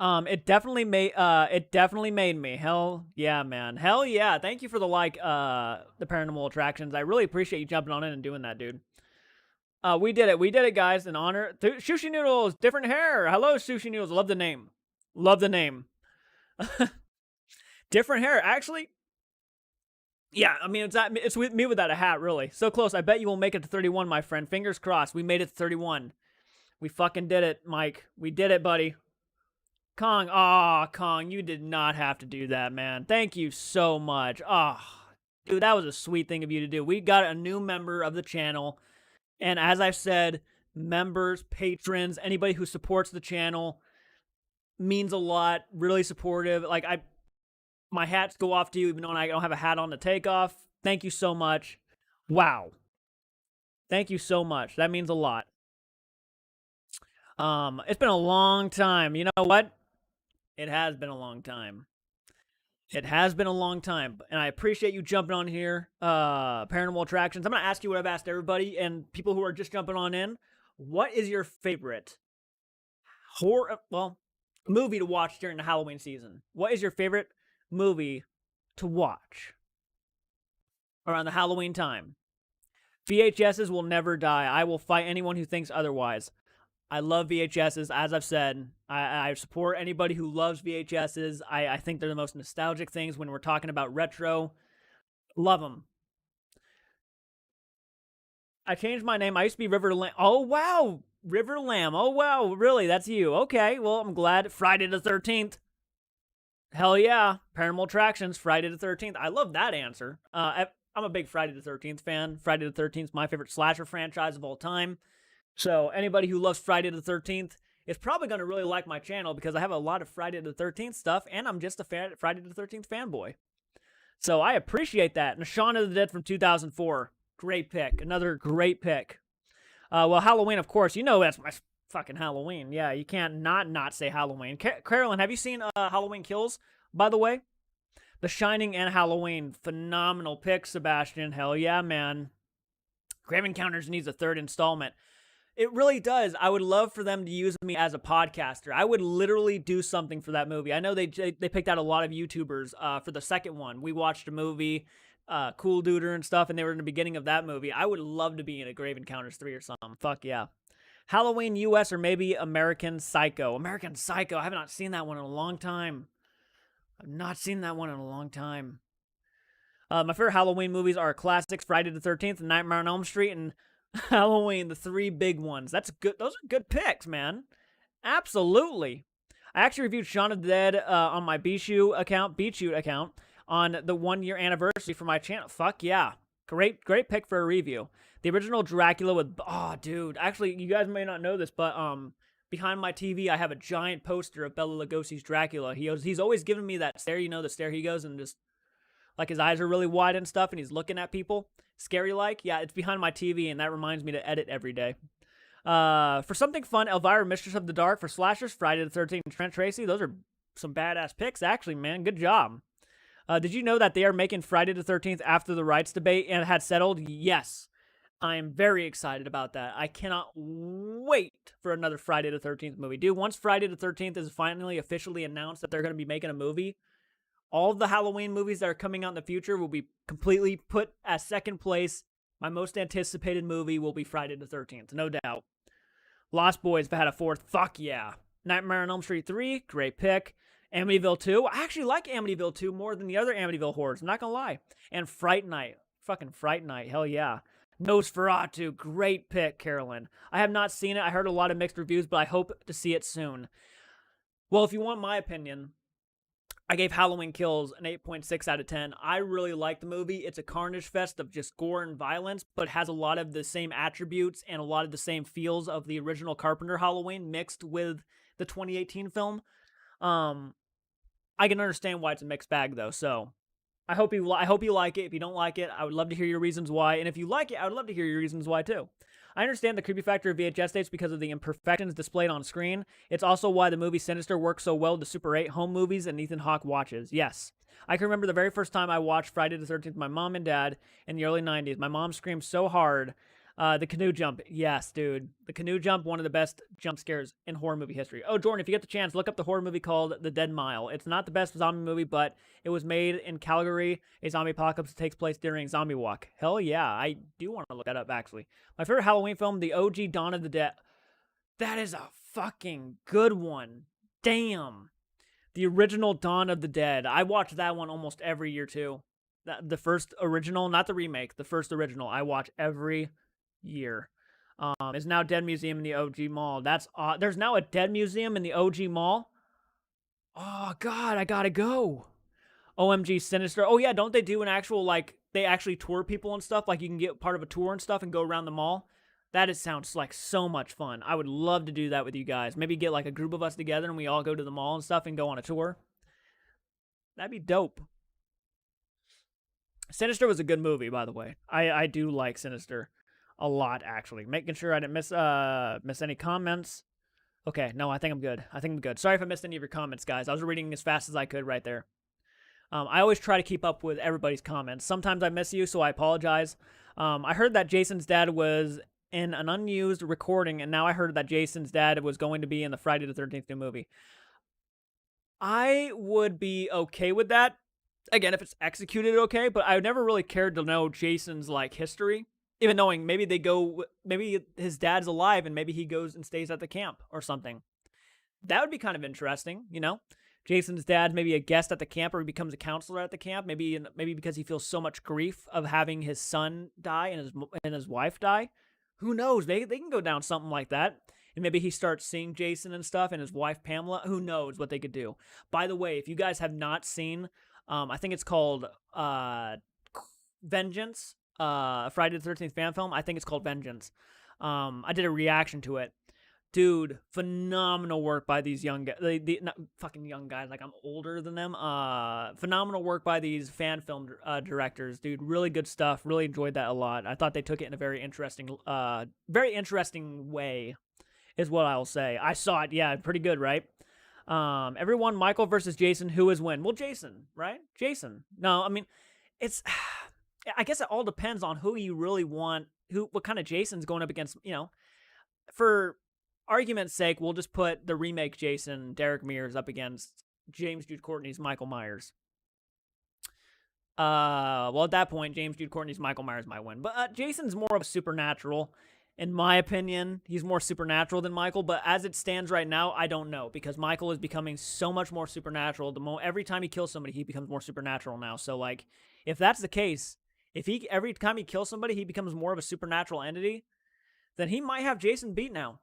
It definitely made me. Hell yeah, man. Hell yeah. Thank you for the the paranormal attractions. I really appreciate you jumping on in and doing that, dude. We did it. We did it, guys, in honor. Sushi Noodles, different hair. Hello, Sushi Noodles. Love the name. Love the name. Different hair. Actually, yeah, I mean, it's with me without a hat, really. So close. I bet you will make it to 31, my friend. Fingers crossed. We made it to 31. We fucking did it, Mike. We did it, buddy. Kong. Aw, Kong, you did not have to do that, man. Thank you so much. Oh, dude, that was a sweet thing of you to do. We got a new member of the channel. And as I've said, members, patrons, anybody who supports the channel means a lot. Really supportive. Like, my hats go off to you, even though I don't have a hat on to take off. Thank you so much. Wow. Thank you so much. That means a lot. It's been a long time. You know what? It has been a long time. It has been a long time, and I appreciate you jumping on here. Paranormal attractions. I'm going to ask you what I've asked everybody and people who are just jumping on in. What is your favorite movie to watch during the Halloween season? What is your favorite movie to watch around the Halloween time? VHSs will never die. I will fight anyone who thinks otherwise. I love VHSs, as I've said. I support anybody who loves VHSs. I think they're the most nostalgic things when we're talking about retro. Love them. I changed my name. I used to be River Lamb. Oh, wow. River Lamb. Oh, wow. Really? That's you. Okay. Well, I'm glad. Friday the 13th. Hell yeah. Paranormal Attractions, Friday the 13th. I love that answer. I'm a big Friday the 13th fan. Friday the 13th is my favorite slasher franchise of all time. So anybody who loves Friday the 13th is probably going to really like my channel because I have a lot of Friday the 13th stuff, and I'm just a Friday the 13th fanboy. So I appreciate that. And Shaun of the Dead from 2004. Great pick. Another great pick. Well, Halloween, of course. You know that's my fucking Halloween. Yeah, you can't not say Halloween. Carolyn, have you seen Halloween Kills, by the way? The Shining and Halloween. Phenomenal pick, Sebastian. Hell yeah, man. Grave Encounters needs a third installment. It really does. I would love for them to use me as a podcaster. I would literally do something for that movie. I know they picked out a lot of YouTubers for the second one. We watched a movie, Cool Duder and stuff, and they were in the beginning of that movie. I would love to be in a Grave Encounters 3 or something. Fuck yeah. Halloween US or maybe American Psycho. American Psycho. I have not seen that one in a long time. I've not seen that one in a long time. My favorite Halloween movies are classics, Friday the 13th and Nightmare on Elm Street, and Halloween, the three big ones. That's good. Those are good picks, man. Absolutely. I actually reviewed Shaun of the Dead on my BeatShoot account on the 1 year anniversary for my channel. Fuck yeah. Great pick for a review. The original Dracula with, oh, dude. Actually, you guys may not know this, but behind my TV, I have a giant poster of Bela Lugosi's Dracula. He's always giving me that stare, the stare he goes and just, like, his eyes are really wide and stuff, and he's looking at people. Scary like. Yeah, it's behind my TV, and that reminds me to edit every day. For something fun, Elvira, Mistress of the Dark. For slashers, Friday the 13th, Trent Tracy. Those are some badass picks, actually, man. Good job. Did you know that they are making Friday the 13th after the rights debate and had settled? Yes. I am very excited about that. I cannot wait for another Friday the 13th movie. Dude, once Friday the 13th is finally officially announced that they're going to be making a movie, all of the Halloween movies that are coming out in the future will be completely put at second place. My most anticipated movie will be Friday the 13th, no doubt. Lost Boys had a fourth. Fuck yeah. Nightmare on Elm Street 3, great pick. Amityville 2. I actually like Amityville 2 more than the other Amityville horrors. I'm not gonna lie. And Fright Night. Fucking Fright Night. Hell yeah. Nosferatu. Great pick, Carolyn. I have not seen it. I heard a lot of mixed reviews, but I hope to see it soon. Well, if you want my opinion, I gave Halloween Kills an 8.6 out of 10. I really like the movie. It's a carnage fest of just gore and violence, but has a lot of the same attributes and a lot of the same feels of the original Carpenter Halloween mixed with the 2018 film. I can understand why it's a mixed bag, though, so I hope you like it. If you don't like it, I would love to hear your reasons why, and if you like it, I would love to hear your reasons why, too. I understand the creepy factor of VHS tapes because of the imperfections displayed on screen. It's also why the movie Sinister works so well to Super 8 home movies and Ethan Hawke watches. Yes. I can remember the very first time I watched Friday the 13th with my mom and dad in the early 90s. My mom screamed so hard. The canoe jump. Yes, dude. The canoe jump, one of the best jump scares in horror movie history. Oh, Jordan, if you get the chance, look up the horror movie called The Dead Mile. It's not the best zombie movie, but it was made in Calgary. A zombie apocalypse takes place during Zombie Walk. Hell yeah, I do want to look that up, actually. My favorite Halloween film, the OG Dawn of the Dead. That is a fucking good one. Damn. The original Dawn of the Dead. I watch that one almost every year, too. The first original, not the remake, the first original, I watch every year. Is now Dead Museum in the OG Mall. That's there's now a Dead Museum in the OG Mall. Oh god, I gotta go. OMG Sinister. Oh yeah, don't they do an actual, like, they actually tour people and stuff? Like, you can get part of a tour and stuff and go around the mall. Sounds like so much fun. I would love to do that with you guys. Maybe get like a group of us together and we all go to the mall and stuff and go on a tour. That'd be dope. Sinister was a good movie, by the way. I do like Sinister a lot, actually. Making sure I didn't miss any comments. Okay, no, I think I'm good. Sorry if I missed any of your comments, guys. I was reading as fast as I could right there. I always try to keep up with everybody's comments. Sometimes I miss you, so I apologize. I heard that Jason's dad was in an unused recording, and now I heard that Jason's dad was going to be in the Friday the 13th new movie. I would be okay with that. Again, if it's executed okay, but I never really cared to know Jason's, like, history. Even knowing maybe his dad's alive and maybe he goes and stays at the camp or something. That would be kind of interesting, Jason's dad maybe a guest at the camp, or he becomes a counselor at the camp. Maybe because he feels so much grief of having his son die and his wife die. Who knows? They can go down something like that. And maybe he starts seeing Jason and stuff and his wife Pamela. Who knows what they could do? By the way, if you guys have not seen, I think it's called Vengeance. Friday the 13th fan film. I think it's called Vengeance. I did a reaction to it. Dude, phenomenal work by these young guys. Not fucking young guys, like I'm older than them. Phenomenal work by these fan film directors, dude. Really good stuff. Really enjoyed that a lot. I thought they took it in a very interesting way, is what I'll say. I saw it. Yeah, pretty good, right? Everyone, Michael versus Jason. Who is win? Well, Jason, right? Jason. No, I mean, it's. I guess it all depends on who you really want. What kind of Jason's going up against? For argument's sake, we'll just put the remake Jason, Derek Mears, up against James Jude Courtney's Michael Myers. Well, at that point, James Jude Courtney's Michael Myers might win. But Jason's more of a supernatural. In my opinion, he's more supernatural than Michael. But as it stands right now, I don't know. Because Michael is becoming so much more supernatural. Every time he kills somebody, he becomes more supernatural now. So, like, if that's the case, every time he kills somebody, he becomes more of a supernatural entity, then he might have Jason beat now.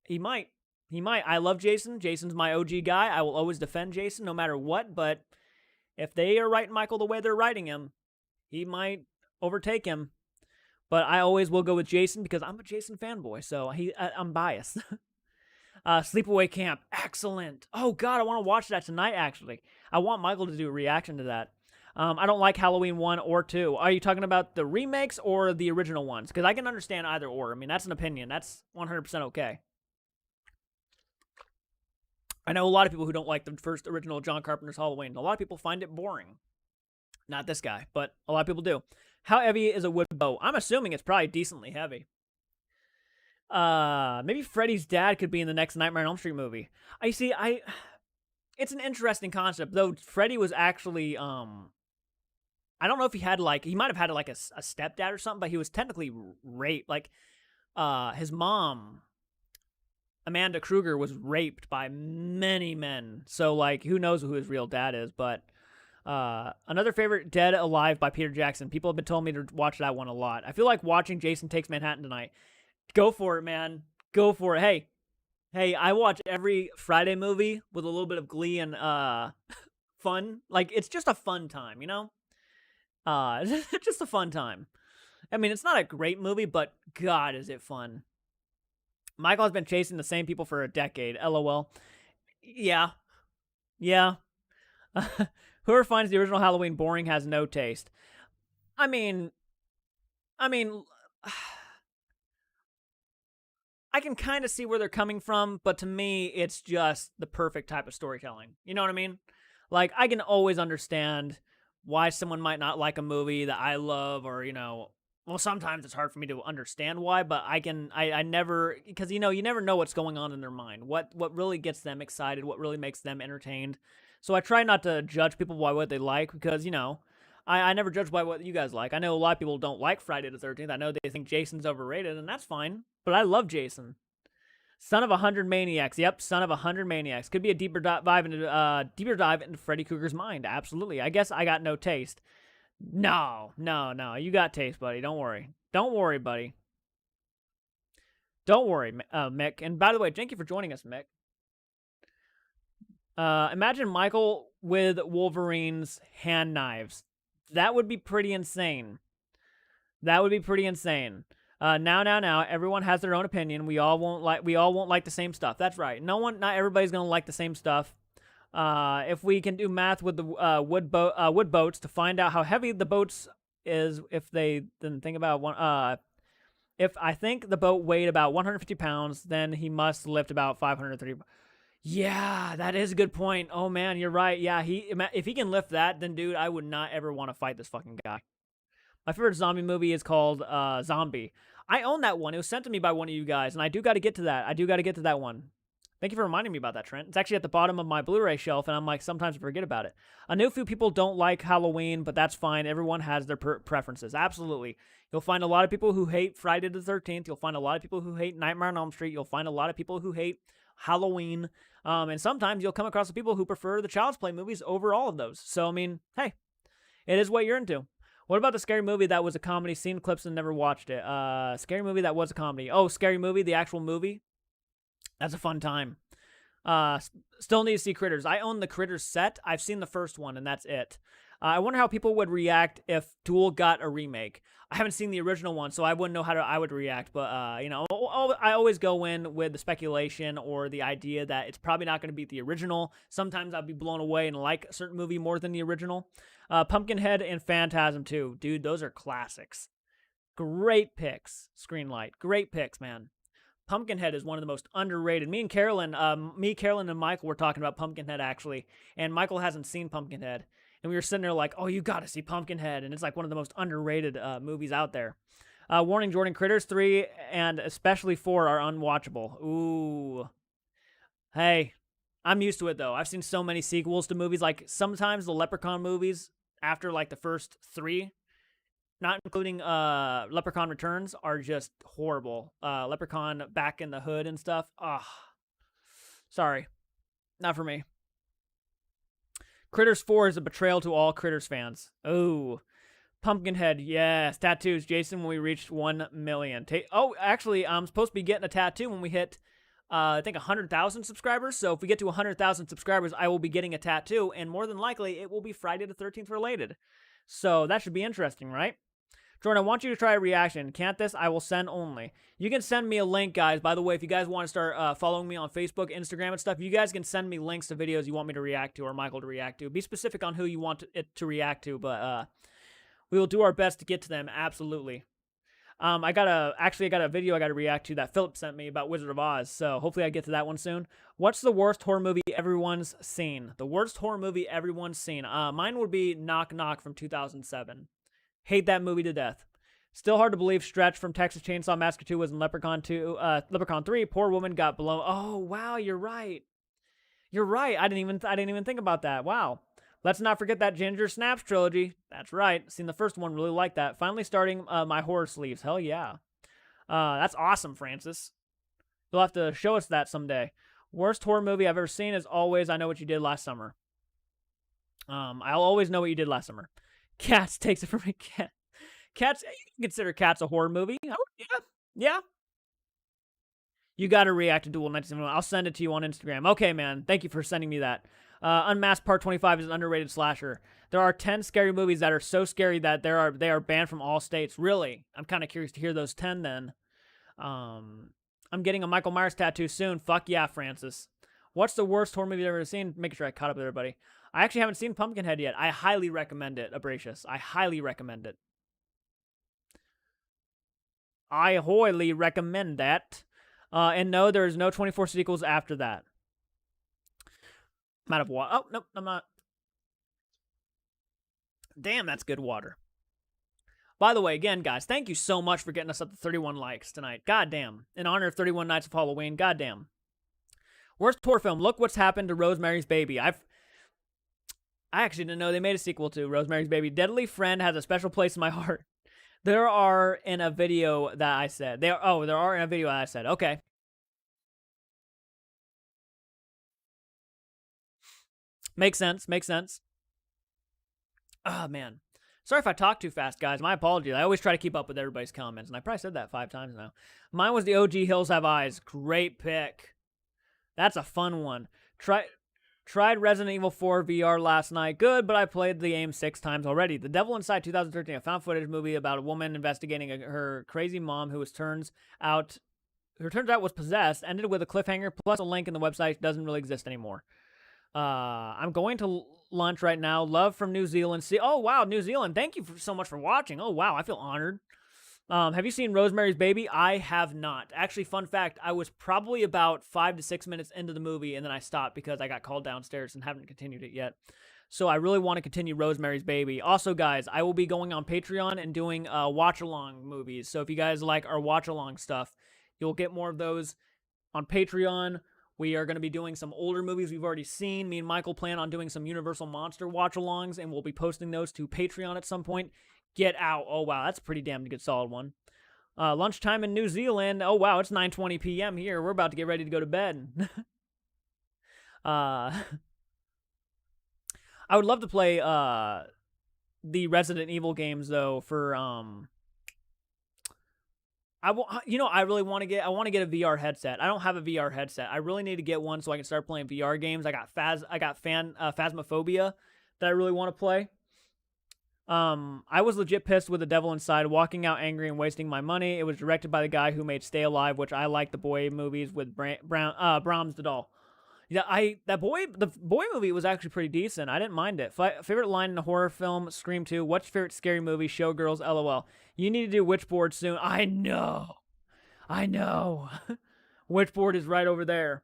He might. He might. I love Jason. Jason's my OG guy. I will always defend Jason no matter what, but if they are writing Michael the way they're writing him, he might overtake him. But I always will go with Jason because I'm a Jason fanboy, so I'm biased. Sleepaway Camp, excellent. Oh God, I want to watch that tonight. Actually, I want Michael to do a reaction to that. I don't like Halloween 1 or 2. Are you talking about the remakes or the original ones? Because I can understand either or. I mean, that's an opinion. That's 100% okay. I know a lot of people who don't like the first original John Carpenter's Halloween. A lot of people find it boring. Not this guy, but a lot of people do. How heavy is a wood bow? I'm assuming it's probably decently heavy. Maybe Freddy's dad could be in the next Nightmare on Elm Street movie. It's an interesting concept, though. Freddy was actually, I don't know if he had he might have had like a stepdad or something, but he was technically raped. Like, his mom, Amanda Kruger, was raped by many men. So, like, who knows who his real dad is, but another favorite, Dead Alive by Peter Jackson. People have been telling me to watch that one a lot. I feel like watching Jason Takes Manhattan tonight. Go for it, man. Go for it. Hey, I watch every Friday movie with a little bit of glee and fun. Like, it's just a fun time, you know? It's just a fun time. I mean, it's not a great movie, but God, is it fun. Michael has been chasing the same people for a decade. LOL. Yeah. Whoever finds the original Halloween boring has no taste. I mean, I can kind of see where they're coming from, but to me, it's just the perfect type of storytelling. You know what I mean? Like, I can always understand why someone might not like a movie that I love, or, well, sometimes it's hard for me to understand why, but I never, because, you never know what's going on in their mind, what really gets them excited, what really makes them entertained. So I try not to judge people by what they like, because, I never judge by what you guys like. I know a lot of people don't like Friday the 13th. I know they think Jason's overrated, and that's fine. But I love Jason. Son of 100 Maniacs. Yep, Son of 100 Maniacs. Could be a deeper dive into Freddy Krueger's mind. Absolutely. I guess I got no taste. No. You got taste, buddy. Don't worry. Don't worry, buddy. Don't worry, Mick. And by the way, thank you for joining us, Mick. Imagine Michael with Wolverine's hand knives. That would be pretty insane. Now. Everyone has their own opinion. We all won't like the same stuff. That's right. Not everybody's gonna like the same stuff. If we can do math with the wood boats to find out how heavy the boats is, if they then think about one. If I think the boat weighed about 150 pounds, then he must lift about 530. Yeah, that is a good point. Oh man, you're right. Yeah, if he can lift that, then dude, I would not ever want to fight this fucking guy. My favorite zombie movie is called Zombie. I own that one. It was sent to me by one of you guys, and I do got to get to that one. Thank you for reminding me about that, Trent. It's actually at the bottom of my Blu-ray shelf, and I'm like, sometimes I forget about it. I know a few people don't like Halloween, but that's fine. Everyone has their preferences. Absolutely. You'll find a lot of people who hate Friday the 13th. You'll find a lot of people who hate Nightmare on Elm Street. You'll find a lot of people who hate Halloween. And sometimes you'll come across the people who prefer the Child's Play movies over all of those. So, I mean, hey, it is what you're into. What about the Scary Movie that was a comedy? Seen clips and never watched it. Scary Movie that was a comedy. Oh, Scary Movie, the actual movie. That's a fun time. Still need to see Critters. I own the Critters set. I've seen the first one, and that's it. I wonder how people would react if Duel got a remake. I haven't seen the original one, so I wouldn't know how I would react. But, I always go in with the speculation or the idea that it's probably not going to beat the original. Sometimes I'll be blown away and like a certain movie more than the original. Pumpkinhead and Phantasm 2. Dude, those are classics. Great picks, Screenlight. Great picks, man. Pumpkinhead is one of the most underrated. Me, Carolyn, and Michael were talking about Pumpkinhead, actually. And Michael hasn't seen Pumpkinhead. And we were sitting there like, oh, you got to see Pumpkinhead. And it's like one of the most underrated movies out there. Warning, Jordan, Critters 3 and especially 4 are unwatchable. Ooh. Hey, I'm used to it, though. I've seen so many sequels to movies. Like, sometimes the Leprechaun movies, after, like, the first 3, not including Leprechaun Returns, are just horrible. Leprechaun Back in the Hood and stuff. Sorry. Not for me. Critters 4 is a betrayal to all Critters fans. Oh. Pumpkinhead, yes. Tattoos, Jason, when we reached 1 million. Oh, actually, I'm supposed to be getting a tattoo when we hit, I think, 100,000 subscribers. So if we get to 100,000 subscribers, I will be getting a tattoo, and more than likely, it will be Friday the 13th related. So that should be interesting, right? Jordan, I want you to try a reaction. Can't this? I will send only. You can send me a link, guys. By the way, if you guys want to start following me on Facebook, Instagram, and stuff, you guys can send me links to videos you want me to react to or Michael to react to. Be specific on who you want it to react to, but we will do our best to get to them. Absolutely. I got a video I got to react to that Philip sent me about Wizard of Oz. So hopefully I get to that one soon. What's the worst horror movie everyone's seen? The worst horror movie everyone's seen. Mine would be Knock Knock from 2007. Hate that movie to death. Still hard to believe Stretch from Texas Chainsaw Massacre 2 was in Leprechaun 2. Leprechaun 3. Poor woman got blown. Oh wow, you're right. You're right. I didn't even think about that. Wow. Let's not forget that Ginger Snaps trilogy. That's right. Seen the first one. Really like that. Finally starting my horror sleeves. Hell yeah. That's awesome, Francis. You'll have to show us that someday. Worst horror movie I've ever seen is always I Know What You Did Last Summer. I'll always know what you did last summer. Cats takes it from me. Cats, you can consider Cats a horror movie. Oh, yeah. Yeah. You got to react to Duel 1971. I'll send it to you on Instagram. Okay, man. Thank you for sending me that. Unmasked Part 25 is an underrated slasher. There are 10 scary movies that are so scary that they are banned from all states. Really? I'm kind of curious to hear those 10 then. I'm getting a Michael Myers tattoo soon. Fuck yeah, Francis. What's the worst horror movie you've ever seen? Making sure I caught up with everybody. I actually haven't seen Pumpkinhead yet. I highly recommend it, Abracious. I highly recommend it. I highly recommend that. And no, there is no 24 sequels after that. I'm out of water. Oh, nope, I'm not. Damn, that's good water. By the way, again, guys, thank you so much for getting us up to 31 likes tonight. Goddamn. In honor of 31 Nights of Halloween. Goddamn. Worst horror film. Look What's Happened to Rosemary's Baby. I actually didn't know they made a sequel to Rosemary's Baby. Deadly Friend has a special place in my heart. There are in a video that I said. There are in a video that I said. Okay. Makes sense. Makes sense. Oh, man. Sorry if I talk too fast, guys. My apologies. I always try to keep up with everybody's comments, and I probably said that 5 times now. Mine was the OG Hills Have Eyes. Great pick. That's a fun one. Tried Resident Evil 4 VR last night. Good, but I played the game 6 times already. The Devil Inside 2013, a found footage movie about a woman investigating her crazy mom who turns out was possessed, ended with a cliffhanger plus a link in the website doesn't really exist anymore. I'm going to lunch right now. Love from New Zealand. Oh, wow, New Zealand. Thank you so much for watching. Oh, wow, I feel honored. Have you seen Rosemary's Baby? I have not. Actually, fun fact, I was probably about 5 to 6 minutes into the movie, and then I stopped because I got called downstairs and haven't continued it yet. So I really want to continue Rosemary's Baby. Also, guys, I will be going on Patreon and doing watch-along movies. So if you guys like our watch-along stuff, you'll get more of those on Patreon. We are going to be doing some older movies we've already seen. Me and Michael plan on doing some Universal Monster watch-alongs, and we'll be posting those to Patreon at some point. Get Out. Oh, wow. That's a pretty damn good solid one. Lunchtime in New Zealand. Oh, wow. It's 9:20 p.m. here. We're about to get ready to go to bed. I would love to play the Resident Evil games, though, for... I really want to get a VR headset. I don't have a VR headset. I really need to get one so I can start playing VR games. I got Phasmophobia that I really want to play. I was legit pissed with The Devil Inside, walking out angry and wasting my money. It was directed by the guy who made Stay Alive, which I like the boy movies with Brahms the doll. Yeah, the boy movie was actually pretty decent. I didn't mind it. Favorite line in a horror film, Scream 2. What's your favorite scary movie? Showgirls, LOL. You need to do Witchboard soon. I know. Witchboard is right over there.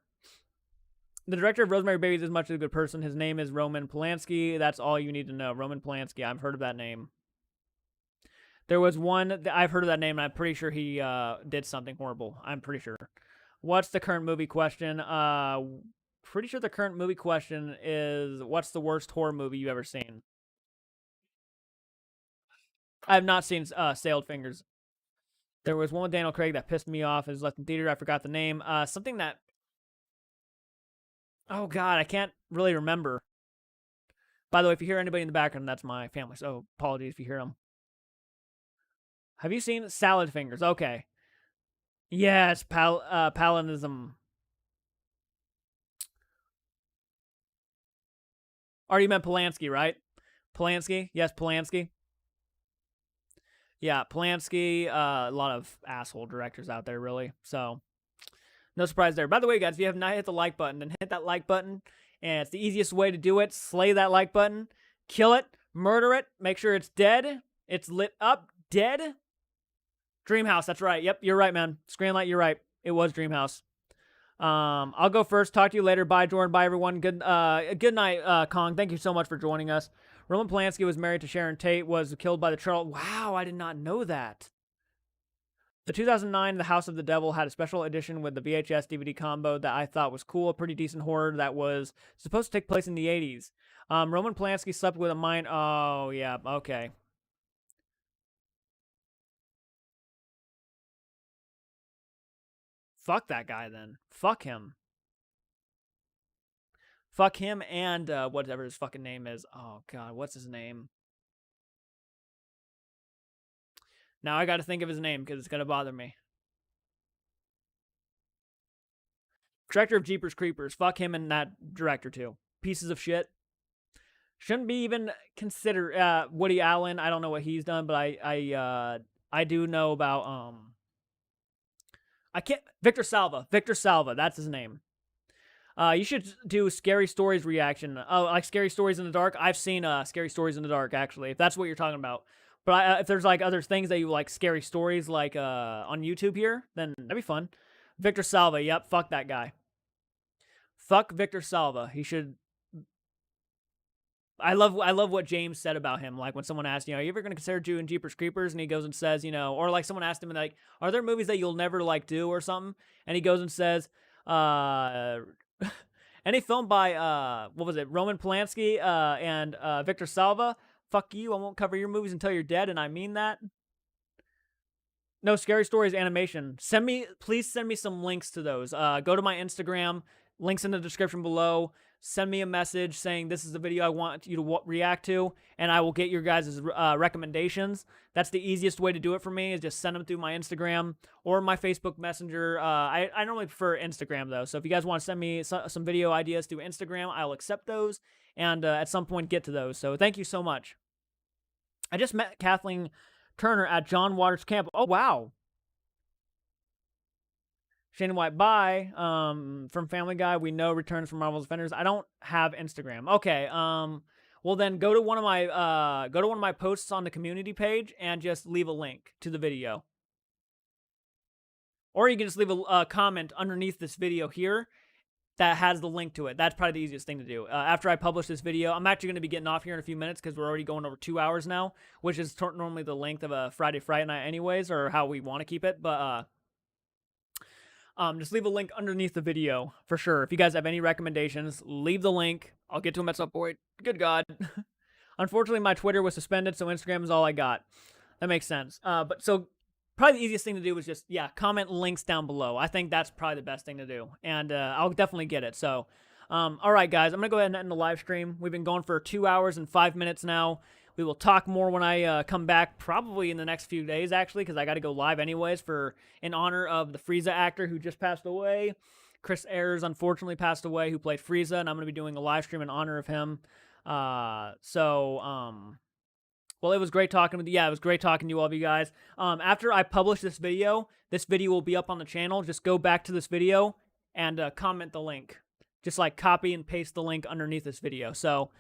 The director of Rosemary Baby is as much as a good person. His name is Roman Polanski. That's all you need to know. Roman Polanski. I've heard of that name. There was one, I've heard of that name, and I'm pretty sure he did something horrible. I'm pretty sure. What's the current movie question? Pretty sure the current movie question is, what's the worst horror movie you've ever seen? I have not seen Sailed Fingers. There was one with Daniel Craig that pissed me off. It was left in theater. I forgot the name. Something that... Oh, God, I can't really remember. By the way, if you hear anybody in the background, that's my family, so apologies if you hear them. Have you seen Salad Fingers? Okay. Yes, Palinism. Or you meant Polanski, right? Polanski? Yes, Polanski. Yeah, Polanski. A lot of asshole directors out there, really. So, no surprise there. By the way, guys, if you have not hit the like button, then hit that like button. And it's the easiest way to do it. Slay that like button. Kill it. Murder it. Make sure it's dead. It's lit up. Dead. Dreamhouse. That's right. Yep, you're right, man. Screenlight, you're right. It was Dreamhouse. I'll go first. Talk to you later. Bye, Jordan. Bye, everyone. Good night, Kong. Thank you so much for joining us. Roman Polanski was married to Sharon Tate, was killed by the Charles. Wow, I did not know that. The 2009 The House of the Devil had a special edition with the VHS DVD combo that I thought was cool. A pretty decent horror that was supposed to take place in the 80s. Roman Polanski slept with a mind. Oh, yeah. Okay. Fuck that guy then. Fuck him. Fuck him and whatever his fucking name is. Oh, God. What's his name? Now I got to think of his name because it's going to bother me. Director of Jeepers Creepers. Fuck him and that director too. Pieces of shit. Shouldn't be even considered. Woody Allen. I don't know what he's done, but I do know about I can't. Victor Salva. Victor Salva. That's his name. You should do Scary Stories reaction. Oh, like Scary Stories in the Dark. I've seen Scary Stories in the Dark actually. If that's what you're talking about. But if there's like other things that you like, scary stories like on YouTube here, then that'd be fun. Victor Salva. Yep. Fuck that guy. Fuck Victor Salva. He should. I love what James said about him. Like when someone asked, are you ever going to consider doing Jeepers Creepers? And he goes and says, or like someone asked him, like, are there movies that you'll never like do or something? And he goes and says, any film by what was it, Roman Polanski and Victor Salva? Fuck you. I won't cover your movies until you're dead, and I mean that. No, Scary Stories animation. Please send me some links to those. Go to my Instagram. Links in the description below. Send me a message saying this is the video I want you to react to, and I will get your guys' recommendations. That's the easiest way to do it for me, is just send them through my Instagram or my Facebook Messenger. I normally prefer Instagram, though, so if you guys want to send me some video ideas through Instagram, I'll accept those, and at some point get to those. So thank you so much. I just met Kathleen Turner at John Waters Camp. Oh, wow. Shannon White, bye. From Family Guy, we know returns from Marvel's Avengers. I don't have Instagram. Okay. Well then go to one of my posts on the community page and just leave a link to the video. Or you can just leave a comment underneath this video here that has the link to it. That's probably the easiest thing to do. After I publish this video, I'm actually going to be getting off here in a few minutes because we're already going over 2 hours now, which is normally the length of a Friday Fright Night anyways, or how we want to keep it. But just leave a link underneath the video for sure. If you guys have any recommendations, leave the link. I'll get to them at some point. Good God. Unfortunately, my Twitter was suspended, so Instagram is all I got. That makes sense. But so probably the easiest thing to do is just, comment links down below. I think that's probably the best thing to do. And I'll definitely get it. So, all right, guys, I'm going to go ahead and end the live stream. We've been going for 2 hours and 5 minutes now. We will talk more when I come back, probably in the next few days, actually, because I got to go live anyways in honor of the Frieza actor who just passed away. Chris Ayers, unfortunately, passed away, who played Frieza, and I'm going to be doing a live stream in honor of him. Well, it was great talking with you. Yeah, it was great talking to you all of you guys. After I publish this video will be up on the channel. Just go back to this video and comment the link. Just like copy and paste the link underneath this video. So,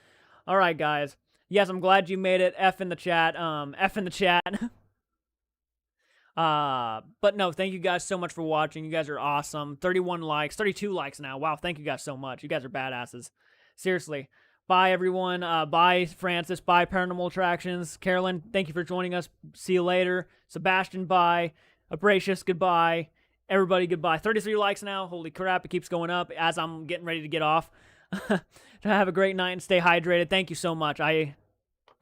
all right, guys. Yes, I'm glad you made it. F in the chat. F in the chat. But no, thank you guys so much for watching. You guys are awesome. 31 likes, 32 likes now. Wow, thank you guys so much. You guys are badasses. Seriously. Bye, everyone. Bye, Francis. Bye, Paranormal Attractions. Carolyn, thank you for joining us. See you later. Sebastian, bye. Abracious, goodbye. Everybody, goodbye. 33 likes now. Holy crap, it keeps going up as I'm getting ready to get off. Have a great night and stay hydrated. Thank you so much. I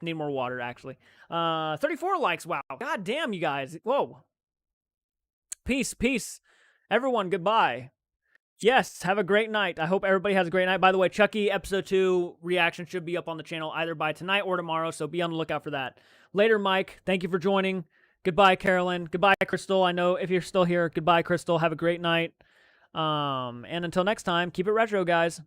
need more water, actually. 34 likes. Wow. God damn, you guys. Whoa. Peace. Everyone, goodbye. Yes, have a great night. I hope everybody has a great night. By the way, Chucky Episode 2 reaction should be up on the channel either by tonight or tomorrow, so be on the lookout for that. Later, Mike. Thank you for joining. Goodbye, Carolyn. Goodbye, Crystal. I know if you're still here, goodbye, Crystal. Have a great night. And until next time, keep it retro, guys.